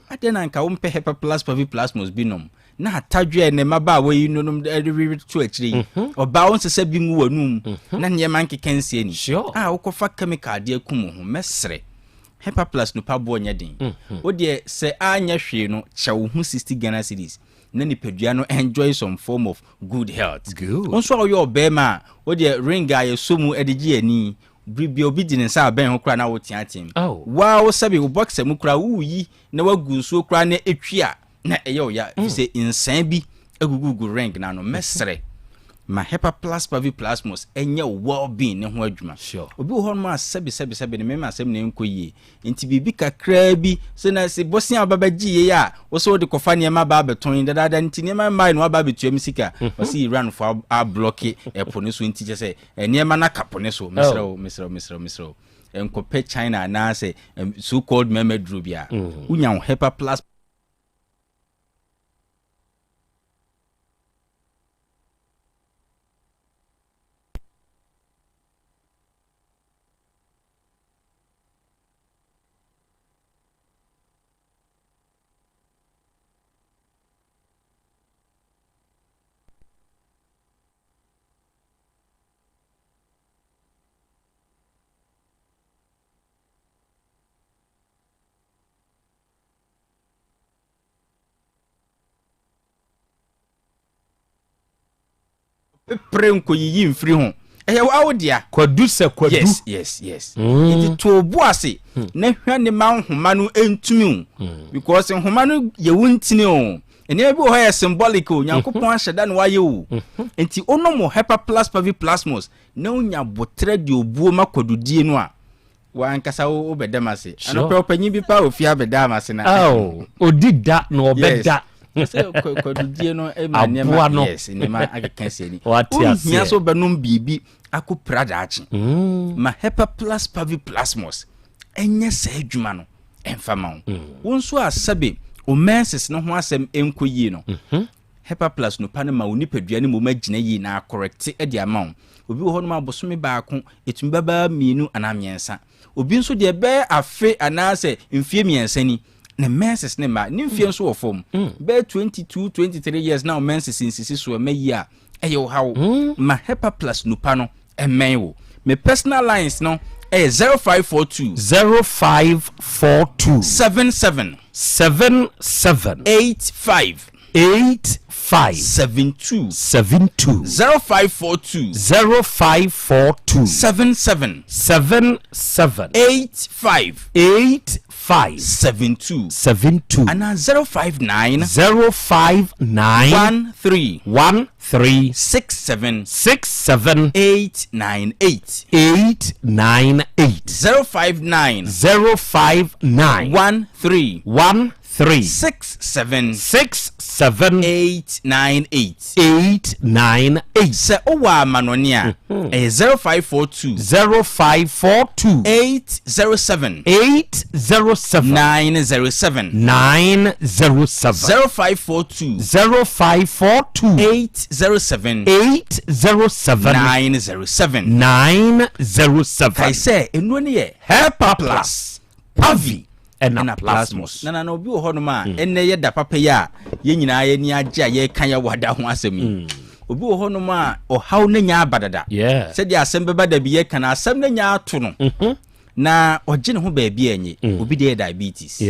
ade na nka wo mpe hepa plus pavi plus must be nom na atadwe ne maba wa yi nunum de to akire oba won sese bi nwu wanum na nyema nkekensie ani wokofa chemical de akum ho mesre hepa plus no pa bo nya den o de se anya hwe no chewo hu 60 Ghana cedis na ni padua no enjoy some form of good health onso o yo be ma o de ring aye somu edigi ani bribia obi di nsa aben ho kra na wo tiatim wow sabi wo boxer mu kra wo yi na wagu nsuo kra na etwia na eyo ya say insan bi agugugu ring na no mesre ma hepa plus pavi plasmos enye well being ne ho adwuma obi ho no asebi ne mema asem ne nkoyie nti bibi kakra bi se na se bosia ababagiye ya wo so de kofa ne ma ba beton dada nti ne ma mai no aba betuam sika wo se run for a block epo ne so nti je se ne ma na kapo ne so mesro enkope China na se so called memedrubia unya hepa plus prenko yi mfiri ho awdia kwadu se kwadu yes it to boase na hwa ne ma nhoma no entumi because nhoma no ye wuntini o ene bi ho ya symbolic o nyankopon ahyeda ne waye o enti onomo hepa plus pavi plasmos na unya botre de obuo makwadudie no a wankasa wo bedamase anope opanyi bi pa ofia bedamase na odida na obeda kwadudie no emaniema yes enema agakanse ni ohia so benum bibi akuprada achi ma hepa plus pavi plasmos enye sa adwuma no emfama wonso asabe o menses no ho asem enkoyie no hepa plus no pa ne ma onipadua ne moma gina yi na correct e dia ma obi wo ho no ma bosome baako etumi baba mienu anamiensa obi nso de be afe anase mfie miensa ni ne menses ne ma ne mfie nso wo fom be 22-23 years now menses insisi so ma yi a eyo hawo ma hepa plus no pa no emen wo me personal lines no 0542 77 85 72 0542 77 85 72 and 059 13 67 898 059 13 67 898 se owa manonia 0542 807 907 0542 807 907 kai se enu ne ye hepa plus pavi na plasmos na obi wo hono ma enne ye da papa ya ye nyina ye ni agye ye kan ya wada ho asemi obi wo hono ma o haw na nya abadada se dia Asem Beba Dabi ye kan asem na nya ato no na ogye ne ho ba bia enye obi de diabetes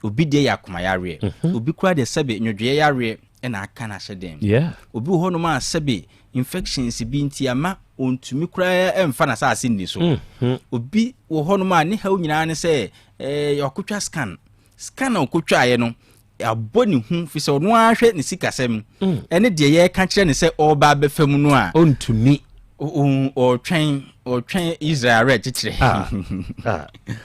obi de yakoma yare obi kura de sebe nwodwe yare na aka na hyedem obi wo hono ma sebe infections bi nti ama ontumi kura emfa na saase ni so obi wo hono ma ne haw nyina ne se yakotwa scan scan okotwa ye no aboni hu fi se no ahwe ne sikasem ene de ye ka kire ne se oba befam no a ontumi o twen Israel re kire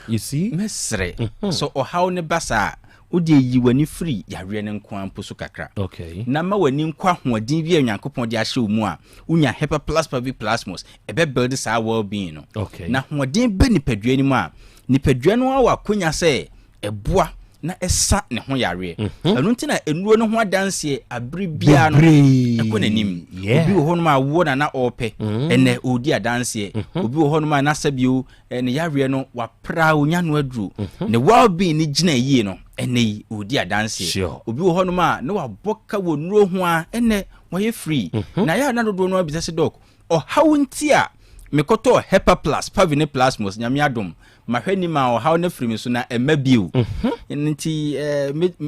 you see mesre so o how ne basa odi yi wani free yare ne nko ampo so kakra okay na ma wani nkwa hoɔden bi anyankopɔn de ahye mu a unya hepa plus pavi plasmos ebe build sa well being no okay na hoɔden be nipadua ni mu a nipadua no awa konya sɛ eboa na esa ne ho yare anu ntina enuo no ho adanse abiri bia no ekonanim obi wo hono ma wo na ope ene odi adanse obi wo hono ma na sabio ne yare no wapra onya no aduru ne well being ni gina yie no ene odi adanse obi wo hono ma ne waboka wo nuro ho a ene woye free na ya na dodo no abisase dok o hawunti a mekoto hepa plus pavine plasmos nyame adom mahwani ma o haw na free me so na emabiu nti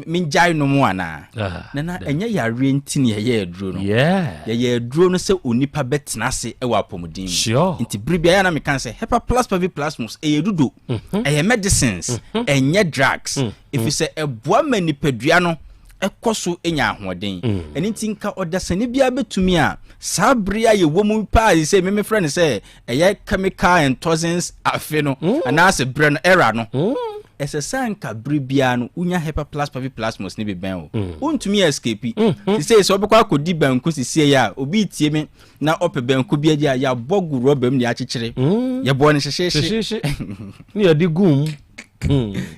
minjai no mu ana na enye yare nti ne ye aduro no ye aduro no se onipa betena se e wa apomudin nti bribia ya na me kan se hepa plus pavi plasmos e dudu e medicines enye drugs if you say eboa manipadua no ekoso enya ahoden eni tinka odasane bia betumi a sabria ye womu pa say me friend say eye chemical and toxins afe no anase bre no era no esesanka bribia no unya hepa plus pavi plasmos ne beben o untumi escape say so obekwa akodi banku sisie ya obi tie me na ope banku bia dia ya bogu robem ne akyekyere ye bo ne hyehye ne ya digum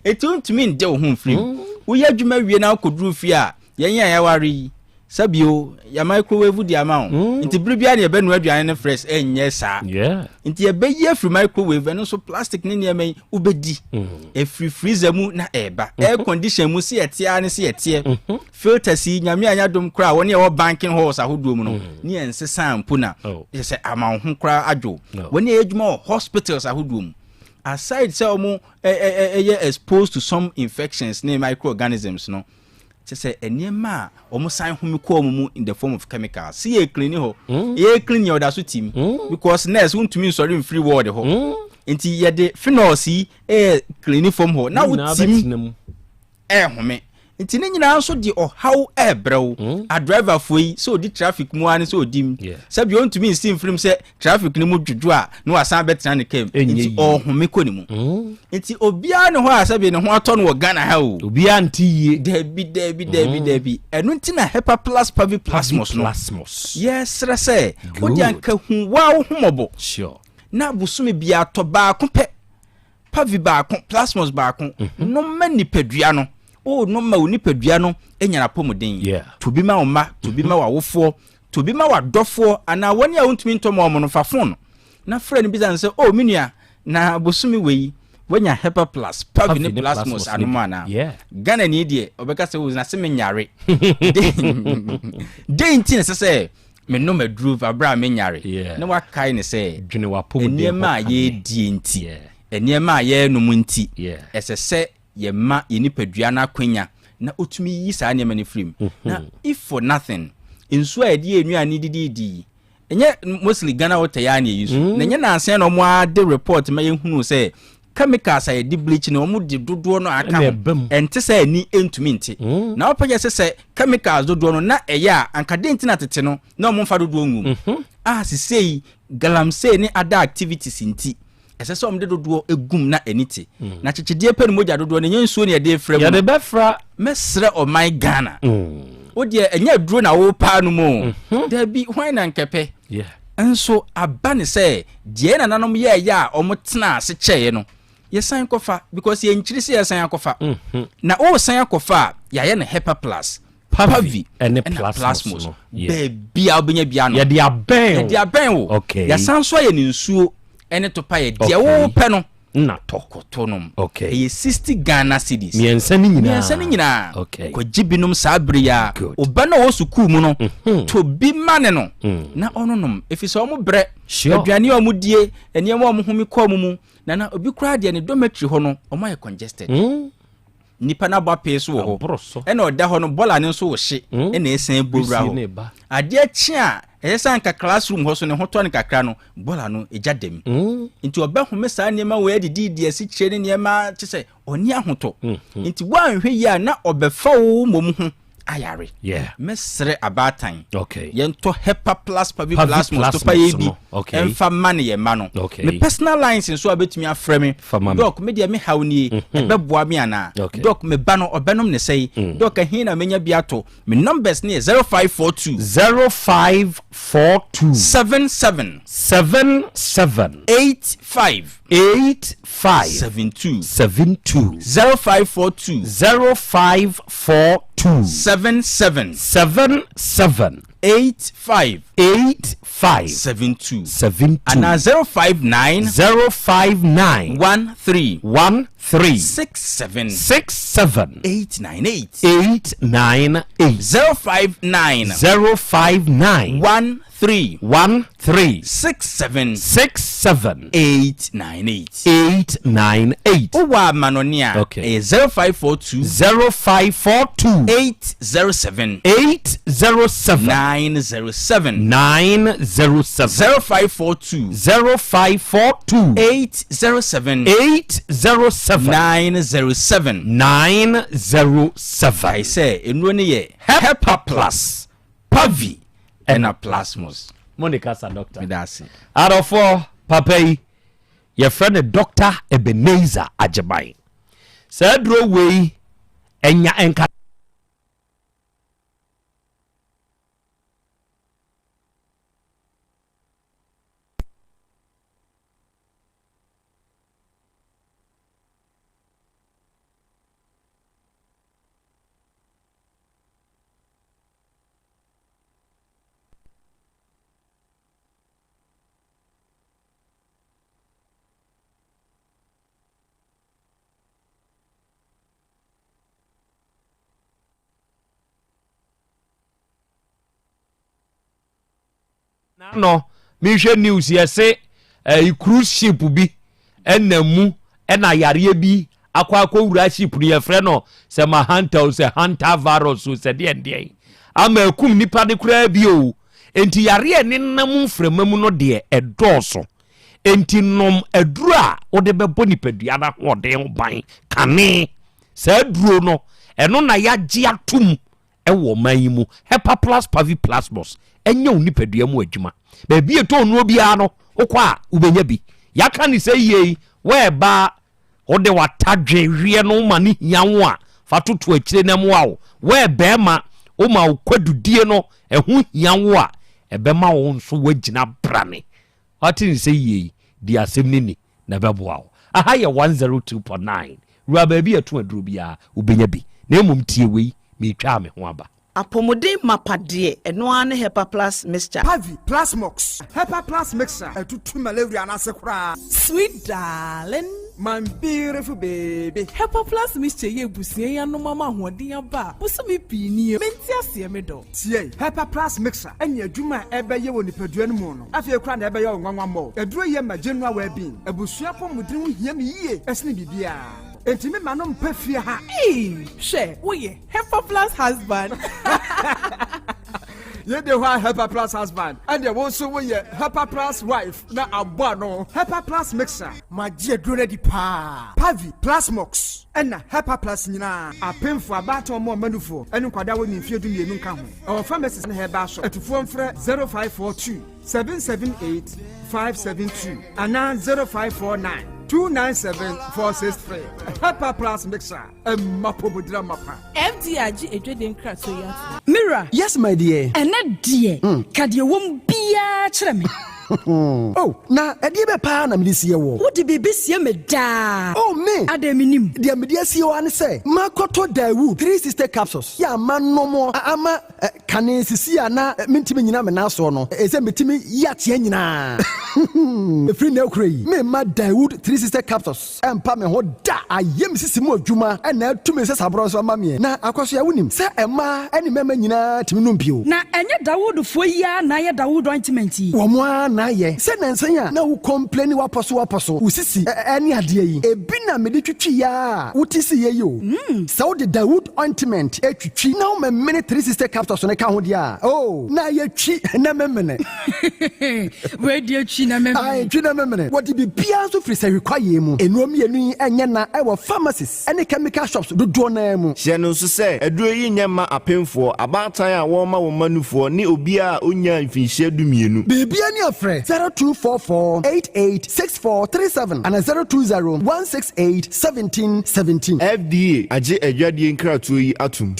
etuntumi nde wo hu free uya adwuma wie na akoduru fi a yenya ya ware sabio ya microwave di ama nti bribia ne ebenu aduane ne fresh enye sa nti ebeyi afri microwave eno so plastic ne ne ubedi efri freezer mu na eba air condition mu si etia ne si etie filter si nyame anya dom kra woni e wo banking halls ahodo mu no ne ensesa ampu na se ama ho kra adwo woni e adwuma hospitals ahodo mu aside say exposed to some infections ne microorganisms no say enema omo san humi ko mu in the form of chemicals see e clean ho e clean your daso team because nurse won't mean sorry in free world ho enti ye de phenols e clean form ho na team home enti ne nyina so di how e brew a driver foi so di traffic mu an so dim sabi on to me see film say traffic ni mu dwudwu a no asan betra ne kem enti home ko ni mu enti obia ne ho asabi ne ho ato no wo Ghana ha o obia ntiye debi enu nti na hepa plus pavi plasmos no yes rese odi anka hu wa wo homobo sure na busumi bia to ba ko pe pavi ba ko plasmos ba ko no mani pedua no no ma onipadua no enyana pomuden to bi ma oma to bi ma wawofo to bi ma wadofo ana woni a wontumi ntomo omo no fafon na friend bi zan say minua na bosumi wei wanya hepa plus pavine plasmos anoma na Ghana ni die obeka say wo na se menyare denti ne say me no madru abra menyare na wakai ne say dwene wapomuden eniema ye die nti eniema ye no mu nti esese ye ma ye nipadua na kwanya na otumi yi saa ne mani frame na if for nothing enso a die enuane dididi enye mostly Ghana water ya na yusu na enye na asen no mo ade report ma ye hunu say chemicals a di bleach na omo di dodo no aka ente say ni entumi nti na opage say chemicals dodo no na eya anka denti na tete no na omo fa dodo ngum sisei galamsey ni other activities nti esese omde dodo egum na eniti na chichidie pe ni moja dodo ne nyensuo ne de frem ya de befra mesre o my Ghana odie enya duro na wo pa no mo da bi hwan na nkepe enso abane say die na nanom ye ya omotena ase cheye no yesan kofa because ye nchiri se yesan akofa na o san akofa ya ye na hepa plus pavi and plasmos baby obenya bia no ya de aben wo ya san so ye ni nsuo ene to pa ye de wo pe no na tokoto nom ye 60 Ghana cedis miensa ni nyina ko jibinom sabri ya oba na wo suku mu no to bi mane no na ononom efise omo bre aduane omo die eniemo omo humi ko mu na obi kura de ne dormitory ho no omo ye congested nipa na ba pe so ho ena oda ho no bola ne so wo hye ena esan bowura ho ade achi a Esa nka classroom ho so ne ho to ne kakra no bola no eja dem. Nti obehome saa niema we didi esi kire ne niema kyese oni ahoto. Nti wo anhwe yi a na obefa wo mom ho ayare. Yeah. Mesre abatan. Okay. Yento hepa plus pavi plus mostopa yebi. Okay. Emfa mane ye ma no. Okay. Me personal lines nso abetumi afrɛ me. Doc me dia me hawni ebeboa me ana. Doc me ba no obenom ne sei. Doc ahin na menya biato. Me numbers ne 0542 77 85 72 0542 77 85 72 and 059 13 67 898 059 13 67 898 Owa manonia 0542 807 907 0542 807 907 I say enwoni ye Hepa Plus Pavi ena plasmos Monica sa doctor medasi adofo papa yi your friend Dr. Ebenezer Ajebai said dro we enya enka no me hwe news yese cruise ship bi enamu ena yare bi akwa wura ship ni yefre no se ma hunter se hunter virus se de ama akum nipa de kura bi o enti yare ne nam mframamu no de edoso enti nom aduru a ode bebo nipadua na hode ho ban kane se aduro no eno na yagye atum ewo mayimu Hepa Plus Pavi Plasmos enye unipadua mu adwuma bebi eto no bia no okwa ubenya bi yaka ni say ye we ba ode watadwe hwie no ma ni hiawo a fatoto akire na mu awo we be ma o ma okwadudie no ehu hiawo a ebema wo nso wagina brane ati ni say ye di asem ni na beboa wo aha ye 102.9 ruwa bebi eto aduro bia ubenya bi na emum tie we me twa me ho aba apomode mapade eno ane Hepa Plus mixture Pavi Plasmox Hepa Plus mixture etutu malaria na sekura sweet darling my beautiful baby Hepa Plus mixture ye busie ya no mama hoden aba busumi pini menti ase me do tie Hepa Plus mixture enya adwuma ebeye woni padua no mu no afie kura na ebeye onwanwa mo eduro ye ma general well being abusua pomodin ho hia me yie esne bibia enti me ma no mpafie ha she wo ye Hepa Plus husband ye de wa Hepa Plus husband and the so wo ye Hepa Plus wife na abo no Hepa Plus mixer magie duro di pa Pavi Plasmox ena Hepa Plus nyina apemfo abato mo manufo enu kwada wo nimfie du mienu nka ho our pharmacies na heba so atufo mfre 0542 778 572 ana 0549 297-463. Hepa Plus mixer. Mapobudra mapa. FDRG ejweden kraso ya. Mira. Yes, my dear. Ene dear. Kadie wom bia kyerɛ me. Oh, na edie be pa na me sie wo. Wo de bebe sie me da. Oh, me. Ade minim. De me die sie wo ane say. Makoto Dawu 360 capsules. Ya manomo ama kane sisi ana mentimi nyina me na so no. Ese metimi ya tie nyina. Free now cray. Me ma Dawood 360 capsules. Empa me ho da ayem sisimu adwuma na to me se sabro so ma me. Na akwaso ya wonim se ema ene mema nyina timi no bio. Na enye Dawood fo ya na ye Dawood ointment yi. Wo mo na ye. Se nansan ya na wo complain waposo. Usisi ene ade yi. Ebi na me de twitwi ya. Utisi ye yo. So the Dawood ointment etwitwi na wo me 360 capsules no ka ho dia. Oh, na ye twi na memene. We dia twi na memene. Ai twi na memene. What be bia so free say require mu. Enuom yenu enye na e wo pharmacies ene chemical shops do na mu. Hye no so say aduro yi nyema apemfo abatan a wo ma wo manufo ni obi a onya mfinhye dumienu. Bibia ni afre 0244886437 and 0201681717. FDA age adwadie nkratoyi atum.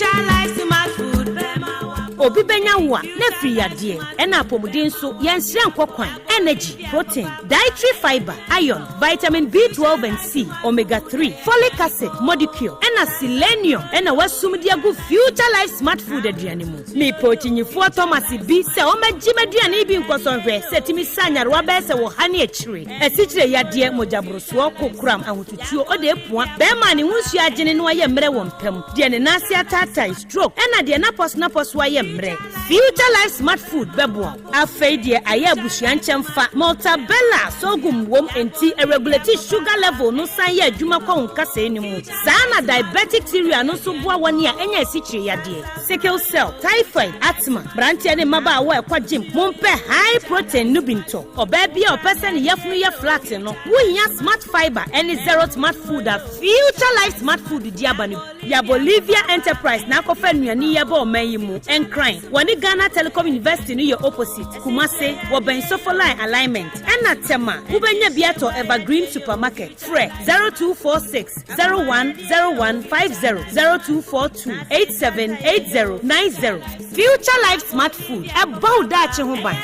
Obi benya wa na free ade na apomuden so yenhire nkokwan energy protein dietary fiber iron vitamin B12 and C omega 3 folic acid molecule na selenium na wasum dia go future life smart food aduane mu me pochinyifo Thomas bi se o magimaduane bi nkosonhwe setimi sanyarwa be se wo hane akire asikyire yade mojabroso kokram ahotutuo o de epua be ma ne hunsu agene no aye mre wo mpam de ne nase atata stroke na de na pos aye future life smart food bebo afeidie aye busuan chemfa multabella sogum wom enti irregularity sugar level no san ye adwuma kwa nkasa enimu sana diabetic theory no so boa woni a enya asikyire yade sickle cell typhoid asthma branche ne maba awo ekwa gym mompe high protein nubinto oba bia opese ne yafunu ye flat no wonya smart fiber any zero smart food a future life smart food diabani ya Bolivia enterprise na kofa nuani ye ba o mayimu enkran wani Ghana Telecom University ni your opposite Kumase woben Sofoline alignment ena tema ubenya biato Evergreen Supermarket fre 0246 010150 0242 878090 future life smart food about that ho ban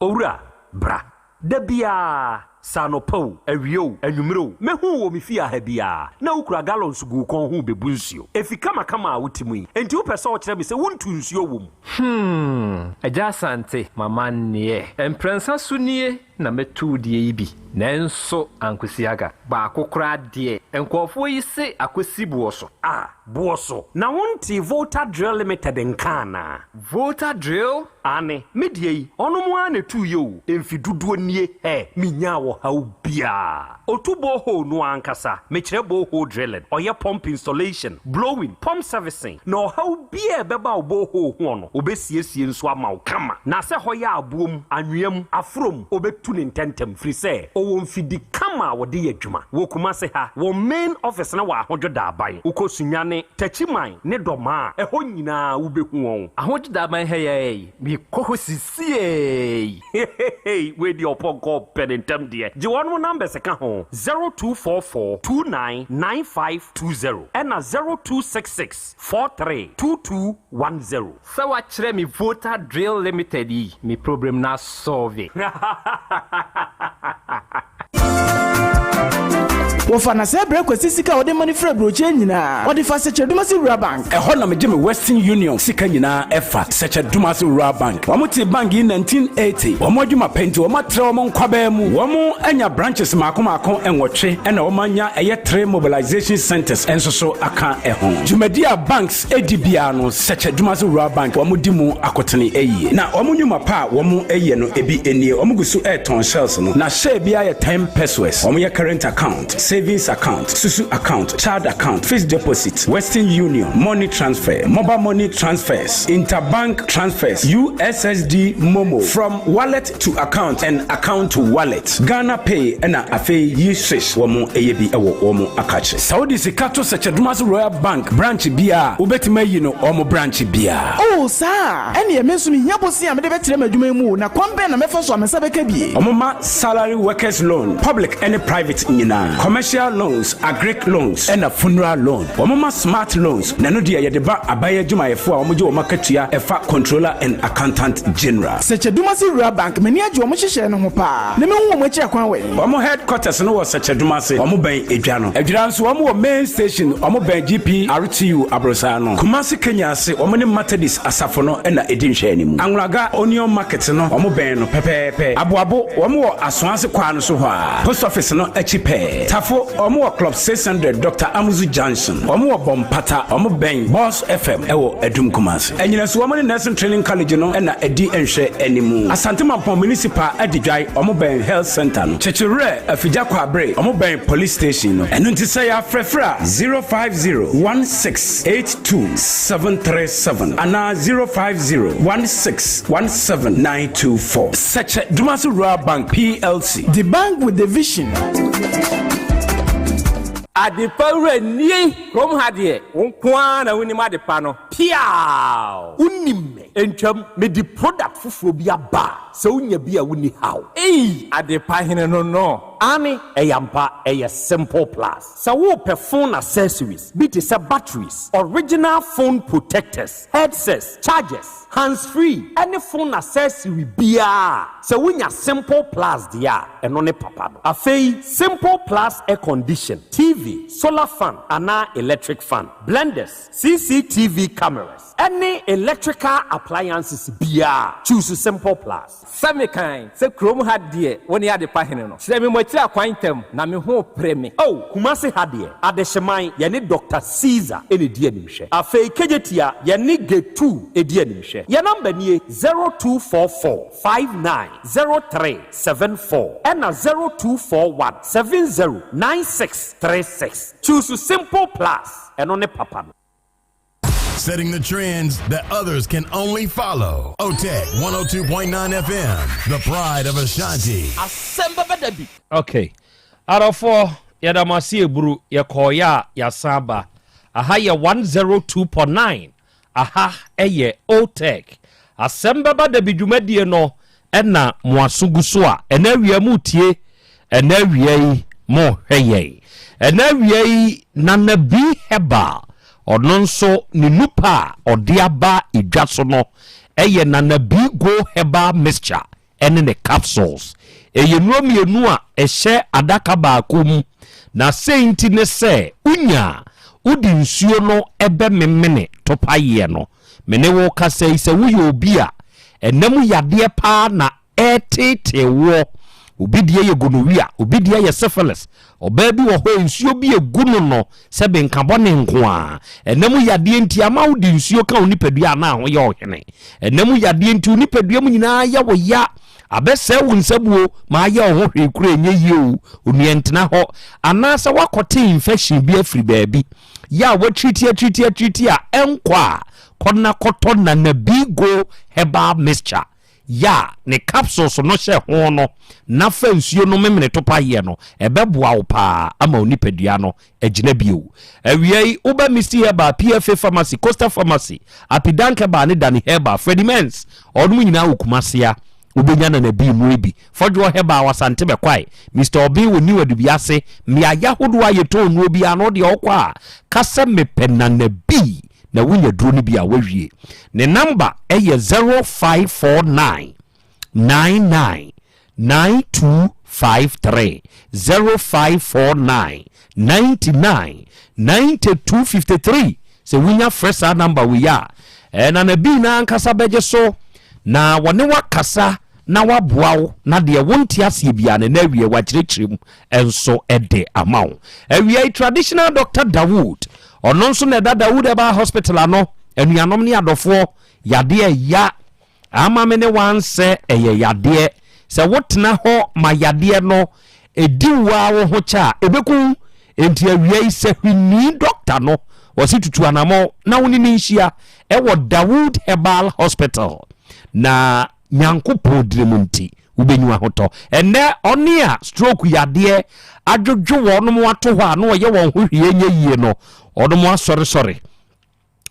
Owura bra dabia sanopo awio anwumro mehu wo mefia ha bia na ukura gallons gu kon hu bebu nsuo efika makama a wotimi enti wo pese wo kire me se wontu nsuo wom Yaw Asante mama nie emprensa sunie na metu die ibi nanso ankwesiaga ba akokora de enkofo yi se akosi buoso buoso na wonti Volta Drill Limited nkana Volta Drill ane medie yi ono mu a na tu yo emfiduduo nie minya wo hawo bia otubo ho no ankasa mekire bo ho drilling oye pump installation blowing pump servicing no hawo bia beba obo ho no obesiesie nso ama wo kama na se hoya abuom anwem afrom obetu ne ntentem free say owo mfidi kama wo de adwuma wo kuma se ha wo main office na wa ahodwoda aban ukosunyane tachiman ne doma eho nyina wo behu won ahodwoda aban he mi koho sisie we di oponko penentem de je won number se ka ho 0244299520 and 0266432210 sawa kire mi Volta Drill Limited yi mi problem na solve Wofana se break kwesi sika ode money free broche nyina ode fa seche dumasi rural bank ehɔ na megye me Western Union sika nyina efa seche dumasi rural bank wɔmote bank in 1980 wɔmo adwuma penti wɔmo atre wɔmo nkwaba mu wɔmo anya branches maako enwɔtwe ɛna wɔmo anya ɛyɛ 3 mobilization centers enso so aka ɛho Jumedia banks edibia no seche dumasi rural bank wɔmo di mu akotene ɛyie na wɔmo nyuma pa wɔmo ɛyie no ebi enie wɔmo gusu airton shells no na share bia yɛ 10 pesos wɔmo yɛ current account savings account, Susu account, child account, fixed deposit, Western Union, money transfer, mobile money transfers, interbank transfers, USSD Momo, from wallet to account and account to wallet, Ghana Pay, and Afe Yishish, Womo Eyebi Ewo Womo Akache. Saudi Sikato Sachadumas Royal Bank, branch Bia, Ubetime Yino, Omo branch Bia. Oh, sir, any mesumi yabosi am de betre madwuma na kwambe na mefoso amesabeke bi. Omoma salary workers loan, public and private nyina. commercial loans, agric loans, and a funeral loan. Wamama smart loans. Nano dia yedeba abaye juma yefua wamujo wamakatua efa controller and accountant general. Seche Dumasi Rural Bank meni aji wamushishe no pa. Neme uwa mwechi ya kwanwe. Wamu headquarters no wa Seche Dumasi. Wamu ben Ejano. Ejiransu wamu wa main station. Wamu ben GP RTU Abrosano. Kumasi Kenya se wamu ni Methodist Asafono ena edinshe mu. Angulaga Onion Market no wamu ben no pepepe. Abu wamu wa aswansi kwa nusuwa. Post office no echipe. Tafo wamu wa Club 600 Dr. Amuzu Johnson. Wamu wa Bompata wamu ben Boss FM ewo Edum Kumasi. Enyinasu wamu ni Nursing Training College no ena edi enshe enimu. Asante Mampong Municipal edijai wamu ben Health Center no. Chechire afija kwa abre wamu ben Police Station no. Enu ntisa ya frefra 050-1682737 ana 050-1617924. Seche Dumasi Rural Bank PLC. The bank with the vision. Adepaure nie krom hadie wonkwa na woni madepa no piao unimme entwam me di product fufuo bi aba se wonya bi a woni haw adepa hene no ani eyampa eye simple plus se wo pe phone accessories bi te se batteries original phone protectors headsets chargers hands free any phone accessory bia se wonya simple plus dia eno ne papa no afei simple plus air condition TV solar fan ana electric fan blenders CCTV cameras any electrical appliances bia choose simple plus samikan se chrome hard there woni ade pa hene no se me mwati akwantem na me ho preme kumase hade ade hyeman ye ne Dr. Caesar ene die nimhwe afei kejetia ye ne G2 edie nimhwe ye number nie 0244590374 and 0241709636 choose simple plus and on papa. Setting the trends that others can only follow. Otec 1029 FM, the pride of Ashanti. Asem Beba Dabi. Okay. Out of 4, Yadamasi Eburu, Yakoya, Yasaba. Aha, ya 102.9. Aha, eye, Otec. Asem Beba Dabi Jumedie no, ena mwasuguswa. Enewe mutie, enewe mo heye. Enewe nanabi heba. Ononso ni nupa odiaba idwaso no eye nanabi go heba mixture ene ne capsules eye nuomienu a ehye adaka baako mu na senti ne se unya udi nsuo no ebe memene topaye no mene wo kasa se wuye obi a enemu yade pa na etete wo obi die ye gonorrhea obi die ye syphilis obabi wo ho nsuo bi egunu no se be nkabone nko a enemu yade enti ama wo di nsuo ka onipadua na ho ye ohene enemu yade enti onipadua mu nyina ya wo ya abese wo nsabuo ma ya ho hwekura enye yie onuentena ho anasa wakote infection bi afri baabi ya wo treat a enkwa konna kotonna na bigo herbal mixture ya ne capsules no hye ho no na fa nsuo no memene topa ye no ebeboa wo pa ama onipadua no agina bio awiei uba misti heba PFA pharmacy Coastal pharmacy apidanka ba ne dani heba Freddy Mens odum nyina okumasia ubenya na bi mu ebi fodwo heba wasante bekwai Mr. Obi woni wadubiase miaya hodo ayeto nu obi ano de okwa kasa mepena na bi na wunya duro ni bia wawie ne number eye 0549 999253 0549 999253 se wunya fresa number we ya na na bi na ankasa beje so na wone wakasa na waboawo na de wonti asie bia na awie wakyerkyerem enso ede amawo awie traditional Dr. Dawood ononso na Dawood eba hospital ano enuanom ne adofo yade ya ama me ne wanse eye yade se wotena ho ma yade no ediwa wo ho cha ebeku enti awie se hwini doctor no wasi tutu anamo na woni ni nhia ewo Dawood Herbal Hospital na nyankopo dremunti ubenywa hoto ene onia stroke yade adwodwo wonom wato ho ano ye won ho hwie nye yie no odom asore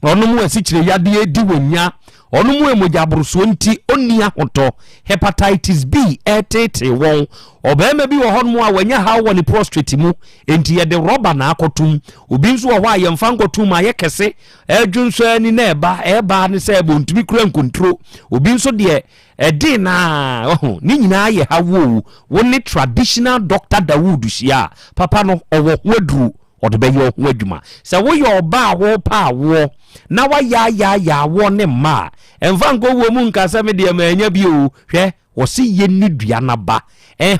onum asikyire yade di wonya ɔno mu emogya aboroso nti onni ahotɔ hepatitis B etete wɔn ɔbɛrima bi wɔ hɔ no a wanya ha wɔ ne prostate mu enti yɛde rɔba na akɔtum obi nso wɔ hɔ a yɛmfa nkɔtum ayɛ kɛse ɛdwonso ani na ɛba ne sɛ bontumi kura nkontro obi nso deɛ ɛde na ne nyinaa yɛ ha wo ne traditional doctor Dawood hyia papa no ɔwɔ ho aduru ɔde bɛyɛ ho adwuma sɛ woyɛ ɔba a wo pa awo na waya wo ne ma ɛmfa nkɔ wo mu nkasa me deɛ ma anya bi o hwɛ wɔsi ye ni dua na ba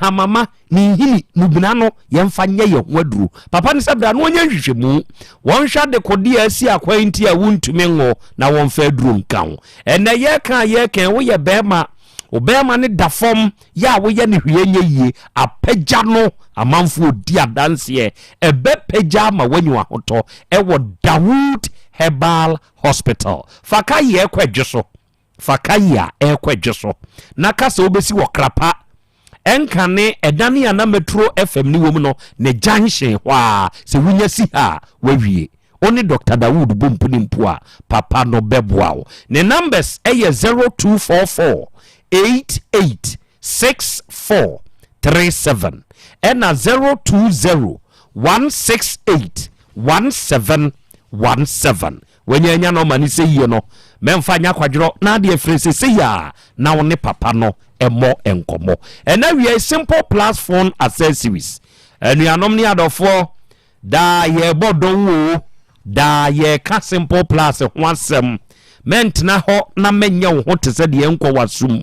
hamama ni hili nubina no yɛmfa nyɛ yɛ ho aduru papa ne sɛ bra no ɔnyɛ hwehwɛ mu wɔn hwɛ de kɔde asi akwan nti a wontumi ngo na wɔn fa aduru nka ho ɛnɛ yɛ kan woyɛ bɛma obɛma ne da fam ya woyɛ ne hwie nyɛ yie apagya no amanfo di adanseɛ ɛbɛpagya ma wanyu ahotɔ ɛwɔ Dawood Herbal Hospital fakayɛ kwadwe so fakaya ekwadwe so na kasa obesi wɔ krapa enkane ɛdane ana Metro FM ni wom no ne junction hɔ a sɛ wunya si ha wawie oni Dr. Dawood bompu ni mpo a papa no bɛboa ne numbers ɛyɛ 0244 886437 ɛna 020 168 1717 wenya no mani sɛ yie no memfa nya kwadworo na de frese sɛ ya na wo ne papa no emo enkomo ɛna wie simple plus phone accessories anuanom ne adofo da ye bodon wo da ye ka simple plus ho asɛm mentna ho na menya wo ho te sɛ de enko wasum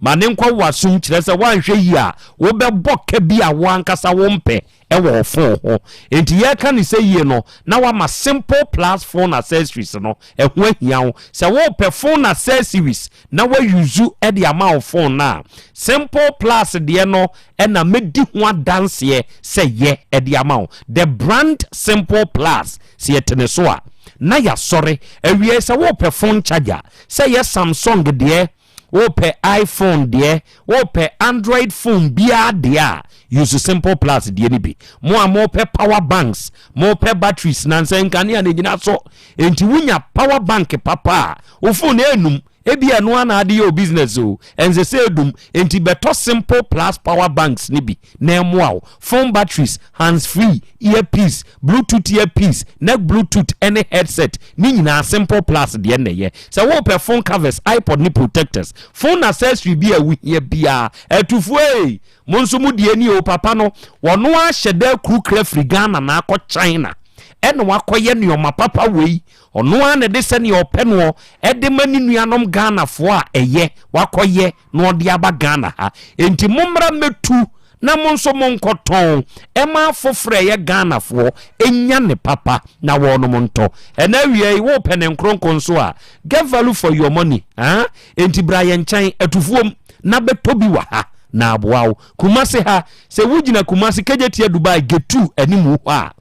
ma ne nkwa wasum kyerɛ sɛ wanhwɛ yi a wo bɛbɔ ka bi a wo ankasa wo mpɛ ɛwɔ phone ho enti yɛ ka ne sɛ yie no na wa ma simple plus phone accessories no ɛho ahia wo sɛ wo pɛ phone accessories na wa use ɛde ama wo phone na simple plus deɛ no ɛna medi ho adanseɛ sɛ yɛ ɛde ama wo the brand simple plus sɛ yɛtene so a na ya sorry awie sɛ wo pɛ phone charger sɛ yɛ Samsung deɛ wo pɛ iPhone deɛ wo pɛ Android phone bia deɛ use simple plus deɛ ni bi mo a mo pɛ power banks mo pɛ batteries na nsenka ne nyina so enti wunya power bank papa wo phone enum ebi anu ana ade your business o enze se edum enti beto simple plus power banks ni bi na emo phone batteries hands free earpiece bluetooth earpiece neck bluetooth any headset ni nyina simple plus de na ye se wo pe phone covers iPod ni protectors phone accessory bi a wi here bia etufu monso mu de ni o papa no wono a hyeda kru kra free Ghana na akọ China ene wakoye nneoma papa wei ono a ne de se ne opɛ no ɛde mani nuanom Ghana fo a ɛyɛ wakoye no ɔde aba Ghana ha enti mommra metu na monso monkoton ɛma foforo ɛyɛ Ghana fo enya ne papa na wɔno monto ɛna wie wo pɛ ne nkronkon so a get value for your money enti bra yɛ nkyɛn atufuom na beto bi wa ha na aboawo Kumasi ha se wugina Kumasi kejetia Dubai getu animu hɔ a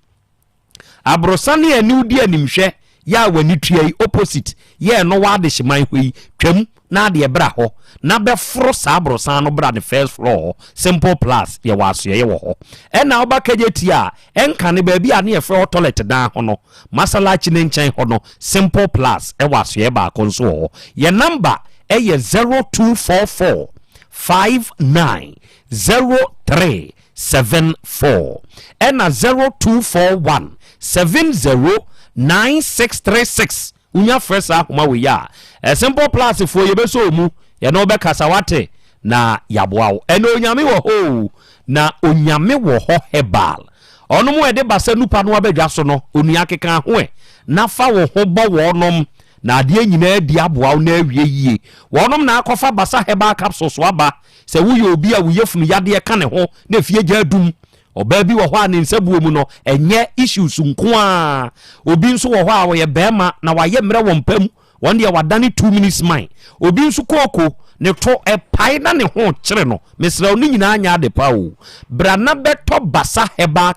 abrosane aniu di animhwɛ ya wani tuai opposite ye no wade hyeman hoi twam na de bra ho na bɛforo sa abrosan no bra the first floor simple plus ye waso ye wo ho ɛna oba kagetia enka ne ba bi a ne yɛfrɛ toilet dan ho no masala chi ne nkyɛn ho no simple plus waso ye ba konso ho ye number ɛyɛ 0244 590374 ɛna 0241 709636 unya fresa ahoma we ya simple plus for ye beso mu ye no be kasawate na yaboawo eno onyame wo ho na onyame wo ho hebal ono mu ede basa nupa no abadwa so no onua keka ho na fa wo ho bo wonom na ade nyina di aboawo na awie yie wonom na akofa basa hebal capsules waba se wo ye obi a wo yefunu yade ka ne ho na fie gya dum oba bi wo ho a ne nsabuo mu no enye issues nko a obi nso wo ho a wo ye bema na wa ye mre wo mpam won de wadane 2 minutes mine obi nso koko ne to epae na ne ho kyere no mesra oni nyina anya de pa o brana beto basa herbal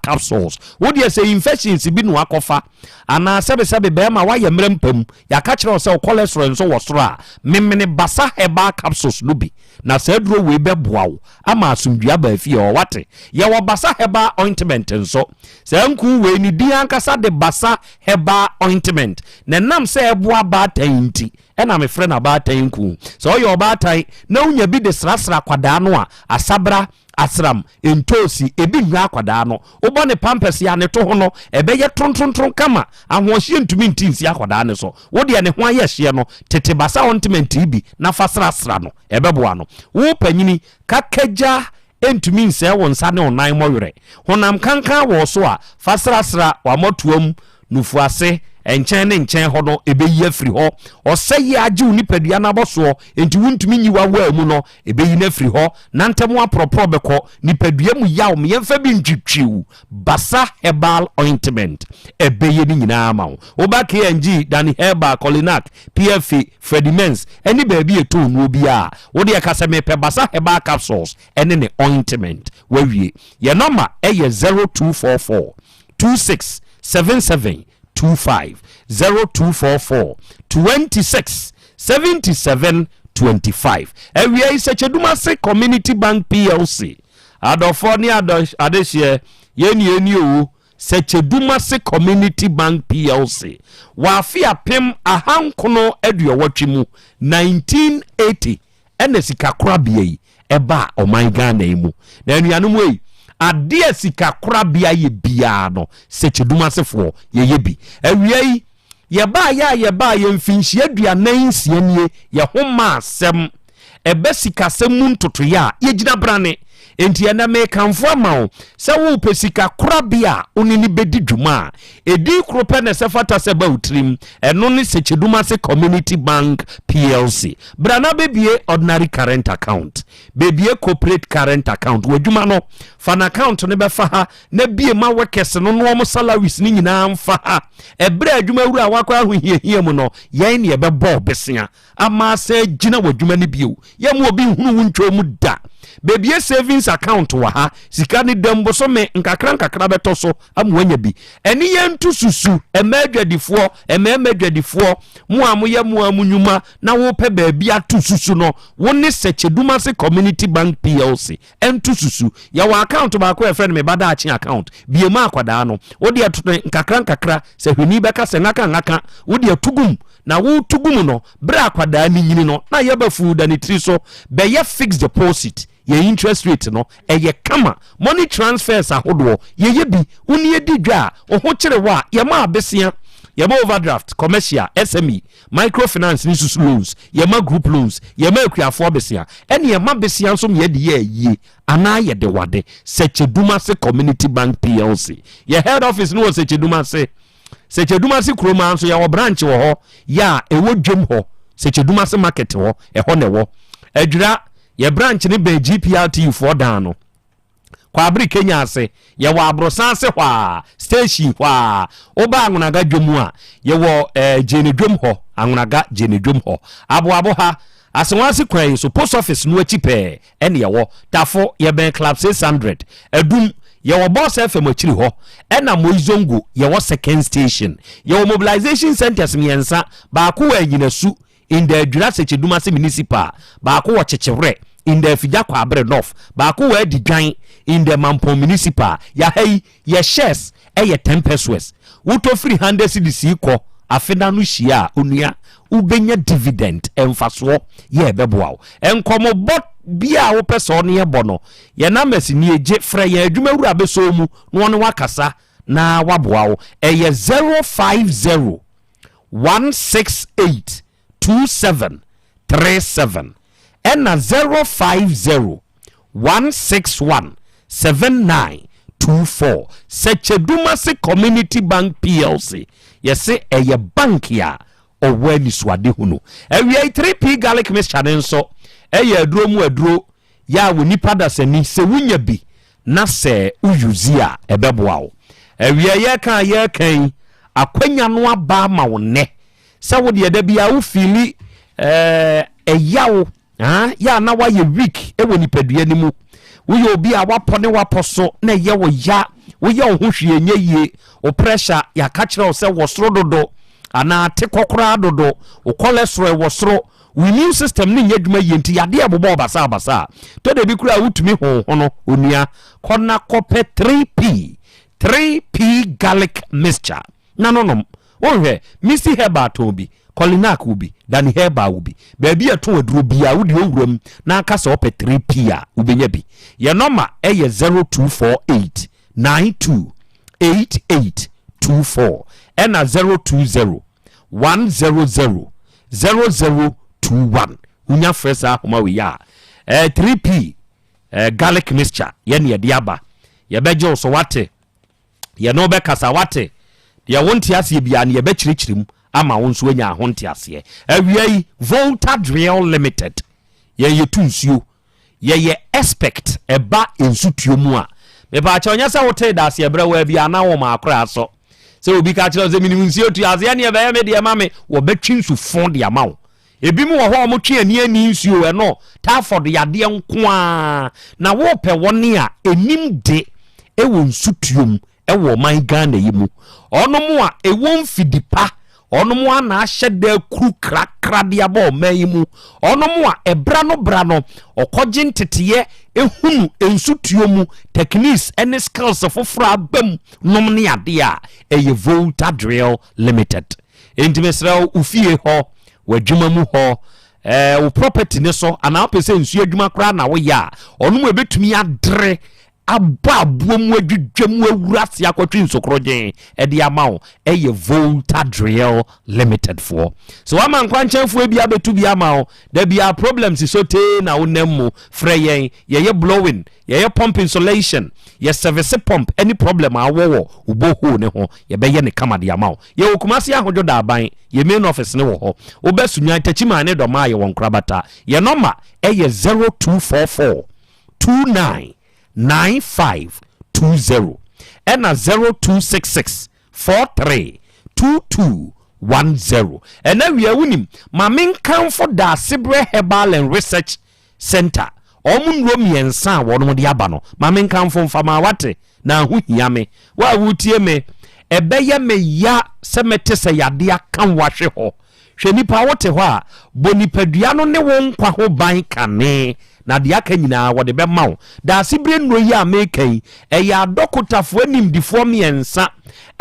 capsules wodi say infections bi no akofa ana sebe be ma wa ye mrempam ya ka kyerɛ sɛ cholesterol nso wɔ soro a memene basa herbal capsules no bi na sɛ duro we bɛboa wo ama asomdua ba afie o wate ye wɔ basa herbal ointment nso sɛ nku we ni di ankasa de basa herbal ointment na nam sɛ ɛboa baatan nti ɛna me frɛ na baatan ku sɛ ɔyɛ ɔbaatan na unya bi de srasra kwadaa no a asabra asram entosi ebi nwa akwadaa no wobɔ ne pampers ya ne to ho no ɛbɛyɛ trontrontron kama ahoɔhye ntumi ntinsi akwadaa ne so wode ne ho ayɛ hye no tete basa ointment bi na fasrasra no ɛbɛboa no wo panyini kakagya entumi nsɛ wo nsa ne onan mɔwerɛ honam kankan wɔ so a fasrasra wa motuam nufuase enchen ne nchen ho no ebeyi afiri ho osɛyi agye unipadua na boso enti wuntumi nyiwa wa mu no ebeyi na afiri ho nantemu apropro beko nipadua mu yaw me yemfa bi ntwitwiw basa herbal ointment ebeyi ni nyina ma wo ba KNG Dani Herbal Colinac PFA Fredimens eni baabi eto nu obi a wo de akasa me pe basa herbal capsules ene ne ointment wawie ye number eye 0244 2677 25 0244 26 77 25 ewia isecheduma se Community Bank PLC adofo ni adehye yeni o secheduma se Community Bank PLC wa afia pem ahankono aduowatwemu 1980 ene sikakora bia eba oman Ghana imu na anuanom ei adia sika korabia ye bia no secheduma sefo ye yebi awiai ye ba ye mfinhie aduanan sianie ye homa asem ebe sika semu ntoto ya ye gina brane enti ena me kanfo amawo se wo pesika korabia onini bedi dwuma edi krope ne sefata se ba utrim eno ne secheduma se Community Bank PLC brana bebie ordinary current account bebie corporate current account wadwuma no fan account ne befa ha na bie ma workers no no mo salaries ni nyina mfa ha ebre adwuma wuru a wakwa ahohiehie mu no yen ne bebo besia ama se gina wadwuma ne bio yemu obi hunu wuntwo mu da bebie savings account wa ha sika ni dembo so me nkakra beto so amwanya bi eni yentu susu emadwadifo mu amoye mu amunyuma na wo pe baabi atu susu no woni secheduma se Community Bank PLC entu susu ya wa account ba ko efre me bada achi account bie ma akwada no wodi atu nkakra se hwini beka se ngaka wodi atugum na wo tugum no bra akwada ni nyini no na ye ba fu da ni tri so be ye fixed deposit ye interest rate no eye kama money transfers ahodo ye bi uni edi dwa oho kire wa ye ma abesia ye ma overdraft commercial SME microfinance ni susu loans ye ma group loans ye ma akuafo besia ene ye ma besia nso me de ye ana ye de wade secheduma se Community Bank PLC ye head office no secheduma se kroma nso ye wo branch wo ho ya ewo dwem ho secheduma se market ho eho ne wo adwira ye branch ni be GPRT for dano kwa abri Kenya ase ye wa abrosan se hwa station hwa oba angunaga dwom a ye wo jene dwom ho angunaga jene dwom ho abo ha asenwase kwan so post office no achi pe ene ye wo tafo ye ben club 600 adum ye wo boss FM achiri ho ena moizongo ye wo second station ye wo mobilization centers miensa ba ko wa nyinasu in the Jurassic Dumasi Municipal, Baku Chechevre, in the Fijakwa Abre North, Baku Didjan, in the Mampo Municipal, Yahei, ye shares, ye 10 pesos. Uto 300 CDC ko, Afenanushia, Unia, Ubenya dividend, Enfaswo, ye bebow, and como bot bia o person ye bono, ye numbers in ye jet frey, Jumera Besomu, one wakasa, na wabwao, ye 050 168 2737 and 050 161 7924 Secheduma se Community Bank PLC yese eye bank ya owani swade hunu ewia 3p garlic mixture nso eye aduro mu aduro ya woni pada sani se wunya bi na se uyuzia ebeboa wo ewia ye kan akwanya no aba ma wo ne sa wo de da bia wo fili eyawo ya na wa ye weak e woni padua ni mu wo ye obi a wapone waposo na ye wo ya wo ye ho hwe enye yie o pressure ya ka kire o se wo soro dodo ana te kokora dodo o cholesterol wo soro immune system ni nya dwuma yenti yade abobo basa basa to de bi kura wutumi ho no onua kona kope 3p garlic mixture nanonom wonhwe misi heba tobi Kolinak ubi dani heba ubi baby ato aduro bia wudi owuram na aka se ope 3p a ubenya bi ye number eye 0248 928824 ena 020 100 0021 unya fresa homa we ya 3p garlic mixture ye ne diaba ye beje so wate ye no be kasa wate ye wonti ase bia ne ye be chirichirim ama wonso anya ahonte ase awiai Volta Drill Limited ye tunsuo ye expect eba ensutuo mu a me ba cha onya se wote da ase ebra wa bia na wo ma akra so se obi ka kire ze minimum nsuo tu ase ne ye be me de ma me wo betwi nsu fon de ama wo ebi mu wo ho mo twe ani nsuo no ta for de yade nko a na wo pe woni a enim de e wo nsutuom e wo man Ghana yimu ono mu a e wo mfidipa ono mu ana ahyede kru krakra dia ba omayimu ono mu a ebra no okoje ntetiye ehunu ensutuo mu techniques and skills fofra bam nom ne ade a eye Volta Drill Limited intimesra ufie ho wadwuma mu ho wo property ne so ana pese nsu adwuma kra na wo ya ono mu ebetumi adre ababuom adwudwam awurase akwatwi nsokrogen ede amawo eye Volta Drill Limited for so wa man kwanchenfo e bia betu bia amawo da bia problems so te na wonammu freyen ye blowing ye pump insulation ye service pump any problem awowo uboho ne ho ye be ye ne kama de amawo ye okumase ahojo da aban ye main office ne wo ho obesunya tachima ne do ma ye won krabata ye number eye 0244 299520 and 0266 432210 and then we are winning mamin come for da Sibre Herbal and Research Center omun romiensa wono de aba no mamin come from fama wate na hu hiame wa wutie me ebeye me ya semete se yade aka wahwe ho hwe nipa wote ho a bonipadua no ne won kwa ho ban kane na de aka nyina wode be mawo da Sibre no yi amekan ya dokotafo animdifo miensa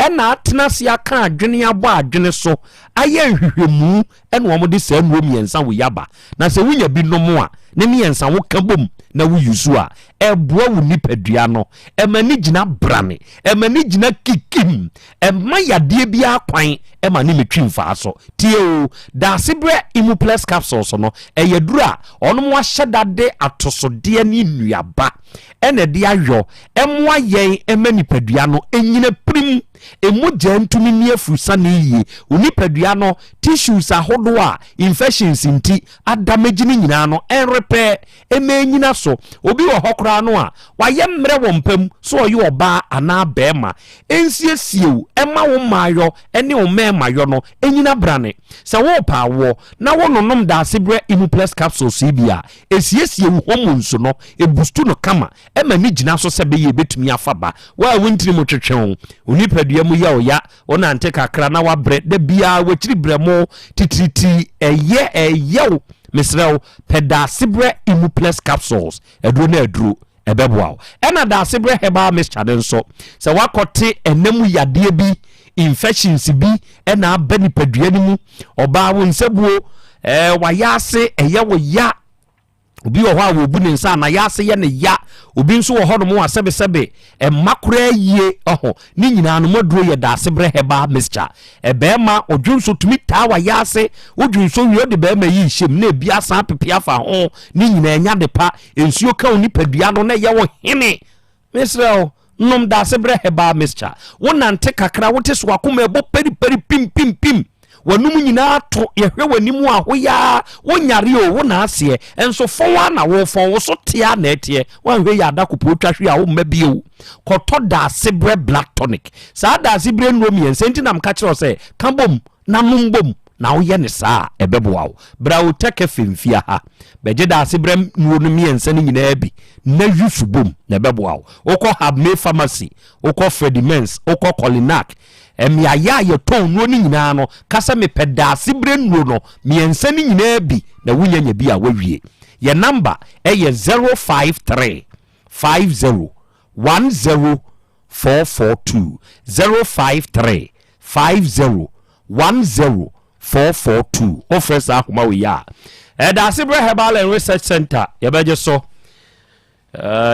ena atena se aka adwene abo adwene so aye hwehwemu ena wo de sa nuo miensa wo yaba na se wunya bi no mo a ne miensa wo kabom na wo yusu a eboa wo nipadua no emani gina brane emani gina kikim ema yade bia kwan ema ne metwi mfa so tie da Sibre Imu Plus capsules no eyadura ono mo ahyedade atosode ne nuaba ene de ayo emwa yen ema nipadua no enyina prim emugya ntumi ni afusa ne yi unipadua no tissues ahodo a infections nti adamage ni nyina no enrepe emenyina so obi wo hokora no a waye mre wo mpam so oye oba ana bema ensiesiew ema wo mayo ene wo memayo no enyina brane se wo pa wo na wo nonom da Sibre Imu Plus capsules bia esiesiew hormones no ebustu no kama ema ni gina so se be ye betumi afaba wa wontiri mo twetwe unipadua mu ya oya ona ante kakra na wa bre de bia wachiri bremo titriti eye Misrel peda Sibre Imu Plus capsules edro na edro ebeboa ena da Sibre Herbal mixture den so se wakote enemu yade bi infections bi ena abani padua ni mu oba wo nsabuo wayase eye wo ya obi wo ha wo bu ne nsa na yase ye ne ya obi nso wo hodo mo asebe makura yie oho ni nyina no moduro ye da Sibre Herbal mixture ebema odwunso tumi ta wa yase odwunso wi de be ma yi hyem na bia san pepia fa ho ni nyina enya de pa ensuo ka oni padua no na ye wo hene Israel nom da Sibre Herbal mixture wonante kakra wote so akoma ebo peri pim wanum nyina to yehwe wanimu ahoya wonyare o wona ase enso fowa na wo fon wo so tia na etie wanhwe ya adakopo twahwe a wo mabie koto da Sibre Black Tonic sa da Sibre no miense nti nam ka kire o se kambom na numbom na woyɛ ne saa ɛbɛboa wo bra Otec FM fia ha bɛgye da ase brɛ nuo no miɛnsa no nyinaa bi na yusu bom na ɛbɛboa wo wokɔ Habme Pharmacy wokɔ Freddy Mens wokɔ Colinac emiaya ye ton nuo no nyinaa no kasa me pɛ ase brɛ nuo no miɛnsa no nyinaa bi na wonyanya bi a wawie ye number ɛyɛ 053 50 10 442 053 50 10 442 offers ahoma we ya da Sibre Herbal and Research Center yebeje so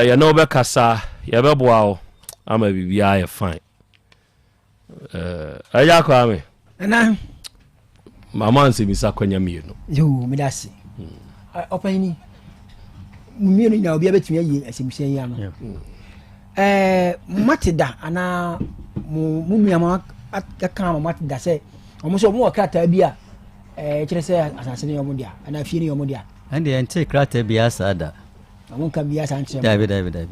you know be kasa yebeboa o ama bibia ye fine aya kwa me na mama nse misa kwanya mienu yo medasi opani mienu nya obi abetumi ayi asemhye ya no matida ana mu nuama aka matida se omo so mo krata bia kire se asase ne yomo dia ana fie ne yomo dia ande ente krata bia sada omo ka bia sanche david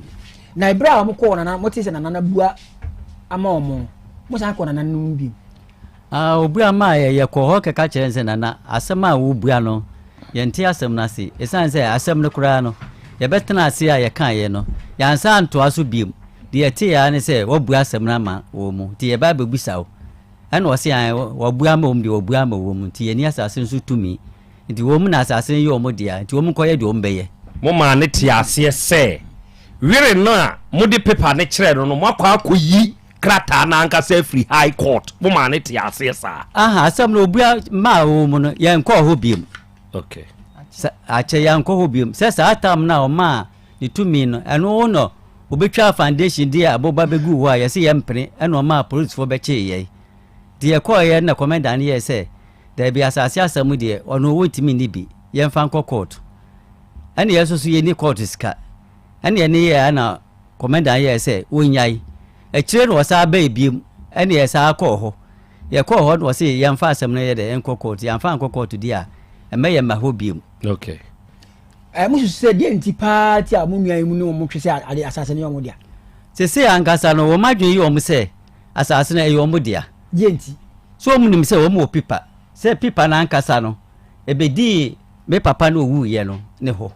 na ibra mo ko na mo tise na nana bua ama omo mo san ko na nanu bi obua ma ye ko ho keka kire se nana asema wo bua no ye nte asem na se esan se asem ne kura no ye betena ase a ye kan ye no yansa anto aso biem de ete ya ne se wo bua asem na ma wo mu de ye ba bebusa wo ana wose an wo bua ma wo mu de wo bua ma wo mu ti ye ni asase nso tumi nti wo mu na asase ye wo mu dia nti wo mu koye de wo mbeye mo ma ne ti ase se wire no a mo de paper ne kire no mo akwa akoyi krata na anka se free high court mo ma ne ti ase sa aha asem no bua ma wo mu no ye nko ho biem okay ache ya nko ho biem se sa atam na o ma ni tumi no eno no obetwa foundation dia aboba begu ho a ye se ye mpene eno ma police fo be che ye de ko ye na commander ye se da bi asase asamu de ono wotimi ni bi ye mfa nko court ene ye so ye ni court ska ene ye ne ye na commander ye se wonyai e kire no sa ba biem ene ye sa akọ ho ye ko ho no se ye mfa asam no ye de enko court ye mfa nko court dia emeye ma ho biem okay musu se die nti party a munua mu no mo twese ade asase ne yomo dia se angasa no wo madwen yi omo se asase na yomo dia die nti so mu nim se wo mo pipa se pipa na ankasa no ebedi me papa no wu ye no ne ho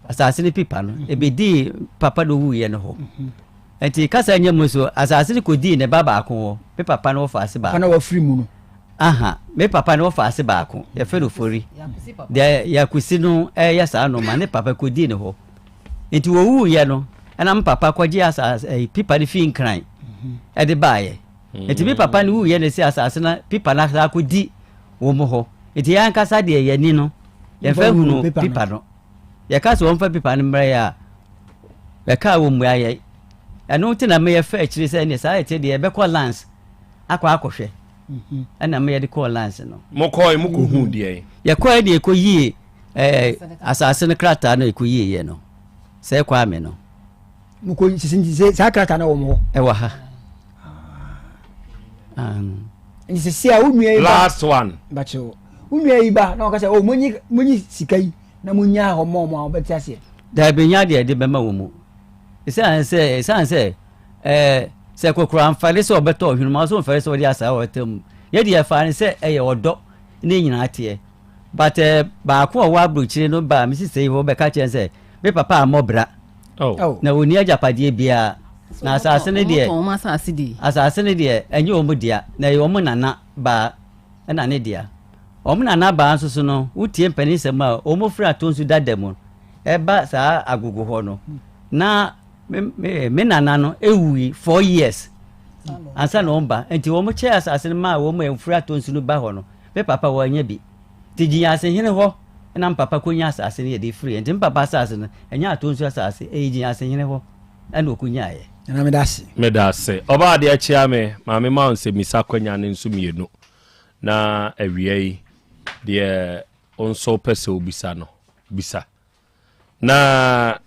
asase ne pipa no ebedi papa no wu ye no ho enti kasa nyam so asase ne kodi ne baba akon me papa no fa ase ba papa na wa free mu no aha me papa no fa ase ba akon ye fe no fori de ya kusi no ya sa no ma ne papa kodi ne ho enti wo wu ye no ana me papa kwaji asase pipa ne fi nkran e de baaye enti me papa ne wu ye ne se asase na pipa na sa kodi wo mo ho enti ya nkasa de ye ni no ye fe hunu pipa no ye ka so won fa pipa ne mra ya ye ka wo mu aye eno ti na me ye fa akiri se ne sa ete de ye be call lance akwa akohwe ana me ye de call lance no mo koy mo ko hu de ye koy de ko yi asase ne krata na ko yi ye no se kwa me no mo ko se sa krata na wo mo e wa ha ni se sia unue last one bacho unue iba na ka se o monyi sikai na munya ho mo obeti ase da benya de be ma wo mu isan se se kokura amfale se obeto ohwenu ma so mfale se odi asa o tem ye de fa se eye odo ne nyina ate but ba ko wa abrochire no ba mi sise ho be ka chen se me papa amobra na oni ajapade bia na asase ne de asase ne de enye omu dia na ye omu nana ba na ne dia omu nana ba nso so no utie mpani se ma omu fra tonsu dadam eba sa agugu ho no na me nana no ewui 4 years ansa no mba enti wo mo che asase ma wo mo enfura tonsu no ba ho no me papa wo anya bi tigi ase hene ho na papa konya asase ne de free enti papa asase no enya atonsu asase eji ase hene ho ana okunya ye na medase oba de achia me ma me ma onse misa kwanya ne nso mienu na awie yi de onso pese obisa no bisa na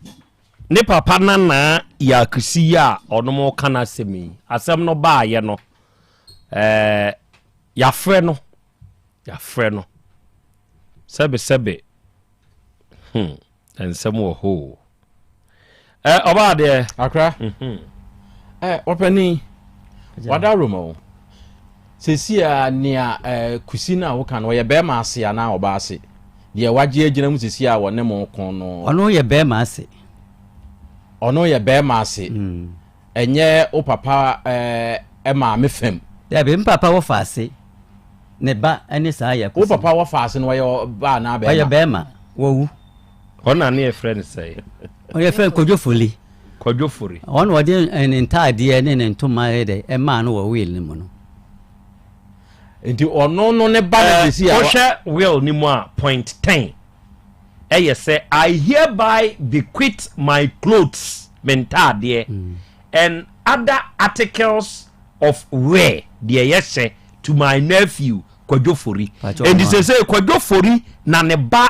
ne papa nana ya kusi ya onomo kana semi asem no ba ye no ya frɛ no sebe ensem wo ho oba de akra opani wada romo sesia nia kusina wo kan wo ye be ma ase ana oba ase de waje agina mu sesia wo ne mo kon no ono ye be ma ase enye o papa ma me fem de be papa wo fa ase ne ba ene sa ya o papa wo fa ase no ye ba na be ma ye be ma wo wu ona ne friend say o ye friend kojofoli on wo de en entire ne ntoma de e ma no wo will ni mu no enti ono no ne ba na desi a osha will ni mu a point 10 say I hereby bequeath my clothes mentade and other articles of wear the to my nephew Kwadwofori and this say Kwadwofori na ne ba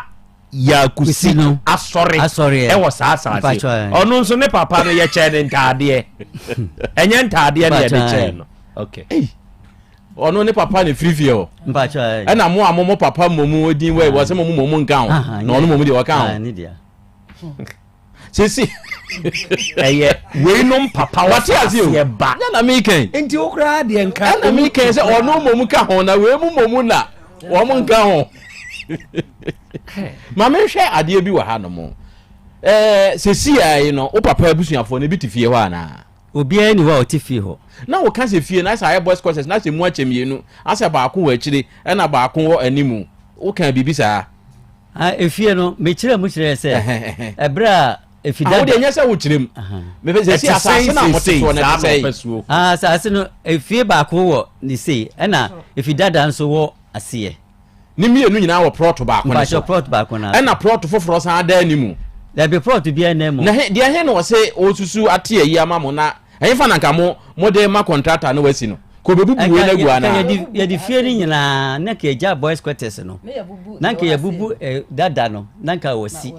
ya kusino asori e was asase ono nso ne papa no ye che ne ntade enye ntade na ye de che no okay ono ne papa ne frifie o mpacho e na mo amomo papa momu odin we wo se momu nka ho na ono momu de wo ka ho ni dia sisi eye we no papa what ye ba na me ken enti okra de nka na me ken se ono momu ka ho na we mu momu na wo mo nka ho ma me hwe ade bi wa ha no mo sisi ai no o papa abusuafo ne bi tifie ho ana obi ani wa otifie ho na wo kan se fie na sa boys courses na se mu achemienu asa ba ko wa akire na ba ko wo animu wo kan bibisa efie no me kire mu kire se ebra efida wo de nya se wo kirem me be se asase na moteto na se asase no efie ba ko wo ni se na efida dan so wo ase ni mienu nyina wo prot ba ko na so prot ba ko na na prot foforo san da animu da be prot bi na mu na de he no wo se osusu ate yi amamo na enfa na nka mo de ma contractor no wasi no ko bebubu we na gu ana ya di fie ni nyina na ka eja boys quarters no na nka ya bubu dada no na nka wasi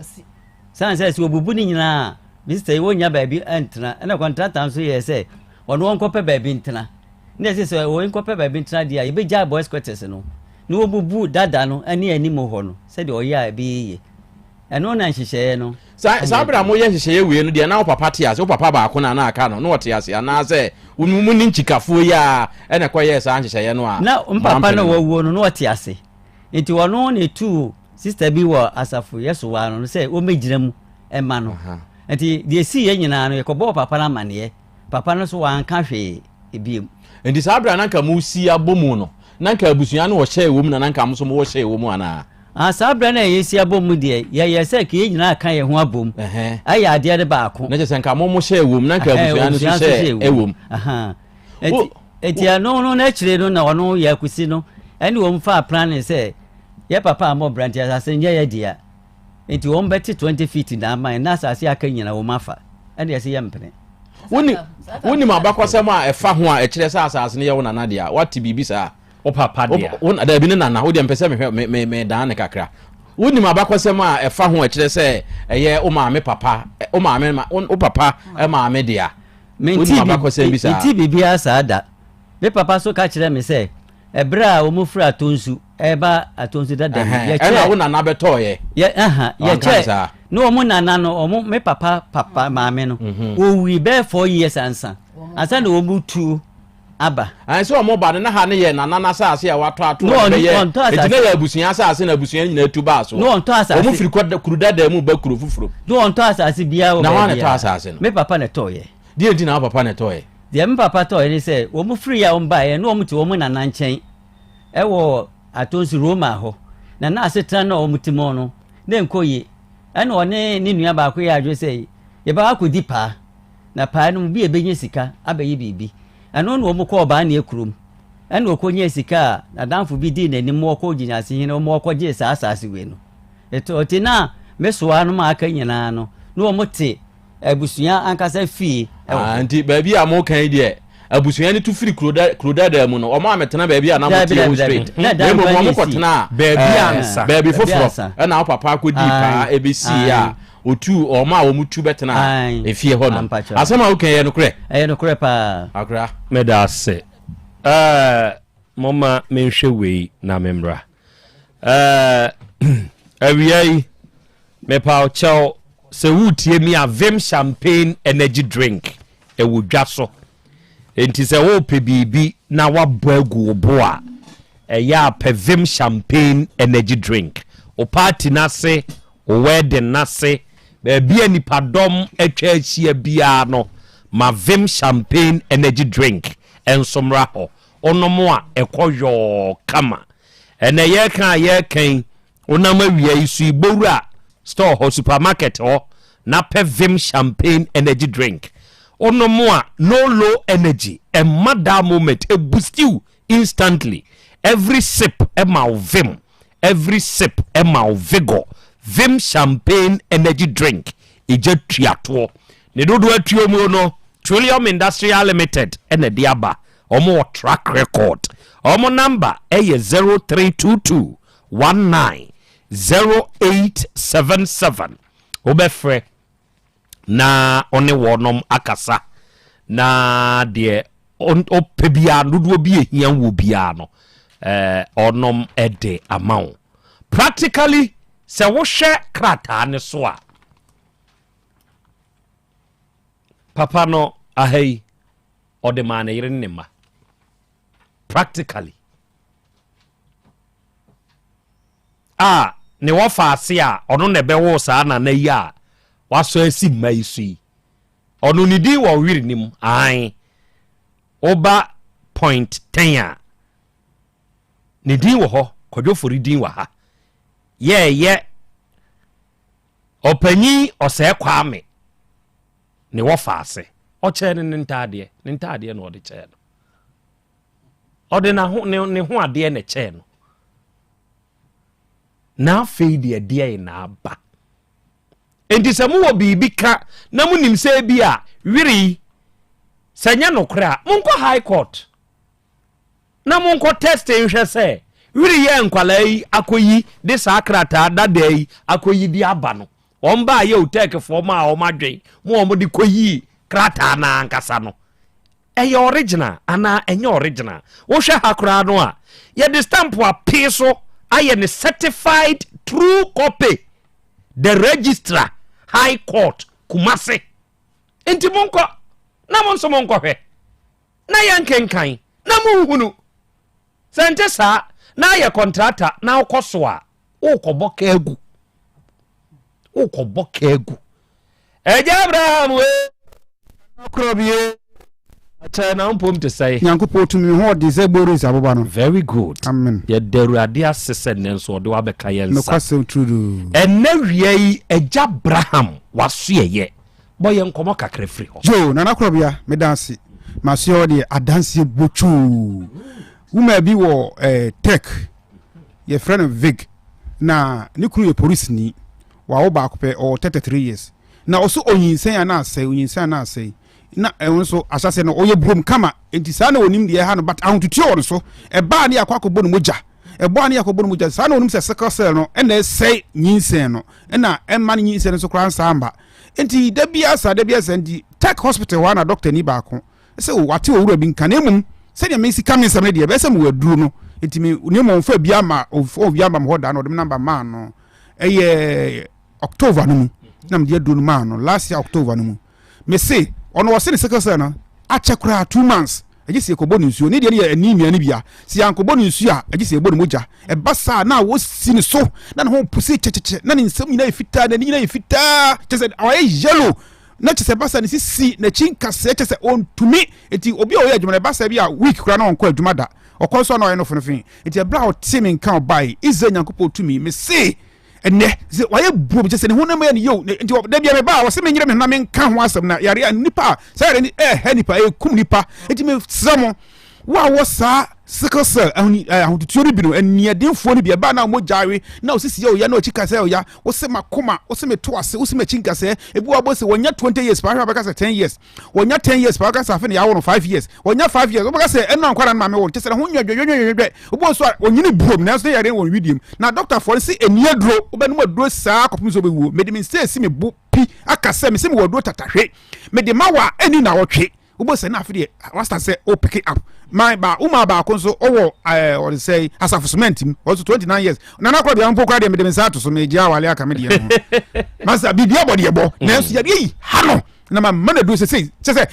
sanse si obubu ni nyina Mr. Iwo nya baabi entna na contractor so ye say wono wonkope baabi ntna na se so wo wonkope baabi ntna dia ye beja boys quarters no na obubu dada no ani ani mo ho no se de oya bi ye eno na nhihye no sa bra mo ye nhihye we no de na papa te ase papa ba ko na aka no wote ase ana se unmu ni nchikafo ya ene ko ye sa nhihye no a na papa na wawuo no wote ase enti wono ne tu sister bi wo asafo yeso wa no se o mejira mu ema no enti de si ye nyina no ye ko bo papa na mane papa no so wan ka hwe ebiem enti sa bra na nka mu si abomu no na nka abusua no wo hye wo mu na nka mo so mo hye wo mu ana sabra na yesi abomu de ye se ke nyina aka ye ho abom aya ade de ba ko na je se nka mo hye wo mu na nka abusua no so hye ewom eti no na kire no na ono ya kusi no eni wo mfa plan se ye papa amo branch asase nye ye dia enti wo mbeti 20 feet na man na asase aka nyina wo mafa eni ye se ye mpene woni ma bakwasem a efa ho a ekire sa asase ne ye wo na dia wati bibisa o papa dia won ada bi ne nana wo de mpese me dan ne kakra woni ma bakwasem a efa ho ekire se eye o ma me papa o ma me o papa e ma me dia woni ma bakwasem bisa ti bibia sa da me papa so ka kire me se ebra o mu fura atonsu eba atonsu dada ye che na wo nana beto ye ye che no o mu nana no o mu me papa ma me no o wi be 4 years ansa na o mu tu aba so o mo ba na ha ne ye nana asase a wato be ye enti na ya abusuan asase na abusuan nyina tu ba so no onto asase o mu firi kuru dada mu ba kuru fufuro no onto asase bia o na ha ne to asase no me papa ne to ye die enti na papa ne to ye de me papa to ye ni se o mu firi ya o mba ye no o mu ti o mu nana nchen e wo atonsi Roma ho na asetra na o mutimo no na nkoye ene one ni nua ba ko ya adwo se ye ba akodi pa na pa no bi ebenye sika abaye bibi eno no mo ko ba na ekurum ene okonye sika na danfo bi di na nim ko ginya se hene mo ko je sa asase we no eto otina mesoa no ma aka nyina no no mo te abusua ankasa fi anti ba bi amo kan die abusua ni tu firi kroda mu no o ma metena ba bi na mo tie straight na mo ko tena ba bi ansa ba bi foforo na papa ko di pa ebesi a otu o ma wo mutu betena efie ho no asema okan ye no kure pa akra medase mama menhwe wei na memra awiai me pa chao se wutie mi avem champagne energy drink e wodwa so enti sɛ wo pe bibi na wabɔ agu bo a ɛyɛ pevim champagne energy drink o party na se o wedding na se baabi a nipadɔm atwa ahyia bia no ma vim champagne energy drink ensomra ho onomo a ekoyo kama ene ye kan onam awia isu ibowura store ho supermarket ho na pe vim champagne energy drink onomo a no low energy a mad moment a boost you instantly every sip vim every sip vigor vim champagne energy drink ije triato ne dodo atuo mu no Trillium Industrial Limited ene diaba omo track record omo number eye 0322 190877 obefre na one wonom akasa na de opebia dodo bi ehia wo bia no onom ede amount practically se wo hwe krata ne so a papa no ahei ode ma na yire ne ma practically ne wo fa ase a ono ne be wo sa na yi a waso asi mai sui ono ni di wo wiri nim ai oba point 10 a ne di wo ho kodwofori din wa ha ye opanyi ose kwa me ne wo fa ase o che ne ntade no ode che no ode na ho ne ho ade ne che no na fade de na ba enti se mu wo bibi ka na mu nim se bi a wiri sanya no kra monko high court na monko test nhwe se wiri ye nkwalai akoyi de sakrata dadai akoyi bi aba no omba ye Otec form a omadwen mo omodi koyi krata na ankasa no eye original ana enye original wo hwe hakra no a ye de stamp a piso aye ne certified true copy the registrar high court Kumasi enti monko na monso monko hwe na yankenkan na monhunu sente sa na ye contractor na ukoso a ukoboka egu eja Abraham we Krobea achana mpom to say Nyankopɔ tumi ho de se boris aboba no very good amen ye derade asese nenso de wa beka yensa no kwase trudu ena wiei eja Abraham waso ye boye nkomo kakra free ho jo nana Krobea me danse maso de adanse bochu wuma bi wo tech ye friend Vic na ne kunu ye police ni wa wo ba ko pe o 33 years na oso onyinsen na asai na enso asase no oye brom kama enti sa na onim de ha no but ahotutio on so e ba na yakwakobo no moja e bo na yakobo no moja sa na onim se sickle cell no e na sei nyinsen no e na e ma nyinsen no so kran samba enti da bia enti Tech hospital wa na doctor ni ba ko se o wate o wura bi nka na mum se de me sika me nsam na de be se mo waduru no enti me ni mo mfa bia ma o bia ma mo da no de number man no October no mu na me de duru man no last year October no mu me say ono wose ne sekasa na achekura 2 months agisi ekobo nsuo ne de ne anemia ne bia si ankobo nsuo a agisi ebo ne moja e basa na wo si ne so na ne ho pusi checheche na ne nsam nyina efita na ne nyina efita chese aye yellow na chese basa ne sisi na chinka se chese on tumi eti obi o ye adwuma ne basa bia week kura na onko adwuma da okonso na oye no fonofin eti bra o team kan bai ize nyankopɔ tumi me se ene ze waye bro je se ne honam ya ne yo nti da bia me ba wo se me nyire me na me nka ho asem na yare nipa sa ne nipa kum nipa enti me samo wa wo sa sickle cell ahotutuo ni bi no eniadenfo ni bia ba na mo jawe na osisi ya ya na ochika se ya wo se makoma wo se meto ase wo se machinka se ebu abo se wonya 20 years pa ba ka se 10 years wonya 10 years pa ka se afa ne ya wo no 5 years wonya 5 years wo ba ka se eno ankwara na me wo te se ho nwadwadwadwadwe obo so onyini brom na so yare won widim na doctor for se eniadro wo ba no madro saa kopum so be wo medimi se si me bu pi aka se me se me wodro tatahwe me de mawa eni na wotwe ubo se na afide rasta say o pick it up my ba uma ba konso owo what to say asafo cement also 29 years na Krobea mpo kwa de me sa to so me gia wale aka me de no masa bibia body ebo na so ya yi ha no na ma mana do se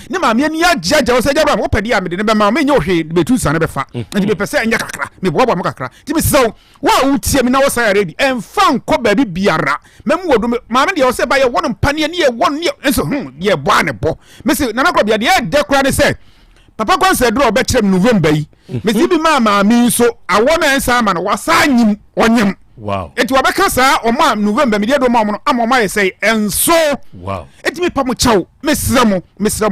ne ma me ni agyaja wo se jabra wo pedi a me de ne be ma me nye ohwe betu sa ne be fa nti me pese enya kakra me bobo mo kakra nti me se wo utie me na wo sa ready emfa nko ba bi biara mem wo do ma me de wo se ba ye won mpane ne ye won ne enso ye bo ane bo me se na Krobea de de kra ne se papa kwanse dro be kire November yi me si bi ma mi so awona ensa ma no wasanyim onyem wow eti wabeka sa o ma November me de do ma mo no amoma ye say enso wow eti me pa mo chaw mesra mo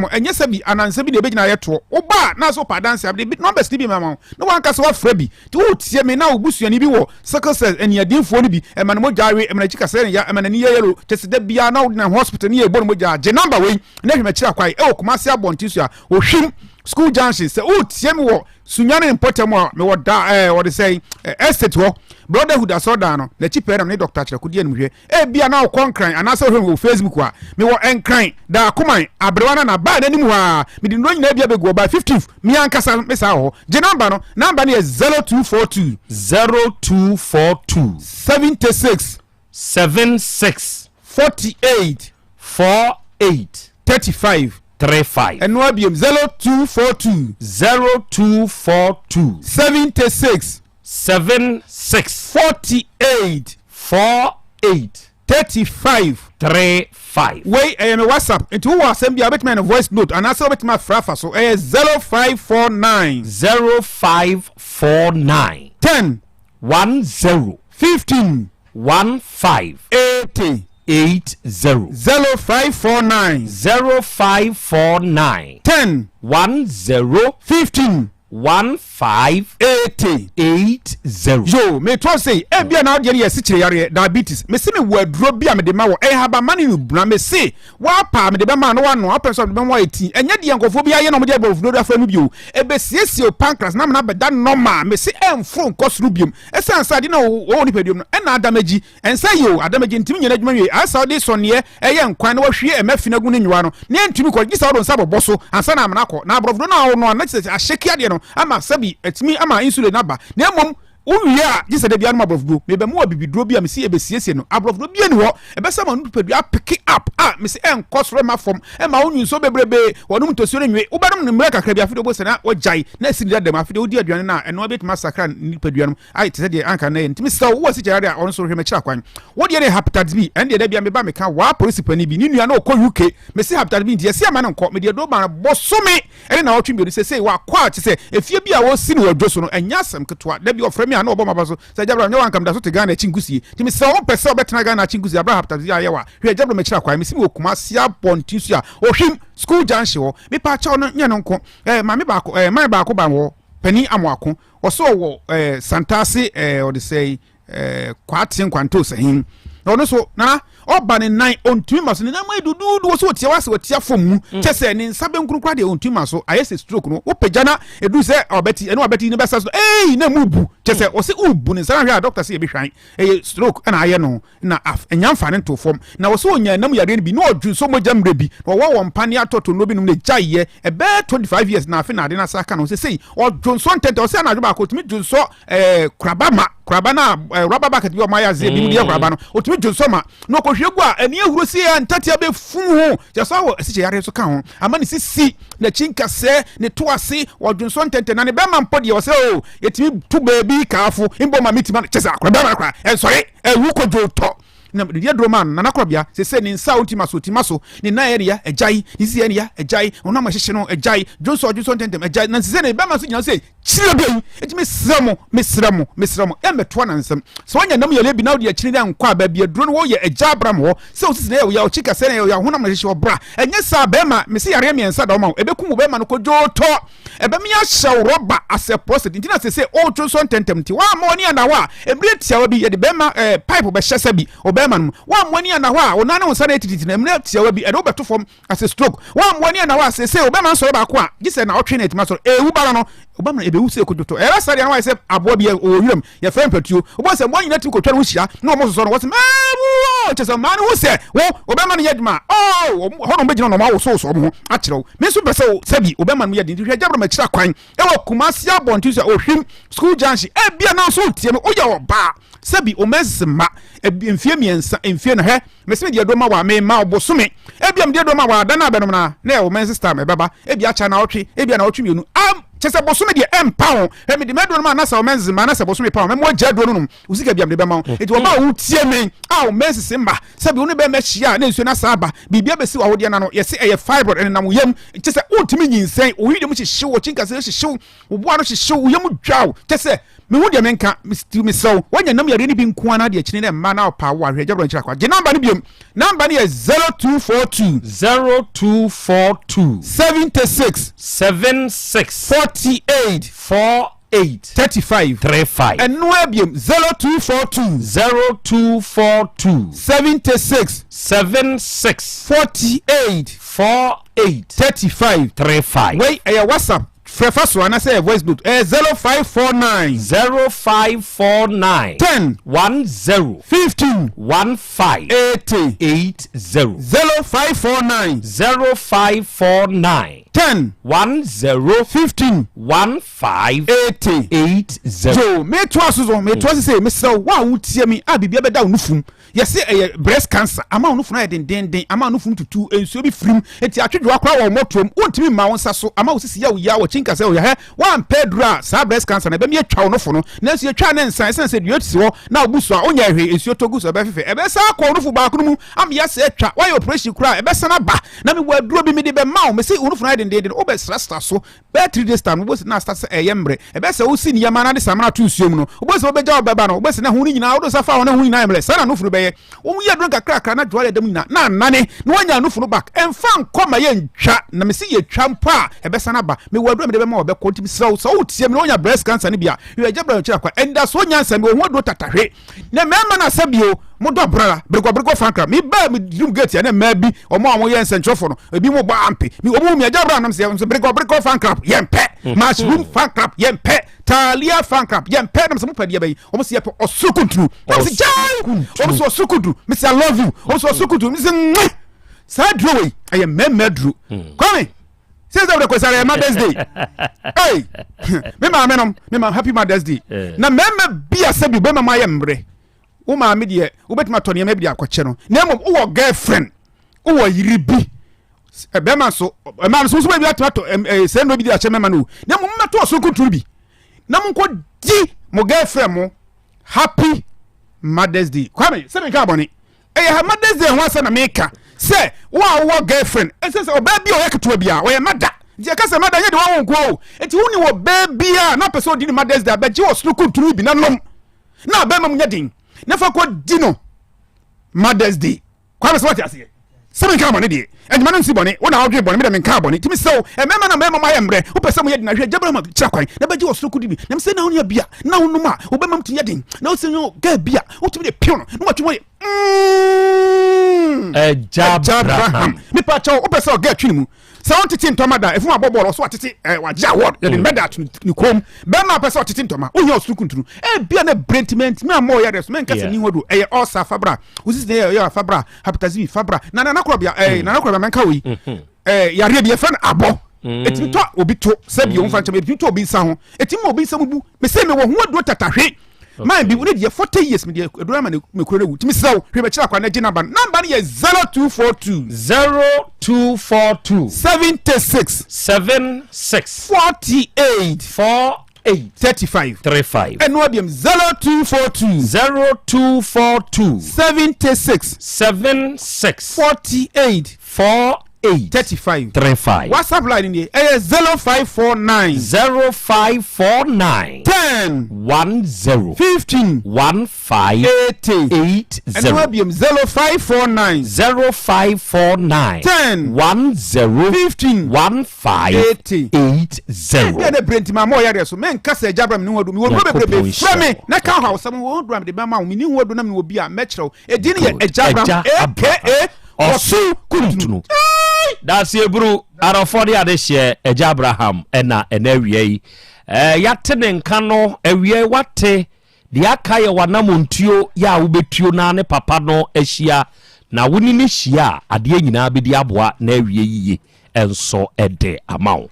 enye se bi ananse bi de be gina ye to oba na so pa dance abi bi numbers bi mama no wan kasa wa fra bi ti wo tie me na obusuani bi wo circle cells eniadinfo ni bi e ma no mo jawe e ma na chika se ya e ma na ni yelo tese da bia na na hospital ni e bo no mo ja je number we na hwe me kira kwai e o kuma se abonti so a o hwim school junction say o tie me wo sunyane important mo me wo da what they say estate wo brotherhood asoda no na chipera me doctor kira kudie no hwe e bia na o konkran anasa hwe wo Facebook a me wo enkran da kuman abrewana na ba nanim ha me di no nyina bia begu ba 15 me ankasa me sa ho je number no number ni 0242 76 48 35 and no abiem 0242 76 48 35 Wait, I am a WhatsApp. Into who was send me a bit man a voice note and also bit my frafa so 0549 10 15 80 0549 10 15 yo me to say e bia na de yes kire yare diabetes me se me wadro bia me de ma wo e haba mani no buna me se wa pa me de be ma no wa no apenso de be mo eti enye de yankofo bia ye no mo de ba fudo afa no bio e be siesie o pancreas na me na be da normal me se emfo nkosru biom e se ansa de na wo ni pedium no e na adamaji ensa yo adamaji ntimi nyina adwuma wi asa de so ne e ye nkwan na wa hwie e mafina gu ne nyiwa no ne ntimi ko gisa wo nsa bobo ansa na amna ko na abrofdo na wo no na chese ahyekia de no ama sabi etimi ama insulin naba na mom uwia gisa de bia no abrofdo me be mo bibidro bia me si ebesiesie no abrofdo bia ni ho e be sama no pedua pick up me si enkosre ma fom e ma onyu so bebrebe wonum tosio ne nwe ubadom ne mra kakra bia afide bo se na wajai na sini da afide odi aduane na eno bit masakra ni pedua no ai te de anka na ntimi sa wo si jare a ono so hwe me kira kwan wo de hepatitis B en de bia me ba me ka wa principal ni bi ni nua na okọ UK me si hepatitis B nti si ama na nkọ me de do ba bosome ene na otwe bi se wa kwa che se efie bia wo si ni wadwo so no anya asem ketwa da bia ofremi ana obo mabaso se jabra nyo wankam da so te Ghana chingusie ti me se wo pese obetena Ghana chingusie abra hepatitis ya yewa hwe jabra me kira kwan me si me okuma sia ponti so a ohwim school junction wo me pa cha no nya no nko mame ba ko man ba ko ba wo pani amwako wo so wo santase what they say kwatin kwanto sahin no so na oba ne nan ontumi maso ne na mai dudu wo so tie wase wotia fom chese ne nsabe nkurukura de ontumi maso ayese stroke no wo pejana edu se obeti eno obeti ne besa so na mubu chese wo se ubu ne nsa hwa doctor se e be hwan stroke na aye no na enyamfa ne to fom na wo so onya nam yare ne bi no odwu so mojamre bi wo mpane atoto no bi no ne gyaye e be 25 years na afi na de na saka no se sei odwu so ntente wo se na adwo ba ko tumi dwu so kraba na rubber bucket bi o ma ya ze bi mu de kraba no otumi dwu so ma no ko hwegu a eni ehuro si ya ntatia be fun ho je so wo si yare so ka ho ama ni sisi na chinka se ne to ase odwunso ntente na ne be man podi wo se o yetimi tu baby kaafo imbo ma mitima chesa akwa ba akwa sorry wu ko jo to na de droman na Krobea se ni nsa ultimaso ni na area ejai ni si area ejai ona ma hyehye no ejai jonso ntente ejai na se ne be ma so nyina se chire be etimi mesramo e meto na nsem so onya nam yele bi na odi akiri na nkwa ba bi aduro no wo ye eja abram ho se o sisi na ya o chika se na ya ho na ma hyehye obra enye sa be ma me se yare miensa da o ma ebekum be ma no kojo to ebe mi ya shaw roba as a process ntina se o jonso ntente mti wa ma oni na wa emre tia wa bi ye de be ma pipe be hyesa bi man wa mwani ana wa onana wonsana etiti na mna tia wa bi edo beto form as a stroke wa mwani ana wa se o be man so ba ko a gise na otwe na etima so ewu bara no obama ebe wusi ekototo era sare na why say abo bia o wiram ye friend patuo obo say mo nyina tim kotwa no hia na omo so no wose chese man wo say wo obama no yedma hono be gina no ma wo so omo a kirew me so be say sabi obama no yedi hwɛ jabra ma kira kwan e wo kumasi abontu say ohwim school junction e bia na so tie no oya wo ba sabi o mesma mfie miensa mfie no he mesme de do ma wa me ma obosome e bia me de do ma wa da na benom na o men sister me baba e bia cha na otwe e bia na otwe mienu chese bosome de empower e me de medo no ma na sa o menzima na sa bosome power me mo jado no usika bia me de ma eti o ba wo tie me o menzise mba sabi oni be mehia na nsuo na sa aba bibia be si wa wode na no yesi eye fibroid en na mo yam chese ontimi nyinsen o hide mo hihye wo chinka se hihye wo bo ano hihye wo yam dwaw chese me hu de menka me so wanya nam yare ni bi nko ana de akini na ma na opa wo ahwe jabro nchira kwa je number ni biom number ni 0242 76 48 35 and no biom 0242 76 48 35 wait WhatsApp First one I say voice note 0549 10 15 80 0549 10 15 80 so me to say me say wa wutie mi abibia beda unufum yesi breast cancer ama unufum na den ama unufum tutu ensuo bi frim enti atwedwo akwa wo motom ontimi ma wonsa so ama osisi ya wo chinka se wo ya wan pedra sa breast cancer na be mi atwa unufo no na nso atwa na nsan sense duati wo na obuso a onya hwe ensuo togu so be fefe ebe sa akwa unufu ba ko mu am yesi atwa wa your operation kura ebe sana ba na me waduro bi mi de be ma wo me se unufu na den obe stress so be 3 days time wo se na start yembre ebe se wo si ni yama na de samana tu nsuom no wo se obeja obeba no wo se na hu ni nyina wo do safa wo na hu nyina yembre sana nufu be ye wo ye dronka krakra na dwale dem nyina na nane no wanya nufu no back emfa nkoma ye ntwa na me se ye twa mpa ebe sana ba me waduro me de be ma obe kontim so wo tie me wonya breast cancer ni bia ye jabra chira kwa enda so nya nsam wo hu do tatahwe na mema na sabio modo brala breko fankra mi ba mi drum gate na ma bi omo amo ye nsentrofo no ebi mo gba ampe mi omo mi ajabra nam se breko fankra yempe mushroom fankra yempe talia fankra yempe nam se mo pade be omo se yepe osukuntru omo se jai omo se osukuntru mi se I love you omo se osukuntru mi se sadro aye memedru come say that because I Mother's Day hey me ma happy Mother's Day na meme bia se bi be ma yembre wo ma me de wo betima to ne ma bi akwache no na mom wo girlfriend wo yiribi be ma so so bi atwa to se no bi de ache mema no na mom ma to so kunturu bi na mom ko di mo girlfriend mo happy Mother's Day kwame se me ka boni ha Mother's Day ho asa na me ka se wo girlfriend se oba bi o yaketo bia wo ye mada je ka se mada ye de wo nko enti hu ni wo baby a na person di ni Mother's Day abaji wo so kunturu bi na nom na be ma munya din nefa ko dino Mother's Day kwa be so what ase seven ka boni de enjuma no nsi boni wona awdwe boni me de men ka boni timi so mema na mema ma yembre wo pese mo ye dina hwe jabra ma kira kwan na beji wo so kudi bi na mse na honya bia na wonuma wo be mam tinya din na wo senyo ga bia wo timi de pio no no watwe Abraham me pa chawo wo pese o ga twini mu sa won titi ntoma da efu aboboro so atiti waje award ye me da ni kom be ma pese o titi ntoma wo hia osukunturu bia na brentiment me ammo ya reso men kase ni hodo osa fabra usisi ne ya fabra hepatitis fabra na Krobea na Krobea men ka wi yare bi efan abo etimi to obi to sabi on fancha etimi to obi nsa ho etimi obi nsa mubu me se me wo ho ado tatahwe man bi we dey 40 years me dey edura ma me kure wu timi saw hwe be kira kwa na gina number ni 0242 76 48 35 and no biam 0242 76 48 35 WhatsApp line in 0549 10 15 80 and no biam 0549 10 15 80 ya de brenti ma mo ya so men kasa jabra me nwodo me wo bebrebe frame na ka ha osam wo do am de ba ma me ni nwodo na me obi a mechrew edi ne ye jabra aka osu kuntunu that's ebru arafodi ade hye eja Abraham ena enawie yate ne nka no awie wate de aka ye wanamontuo ya wobetuo na ne papa no ahia na woni ne hia ade nyina bedi aboa na awie yiye enso ede amawo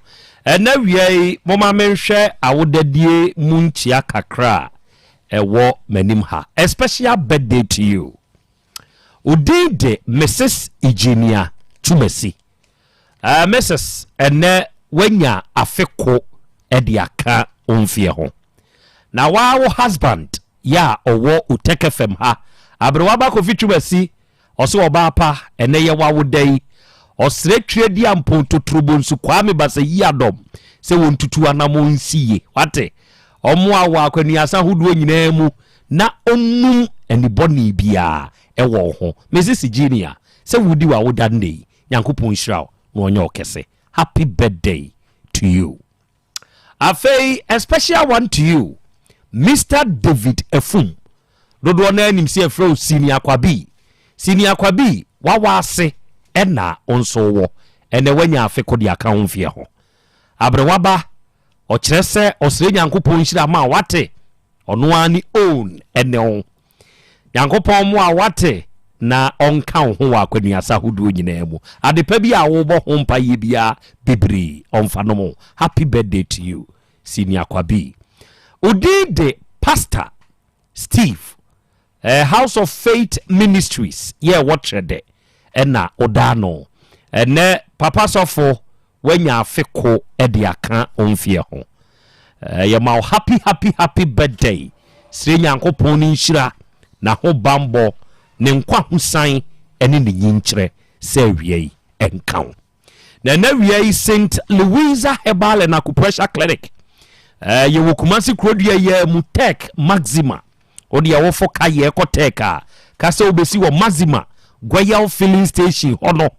na wie moma menhwe awodadie munchia kakra ewo manim ha. A special birthday to you. Udide Mrs. Eugenia Tumesi. Mrs. ene wenya afeko ediaka onfie ho. Na wa husband ya owo Otec FM ha. Abrewaba Kofi Tumesi oso oba pa ene ye wawodai. Osre twedi ampon totrobo nsu kwame basa yi adom se wontutu anamo nsiye. Wate omo awa akwani asa hodo nyina mu na onum aniboni bia ewo ho. Mrs. Eugenia se wudi wa wodande Yankopon Shraw no onye okese. Happy birthday to you. A special one to you, Mr. David Efum. Dodo na anim se afro senior kwabi. Senior kwabi wawase ena onso wo ene wanya afeko di aka onfie ho. Abrewaba o kyerese osre Yankopon Shira ma wate ono ani own ene on. Yankopon mu a wate na onka ho wa kwani asa hodo nyina mu. Adepa bi a wo bo ho mpa ye bia bibri onfa no mo. Happy birthday to you, Senior Kwabi. Udide Pastor Steve, House of Faith Ministries. Yeah, watch de. Ena odano. Ene papa sofo wenya afeko ediaka onfie ho. Yema happy birthday. Sre Nyankopon ni nhyira na ho bambo ne nkwa husan ene ne nyinkyere se wiei enkan. Na wiei St. Louisa Herbal and Acupressure Clinic. Ye wokumasi krodua ye Mutek Maxima. Odi ya wofo kaye ekoteka. Kase obesi wo Maxima Goyal Filling Station hono.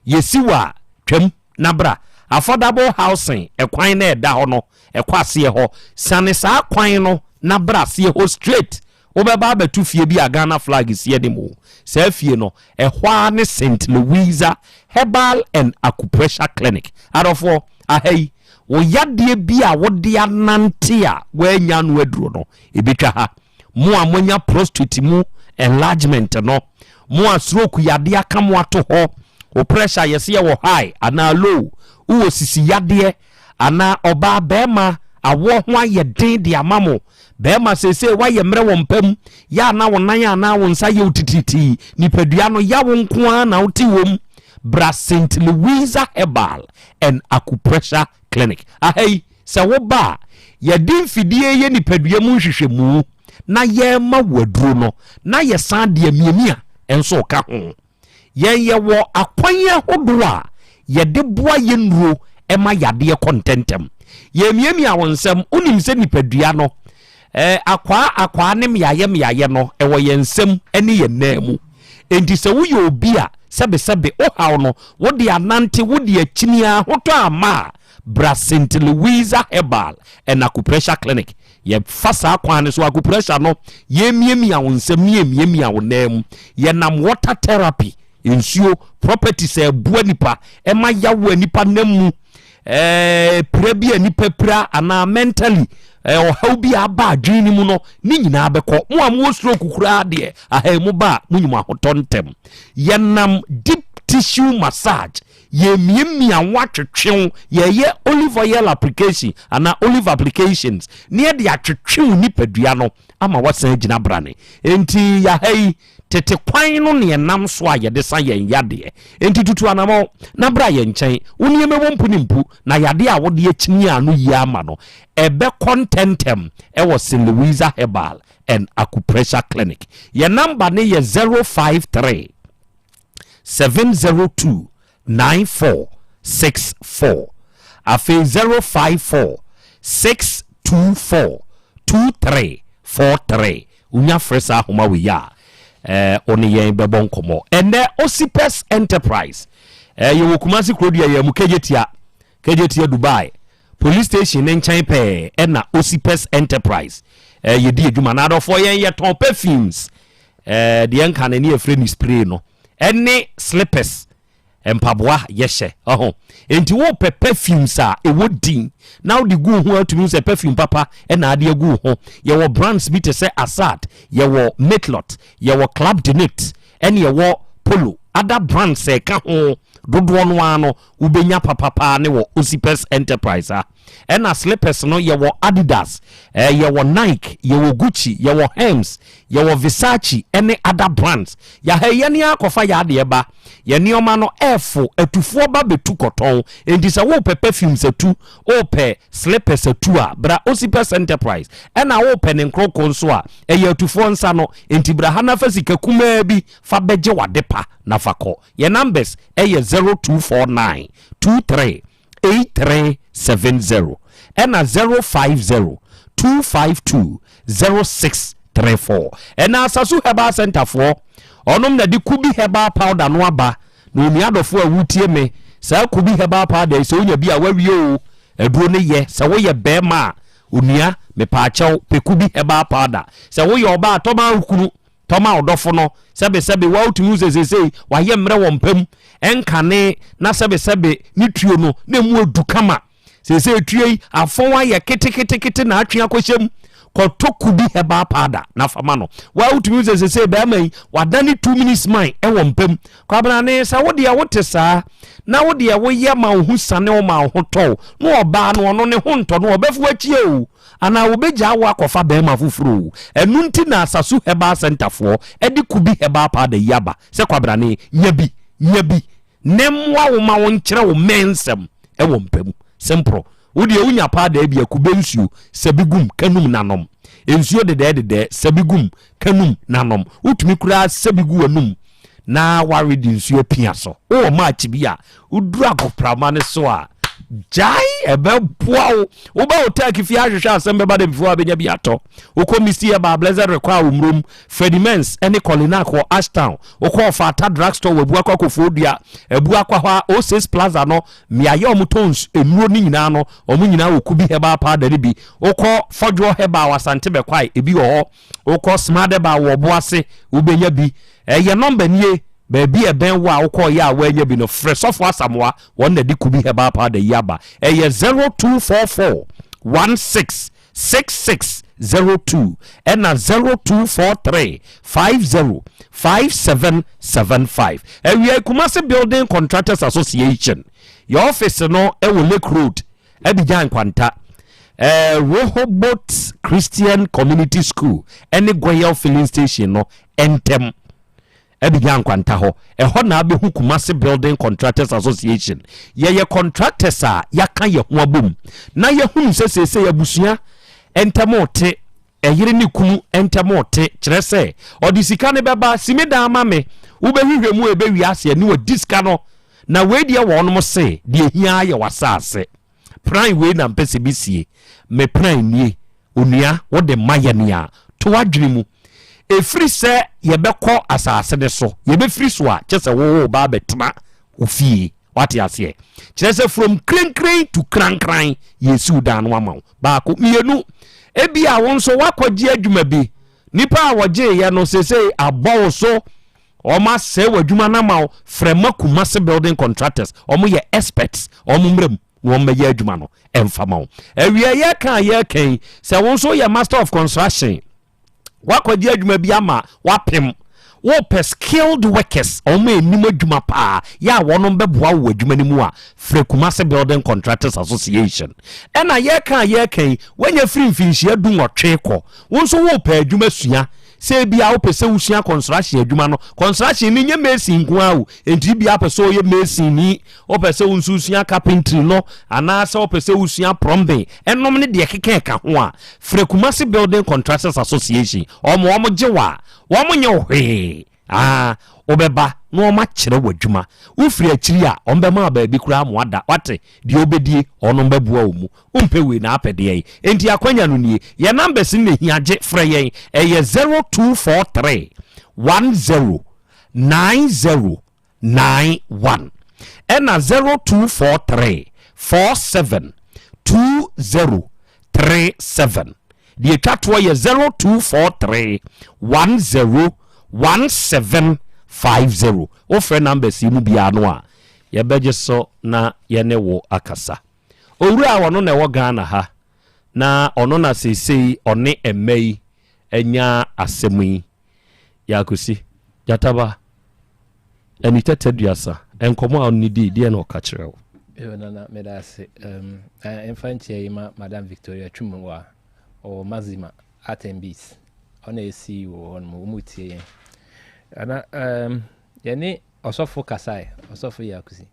Yesiwa twem nabra. Affordable housing ekwan na eda hono. Ekwase ho. Sane saa kwan no nabra se ho straight. Obeba abetu fie bi Ghana flag sie de mu. Sa fie no ehwa ne St. Louisa Herbal and Acupressure Clinic. Arofo ahei wo yade bi a wode anante a wanya no aduro no ebetwa ha. Mo amonya prostate mu enlargement no. Mo asroku yade aka mo ato ho. O pressure yesi wo high ana low. Uwo sisi yade ana oba bema awo ho ayeden de amamo. Bema sese wa ye mre wo mpam ya na wonan ya na wonsa ye utititi nipadua no ya wo nko na uti wom. Bra St. Louisa Herbal and Acupressure Clinic. Ahei se wo ba ye din fidie ye nipadua mu hwehwemu na ye ma waduro no na ye san de amiamia enso ka ho. Ye wo akwan hodo a ye de boa ye nuro ema yade contentem. Ye miamia wonsam unim se nipadua no akwa ne miaye no ewo yensem ene ye namu. Enti se wo ye obi a sebe o hawo no wo de anante wo de achinia hoto ama Bra St. Louisa Herbal and Acupressure Clinic. Ye fasa akwan so acupressure no ye miamia wonsem ye miamia wo namu. Ye nam water therapy insuo properties bua nipa ema yawo nipa namu. Prebia nipa pra ana mentally o how bi aba adwini mu no ni nyina abekọ mo am stroke kura de ahai mu ba munyum ahotontem yenam deep tissue massage ye miemia watwetwe ye olive oil application ana olive applications ne de atwetwe nipadua no ama wasan gina brane enti ya hai tete kwan no ne nam so a ye de san ye yade enti tutu anamo na bra ye nchen unieme wompu ni mpu na yade a wode akini anu yi ama no ebe contentem ewo St. Louisa Herbal and Acupressure Clinic. Your number ne ye 053 702 9464 afi 054 624 2343 unya fresa homa we ya oni yen bebon komo ene Osipes Enterprise ye wokumasi krodua ye mu kejetia Dubai police station nchen pe na Osipes Enterprise ye di adwuma na adofo yen ye ton perfumes de enka na ne afre ni spray no ene slippers empaboa yehye enti wo perfumes a ewo din now the go ho to use perfume papa na ade go ho ye wo brands bi te say Assad ye wo Metlot ye wo Club de Nuit ene ye wo Polo other brands e ka ho dodo no ano ubenya papa ne wo Osipes Enterprise ena slippers no ye wo Adidas ye wo Nike ye wo Gucci ye wo Hermes ye wo Versace ene other brands ya ye ne akofa ya de ba ye nioma no efo atufuo ba betu koton enti se wo perfumes atu o pe slippers atu a bra Osipes Enterprise ena wo pe ne nkroko nso a ye atufuo nsa no enti bra hana fasika kuma bi fa beje wadepa na fako ye numbers ye 0249 23 8370 ena 050 252 0634 ena asasu Herbal Center for onom na di kubi herbal powder no aba na oni adofo awutie me sa kubi herbal powder so onya bi a wawie o aduro ne ye sa wo ye bema onia me pa achew pe kubi herbal powder sa wo ye oba atoma hukuru toma odofo no sebe wa utumi usesesei wa ye mre wo mpam enkane na sebe ni tuo no na mu odu kama sese tuei afon wa ye kete na atwe akohyem kotokubi heba pada na fama no wa utumi usesesei be mai wadani 2 minutes mine e wo mpam kwa bana ne sa wo de ya wote saa na wo de ya wo ye ma wo husane wo ma wo to no oba no no ne ho nto no obefu achie o ana obeja awo akofa be ma fufuru enu nti na asasu Herbal Center for edi kubi heba pada yaba se kwa bana ne nyabi nemwa wo ma won kire wo mensem e wo mpam simple wo de unya pada e bia kube nsuo sabigum kanum nanom ensuo de sabigum kanum nanom utumi kura sabigu anum na wari di nsuo pia so o ma chibia udura koprama ne so a jai ebe poa wo ba Otec fi ahwehwe Asem Beba Dabi fo abenya bi ato wo komisi e ba Blessed Require umrum Fredimens ene Colinac wo Ashtown wo ko Fata Drugstore wo buakwa kofodua ebu akwa ha O6 Plaza no miaye omutons enuro ni nyina no omu nyina wo kubi heba pa da bi wo ko Fodwo heba wasante bekwai ebi wo wo ko Smart ba wo boase wo benya bi ye number nie baby e ben wa wo ya wa nya bi no fresh of asamwa won na di kubi heba pa da yaba ye 0244 166602 and 0243 505775 we are Kumasi Building Contractors Association your office no e wo Lake Road Abidjan Kwanta Rehoboth Christian Community School any Goyal filling station no entem Abidjan Kwanta ho ho na abehu Kumasi Building Contractors Association ye contractors a yaka ye ho abom na ye hunu sesese abusua entamote eyire ni kunu entamote kire se odisika ne beba simida amame ubehihwe mu ebewi ase ni odiska no na we dia wonom se de hia ye wasase prime we na mpese bisie me prime nie onua wo de mayania to wadwene mu efiri se ye bekọ asase de so ye be firi so a chese wo ba betena ofie wati ase kire se from krenkren to krankran yesu dan no amaw ba ko mienu ebi a won so wakwaji adwuma bi nipa a woje ye no sese abowo so oma se wadwuma na maw frema Kumasi Building Contractors omo ye experts omo mrem won be ye adwuma no emfamaw ewie ye kan se won so ye master of construction wakwaji adwuma bi ama wapem wo per skilled workers omo enim adwuma pa ya wono beboa wo adwuma ni mu a frɛ Kumasi Building Contractors Association ena ye kan wanya free mfinhia du nwotwe kɔ wonso wo per adwuma sua se bia wo pese usua construction adwuma no construction ni nye mesin nko awu enti bia pese o ye mesin ni o pese unsu usua carpentry no ana se o pese usua plumbing enom ne de keka ho a frɛ Kumasi Building Contractors Association omo gyewa wo nye hwe obeba no ma kire wadwuma ufiri akiri a ombema baabi kura moada wate de obedie ono mbabua omu umpewe na apede enti akwanya no nie ye numbers ne hiaje frɛ yen 0243 109091 ena 0243 472037 die twatwo ye 0243 101750 o frɛ numbers yi mu bia no a yɛbɛgye so na yɛne wo akasa owura wono na ɛwɔ Ghana ha na ɔno na seisei ɔne ɛmɛyi anya asɛm yi yakosi jataba ɛni tɛtɛduasa ɛnkɔmɔ a ɔne di na ɔka kyerɛ wo na medase ɛmfa ma Madam Victoria Chumwa o Mazima Atembis ona esi wo on mu tie ana yɛne ɔsɔfo kasai ɔsɔfo yakusi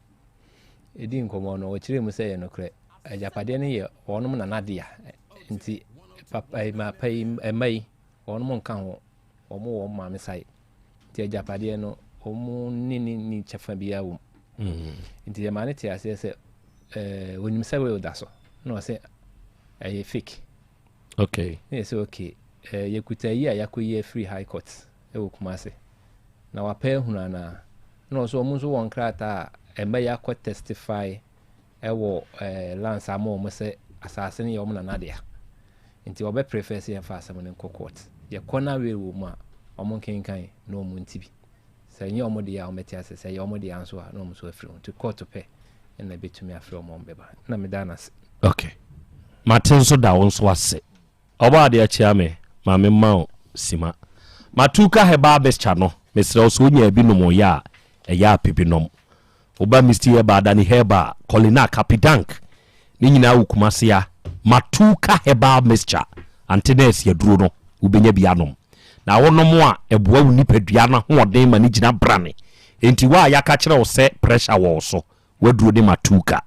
edi nkɔmɔ no ɔkyerɛ mu sɛ yɛ nokre ajapade ne yɛ ɔnom na nadia nti papa ma pai mai ɔnom nka ho ɔmo wɔ ma me sai nti ajapade no ɔmo ni kyɛfa bia wo nti yɛ mane tie ase sɛ wonim sɛ we oda so na ɔsɛ ɛyɛ fake okay ne sɛ okay yɛkuta yi a yakɔyɛ free high court ɛwɔ Kumase na wapɛ huna na ɔso ɔmo nso wɔn krata a ɛmɛ yakɔ testify ɛwɔ lance ama ɔmo sɛ asase ne yɛ ɔmo na nadia nti ɔbɛ prefer sɛ yɛfa asɛm ne nkɔ court yɛkɔ na we wɔ mu a ɔmo nkenkan na ɔmo ntibi sɛ nyɛ ɔmo de ya ɔmo te ase sɛ yɛ ɔmo de ya nso a na ɔmo so afiri nti court pɛ na betumi afiri ɔmo bɛba na me da nas okay Martin so da won so ase oba de akia me ma me ma sima matuka heba bescha no mesrɛ so nya bi no mo ya ɛya pipinom oba misti heba da ni heba kolina capitank ni nyina wo Kumase ya matuka heba mescha antenes ya duro no ubenya bi anom na wonom a eboa wo nipadua na hoɔden ma ni gyina brane enti wa ya ka kyerɛ wo sɛ pressure wo so waduro de matuka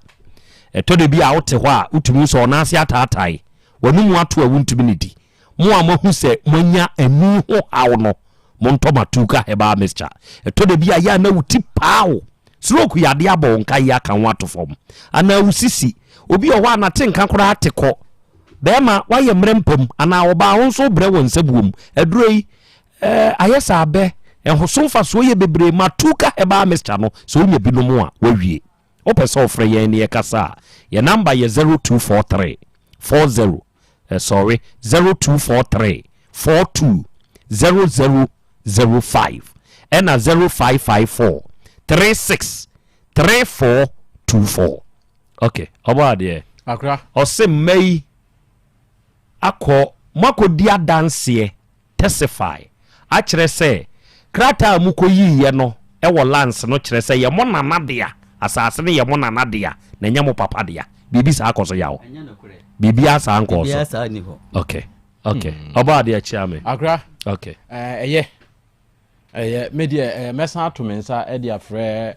eto de bi a wote hɔ a utumi so ɔnase ataatai wanu mu ato a wuntumi ne di mo a mo hu sɛ monya ani ho hawo no mo ntɔ matuka heba mescha eto de bi a ya na wuti paawo stroke yade abɔ nka ya kan wato fam ana usisi obi o hɔ anate nka kora atekɔ bema wayɛ mrempam ana oba wo nso brɛ won sabuom aduro yi ayesa abɛ ehosomfa so yɛ bebre matuka heba mescha no so nya binom a wawie opɛ ofre yɛn ne yɛkasa yɛ number yɛ 0243 40 0243 42 0005 ɛna 0554 36 3424 okay oba de akra ɔse mai akɔ makodi adanseɛ testify akyerɛ sɛ krata mu koyiye no ɛwɔ lance no kyerɛ sɛ yɛ mo nanadea asase ne yɛ mo nanadea na nya mo papa dea bibi sa akɔso yawo bibi asa anko so okay oba de achia me akra okay media mesa to mensa e dia frɛ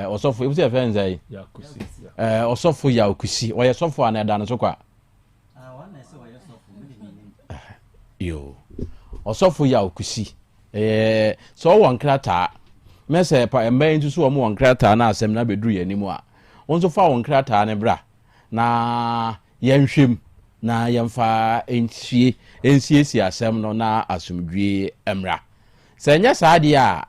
osofo ebuti e fɛ nzai yakusi osofo yakusi oyɛ sofo ana da no so kwa yo osofo yakusi so won krata mese pa emba ntu so wo won krata na asɛm na beduru yanimu a wonso fa won krata ne bra na yɛnhwem na yɛmfa ensie asɛm no na asomdwie emra sɛ nya saade a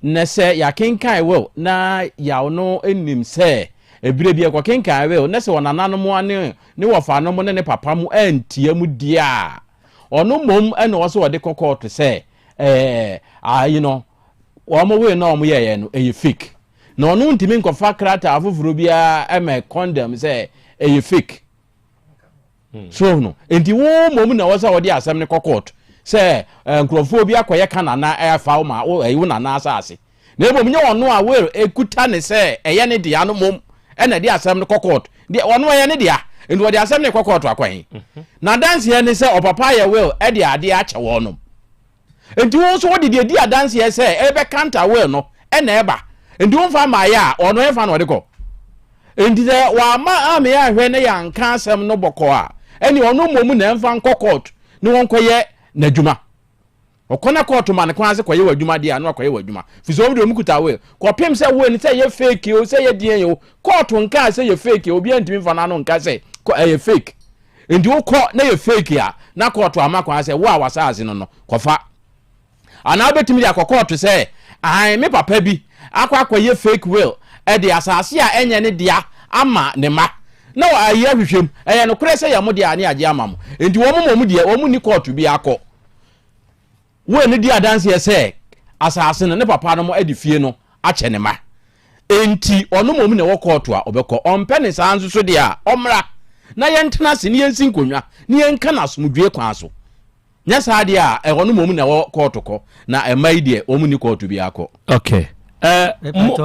ne sɛ yakenkan will na yaw no enim sɛ ebire bi ekwakenkan will ne sɛ wonananom ane ne wofanom ne papa mu antia mu dia ɔno mom ene wo so wode kokɔ to sɛ you know wɔn we na wɔn yɛ no ɛyɛ fake na ɔno ntimi nkɔfa krata afoforo bia ɛmɛ condemn sɛ ɛyɛ fake so no enti wo mom na wɔsa wɔde asɛm ne kokɔt sɛ nkrofo bi akɔyɛ kana na ɛfa wo ma wo na na asase na ebom nye ɔno a we ekuta ne sɛ ɛyɛ ne dia no mom ɛna de asɛm ne kokɔt de ɔno ɛyɛ ne dia enti wɔde asɛm ne kokɔt akɔn na dance yɛ ne sɛ ɔpapa yɛ will ɛde ade akyɛ wɔnom enti wo so wode di adanse yɛ sɛ ebe counter will no ɛna ɛba enti wo mfa ma ya ɔno ɛfa na ɔde kɔ enti sɛ wa ma ame ya hwɛ ne yanka asɛm no bɔkɔ a ɛni ɔno mom na ɛmfa nkɔ court ne wɔn kɔyɛ n'adwuma ɔkɔna court ma ne kwan ase kɔyɛ w'adwuma de a no akɔyɛ w'adwuma fi so obi de mu kuta will kɔpem sɛ will ne sɛ yɛ fake o sɛ yɛ deɛ yo court nka sɛ yɛ fake obi antimi fa na no nka sɛ ɛyɛ fake enti wo kɔ na yɛ fake a na court ama kwan sɛ wo a wasase no kɔfa ana betimi de akɔkɔ to sɛ ai me papa bi akɔye fake will e de asase a enye ne dia ama ne ma na wa ayi ahwehwem ɛyɛ no kure sɛ ya mo de ane age ama mo enti wo mo de wo mo ni court bi akɔ wo ne dia dance yɛ sɛ asase no ne papa no mo adi fie no akyɛ ne ma enti ono mom na wo court a obekọ ompe ne saa nso so de a omra na yentena se ne yensi nkonwa ne yenka na asomdwe kwa so nya saa de a ono mom na wo court kọ na emai de omu ni court bi akọ. Okay.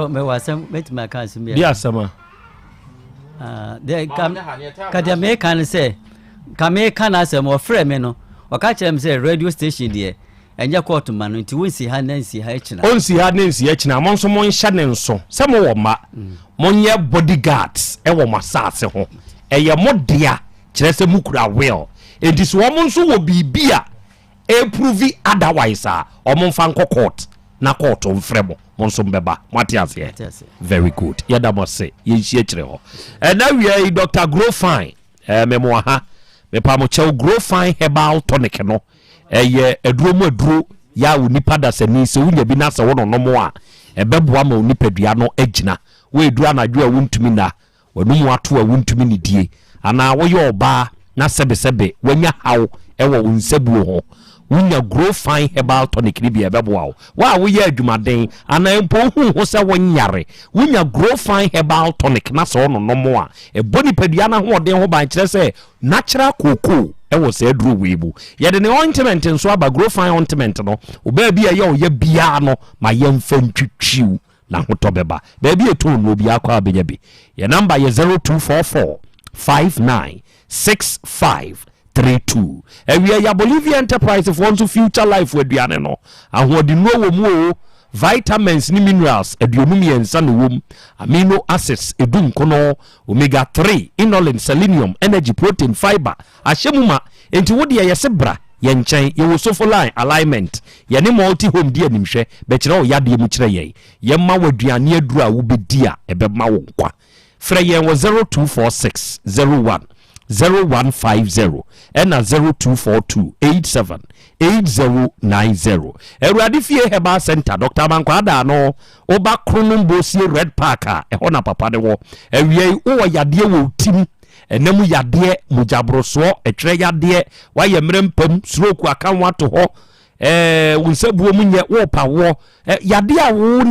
Me wasam metima kan simia. Dia sama. De ka me kan say kame kan asem o frɛ me no waka kyerem say radio station de enye court ma no nti wonsi ha nansi ha echina onsi ha nansi echina mo nso mo nhya ne nso se mo wo ma mo nye bodyguards e wo masase ho eye modea kyerɛ sɛ mukura will enti so mo nso wo bibia e prove otherwise a o mo mfa nko court na court o mfrɛ mo nso mbeba matiase very good yada mo se yenhie kyerɛ ho na wie Dr. Grofine memo ha me pa mo chew Grofine herbal tonic no eye aduro mu aduro ya unipa da sani se wunya bi na se wono no mo a ebeboa ma unipadua no agina we aduro anadwo a wuntumi na wanumu ato a wuntumi ni die ana wo ye oba na sebe wanya haw ewo unsebuo ho wunya Grofine herbal tonic ni bi ebeboa wa wo ye adwumaden ana mpo hu ho se wonyare wunya Grofine herbal tonic na se wono no mo a eboni padua na ho den ho ban kire se natural cocoa ewo se aduro webu ye de ne ointment nso aba Grofine ointment no oba bi ye o ye bia no ma ye mfa ntwitwiw na hoto beba ba bi eto no bi akwa abenya bi ye number ye 0244 596532 ewia ya Bolivia Enterprise for to future life waduane no ahodi no wo mu o vitamins ni minerals aduonum yensa no wom amino acids edun kono omega 3 inulin selenium energy protein fiber ahyemuma enti wodi ye sebra ye nchen ye wo sofoline alignment ye ne multi home di animhwe be kire o yade mu kire ye ma waduane aduru a wo bedi a ebe ma wo nkwa frɛ ye wo 0246 01 0150 and 0242878090 Eradi fie Herbal Center Dr. Mankwada no oba kronumbo sie Red Park a eho na papa de wo ewie wo yade wo tim enemu yade mujabroso etwe yade wa ye mrempam stroke akanwa to ho wunsebuo munye wo pawo yade a wo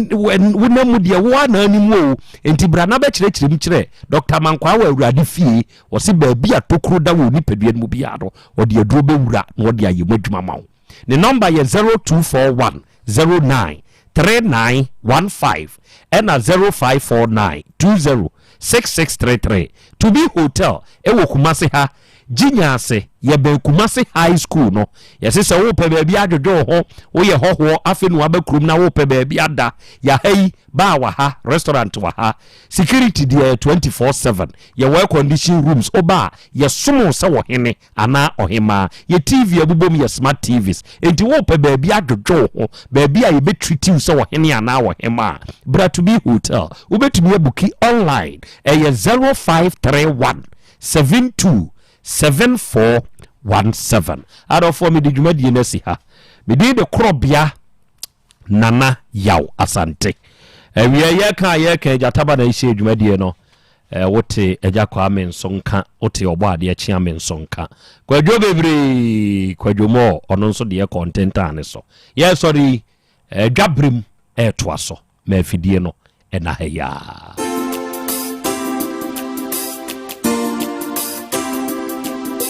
namu de wo ana animu enti bra na be kyerɛ mkyerɛ Dr. Mankwa wa awurade fie wo se ba bi atokro da wo nipadua mu bia do wo de aduro be wura na wo de ayemu adwuma mawo ne number ye 0241 09 3915 and 0549 206633 to be hotel ewo Kumasi ha Jinyase ye be Kumasi High School no yesi se wo pe baabi adwodwo ho wo ye hoho afenu abakrum na wo pe baabi ada ya hei ba wa ha restaurant wa ha security there 24/7 ye well condition rooms oba ye sumo se wo hene ana ohema ye TV abubom ye smart TVs enti wo pe baabi adwodwo ho baabi a ye be treat you se wo hene ana wo hema bra to be hotel wo betumi ebuki online ye 0531 727417 adofo me di dwumadi na si ha me di de Krobea Nana Yaw Asante ewia ye ka jataba na ise dwumadi no wote eja kwa mensonka wote obo ade chia mensonka kwadwo bebre kwadwo mo ono nso de content ane so ye sorry dwabrim toaso ma afidie no na ha ya